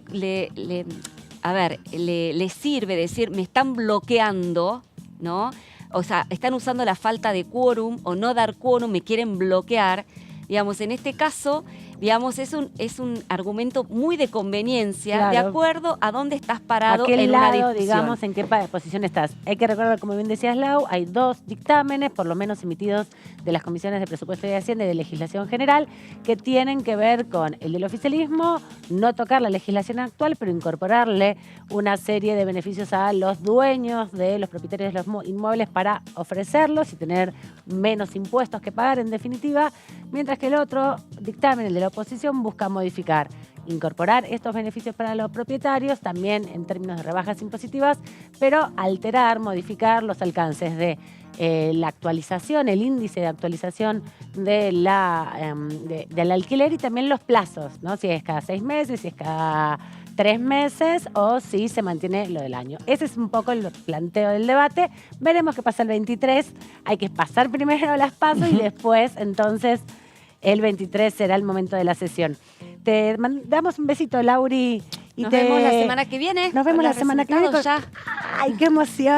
sirve decir, me están bloqueando, ¿no? O sea, están usando la falta de quórum o no dar quórum, me quieren bloquear. Digamos, en este caso, digamos, es un argumento muy de conveniencia, de acuerdo a dónde estás parado en una discusión. Digamos, en qué posición estás. Hay que recordar, como bien decías, Lau, hay 2 dictámenes, por lo menos emitidos de las comisiones de Presupuesto y Hacienda y de Legislación General, que tienen que ver con el del oficialismo, no tocar la legislación actual, pero incorporarle una serie de beneficios a los dueños de los propietarios de los inmuebles para ofrecerlos y tener menos impuestos que pagar, en definitiva, mientras que el otro dictamen, el de la oposición, busca modificar, incorporar estos beneficios para los propietarios, también en términos de rebajas impositivas, pero alterar, modificar los alcances de la actualización, el índice de actualización del alquiler y también los plazos, ¿no? Si es cada 6 meses, si es cada 3 meses o si se mantiene lo del año. Ese es un poco el planteo del debate. Veremos qué pasa el 23. Hay que pasar primero las PASO y después, entonces, el 23 será el momento de la sesión. Te damos un besito, Lauri. Y nos vemos la semana que viene. Nos vemos la semana que viene. Ya. ¡Ay, qué emoción!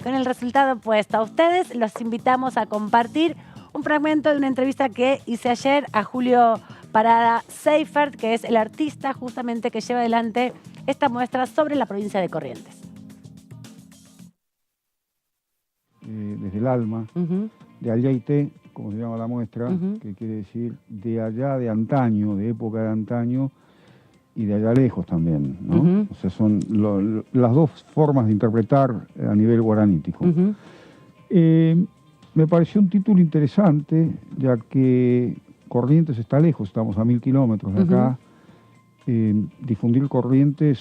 Con el resultado puesto. A ustedes los invitamos a compartir un fragmento de una entrevista que hice ayer a Julio Parada Seifert, que es el artista justamente que lleva adelante esta muestra sobre la provincia de Corrientes. Desde el alma, de Ayaité, como se llama la muestra, que quiere decir de allá de antaño, de época de antaño, y de allá lejos también, ¿no? O sea, son las 2 formas de interpretar a nivel guaranítico. Me pareció un título interesante, ya que Corrientes está lejos, estamos a 1000 kilómetros de acá. Difundir Corrientes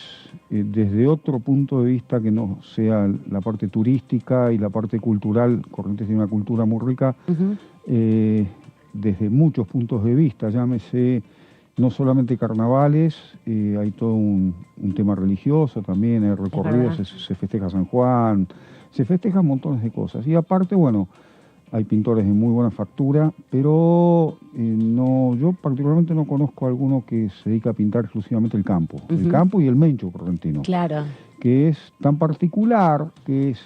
desde otro punto de vista que no sea la parte turística y la parte cultural. Corrientes tiene una cultura muy rica, desde muchos puntos de vista, llámese no solamente carnavales, hay todo un tema religioso también, hay recorridos, se festeja San Juan, se festejan montones de cosas. Y aparte, bueno, hay pintores de muy buena factura, pero yo particularmente no conozco a alguno que se dedica a pintar exclusivamente el campo. El campo y el mencho correntino. Claro. Que es tan particular, que es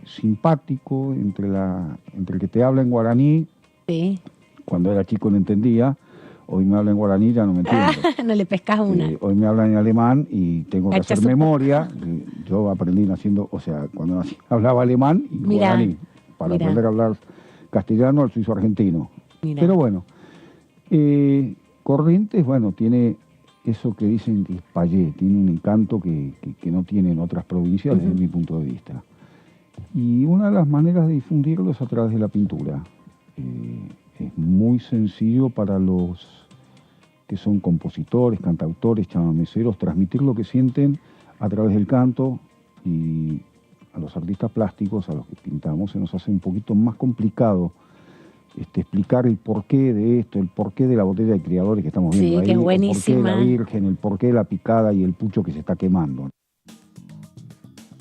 simpático entre el que te habla en guaraní. Sí. Cuando era chico no entendía. Hoy me habla en guaraní, ya no me entiendo. No le pescas una. Hoy me hablan en alemán y tengo que hacer memoria. Yo aprendí naciendo, o sea, cuando nací hablaba alemán y guaraní. Para aprender a hablar castellano al suizo argentino. Pero bueno, Corrientes, bueno, tiene eso que dicen que es payé, tiene un encanto que no tienen otras provincias desde mi punto de vista. Y una de las maneras de difundirlo es a través de la pintura. Es muy sencillo para los que son compositores, cantautores, chamameceros, transmitir lo que sienten a través del canto, y a los artistas plásticos, a los que pintamos, se nos hace un poquito más complicado explicar el porqué de esto, el porqué de la botella de criadores que estamos viendo ahí, que es buenísima. El porqué de la Virgen, el porqué de la picada y el pucho que se está quemando.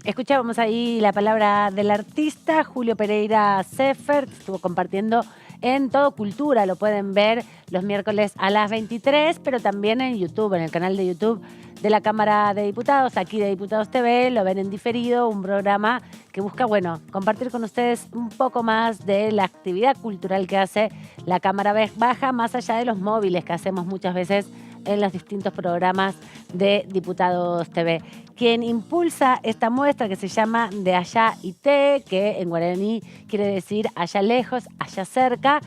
Escuchábamos ahí la palabra del artista Julio Pereira Seifert, estuvo compartiendo en Todo Cultura, lo pueden ver los miércoles a las 23, pero también en YouTube, en el canal de YouTube de la Cámara de Diputados, aquí de Diputados TV, lo ven en diferido, un programa que busca, bueno, compartir con ustedes un poco más de la actividad cultural que hace la Cámara Baja, más allá de los móviles que hacemos muchas veces en los distintos programas de Diputados TV. Quien impulsa esta muestra que se llama De Allá y Te, que en guaraní quiere decir allá lejos, allá cerca,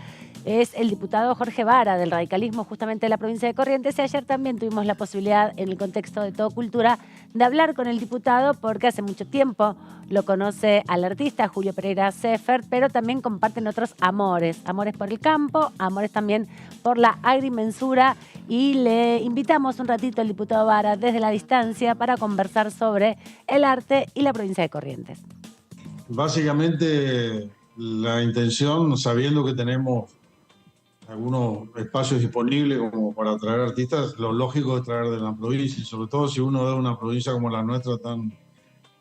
es el diputado Jorge Vara, del radicalismo justamente de la provincia de Corrientes. Y ayer también tuvimos la posibilidad, en el contexto de Todo Cultura, de hablar con el diputado, porque hace mucho tiempo lo conoce al artista Julio Pereira Seifert, pero también comparten otros amores. Amores por el campo, amores también por la agrimensura. Y le invitamos un ratito al diputado Vara desde la distancia para conversar sobre el arte y la provincia de Corrientes. Básicamente, la intención, sabiendo que tenemos algunos espacios disponibles como para traer artistas, lo lógico es traer de la provincia, y sobre todo si uno de una provincia como la nuestra tan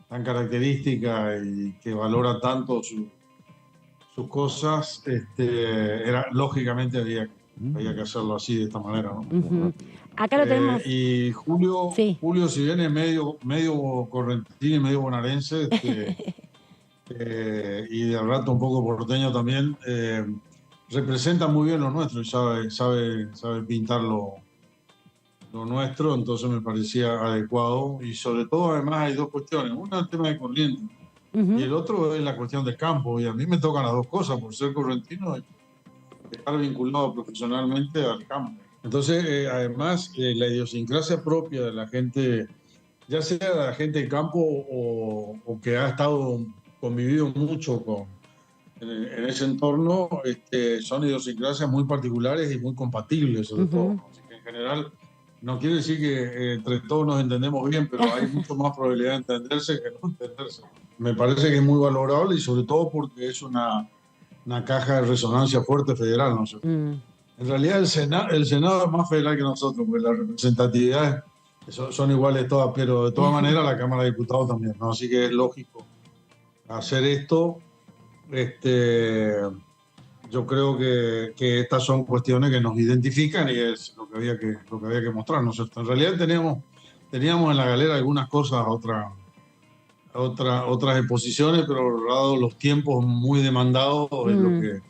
característica y que valora tanto sus cosas, lógicamente había que hacerlo así, de esta manera, ¿no? Acá lo tenemos. Y Julio, si bien es medio correntino y medio bonaerense, y de rato un poco porteño también, representa muy bien lo nuestro y sabe pintar lo nuestro, entonces me parecía adecuado. Y sobre todo, además, hay dos cuestiones. Una es el tema de Corrientes, y el otro es la cuestión del campo. Y a mí me tocan las dos cosas, por ser correntino y estar vinculado profesionalmente al campo. Entonces, además, la idiosincrasia propia de la gente, ya sea de la gente de campo o que ha convivido mucho en ese entorno, son idiosincrasias muy particulares y muy compatibles, sobre todo. Así que en general, no quiere decir que entre todos nos entendemos bien, pero hay mucho más probabilidad de entenderse que no entenderse. Me parece que es muy valorable y sobre todo porque es una caja de resonancia fuerte federal, ¿no sé? En realidad el Senado es más federal que nosotros, porque las representatividades son iguales todas, pero de todas maneras la Cámara de Diputados también, ¿no? Así que es lógico hacer esto. Yo creo que estas son cuestiones que nos identifican y es lo que había que mostrar, ¿no es cierto? En realidad teníamos en la galera algunas cosas, otras exposiciones, pero dado los tiempos muy demandados, es lo que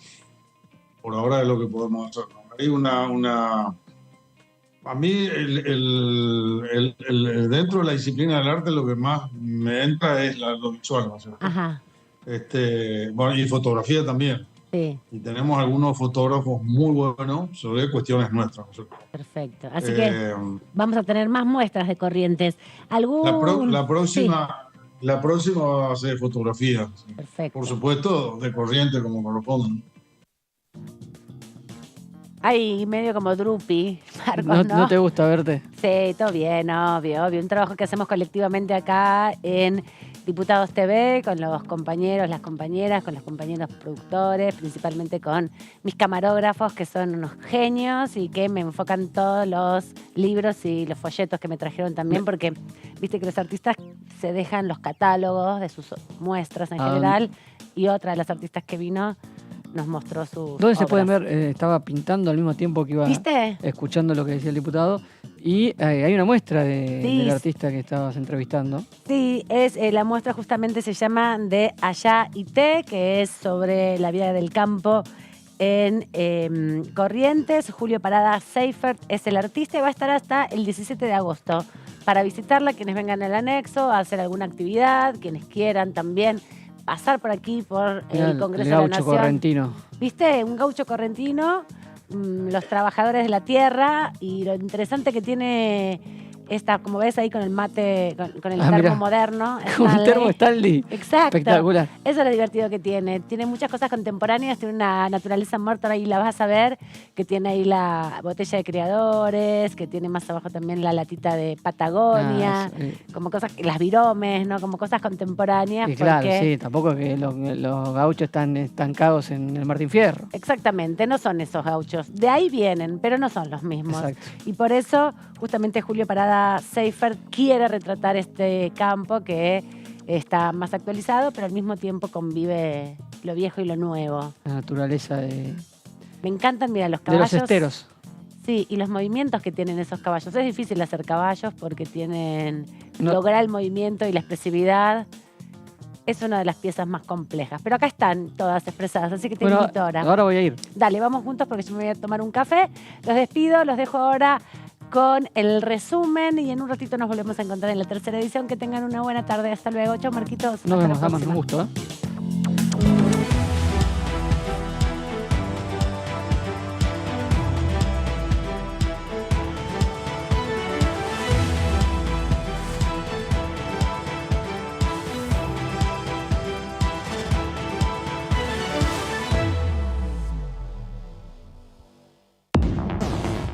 por ahora es lo que podemos hacer, ¿no? Hay a mí dentro de la disciplina del arte lo que más me entra es lo visual, ¿no es cierto? Ajá. Bueno, y fotografía también. Sí. Y tenemos algunos fotógrafos muy buenos sobre cuestiones nuestras, ¿no es cierto? Perfecto. Así que vamos a tener más muestras de Corrientes. La próxima va a ser fotografía. Perfecto. Por supuesto, de Corrientes, como corresponde. Ay, medio como Drupi, Marcos, ¿no? ¿No te gusta verte? Sí, todo bien, obvio. Un trabajo que hacemos colectivamente acá en Diputados TV, con los compañeros, las compañeras, con los compañeros productores, principalmente con mis camarógrafos, que son unos genios y que me enfocan todos los libros y los folletos que me trajeron también, porque viste que los artistas se dejan los catálogos de sus muestras en general, y otra de las artistas que vino nos mostró sus ¿Dónde se obras. pueden ver? Estaba pintando al mismo tiempo que iba escuchando lo que decía el diputado. Y hay una muestra del artista que estabas entrevistando. Sí, la muestra justamente se llama De Allá y Te, que es sobre la vida del campo en Corrientes. Julio Parada Seifert es el artista y va a estar hasta el 17 de agosto. Para visitarla, quienes vengan al anexo, a hacer alguna actividad, quienes quieran también pasar por aquí, por el Congreso de la Nación. Correntino. ¿Viste? Un gaucho correntino, los trabajadores de la tierra, y lo interesante que tiene esta, como ves ahí con el mate, con el termo moderno. Con el termo Stanley. Exacto. Espectacular. Eso es lo divertido que tiene. Tiene muchas cosas contemporáneas, tiene una naturaleza muerta, ahí la vas a ver, que tiene ahí la botella de Criadores, que tiene más abajo también la latita de Patagonia, como cosas, las viromes, ¿no? Como cosas contemporáneas. Y claro, sí, tampoco es que los gauchos están estancados en el Martín Fierro. Exactamente, no son esos gauchos. De ahí vienen, pero no son los mismos. Exacto. Y por eso, justamente Julio Parada Seifert quiere retratar este campo que está más actualizado, pero al mismo tiempo convive lo viejo y lo nuevo. La naturaleza Me encantan, mira, los caballos. de los esteros. Sí, y los movimientos que tienen esos caballos. Es difícil hacer caballos porque lograr el movimiento y la expresividad es una de las piezas más complejas. Pero acá están todas expresadas, así que te invito ahora. Ahora voy a ir. Dale, vamos juntos porque yo me voy a tomar un café. Los despido, los dejo ahora con el resumen y en un ratito nos volvemos a encontrar en la tercera edición. Que tengan una buena tarde. Hasta luego. Chao, Marquitos. Nos Hasta vemos, la Amar, un próxima. gusto.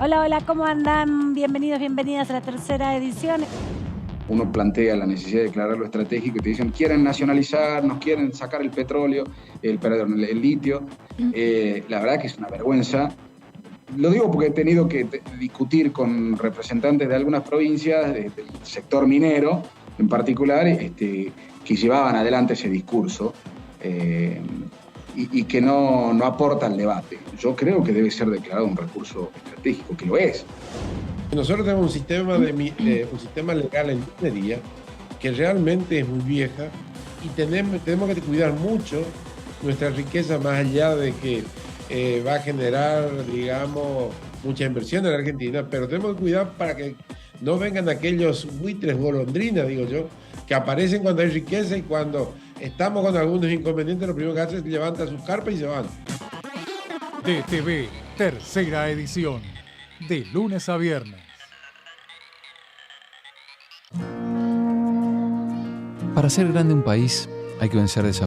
Hola, hola, ¿cómo andan? Bienvenidos, bienvenidas a la tercera edición. Uno plantea la necesidad de declarar lo estratégico y te dicen, quieren nacionalizar, nos quieren sacar el petróleo, el litio. La verdad que es una vergüenza. Lo digo porque he tenido que discutir con representantes de algunas provincias, del sector minero en particular, que llevaban adelante ese discurso y que no aporta al debate. Yo creo que debe ser declarado un recurso estratégico, que lo es. Nosotros tenemos un sistema legal en minería que realmente es muy vieja y tenemos que cuidar mucho nuestra riqueza, más allá de que va a generar, digamos, mucha inversión en la Argentina, pero tenemos que cuidar para que no vengan aquellos buitres golondrinas, digo yo, que aparecen cuando hay riqueza y cuando estamos con algunos inconvenientes, lo primero que hacen es levantar sus carpas y se van. DTV, tercera edición, de lunes a viernes. Para ser grande un país hay que vencer desafíos.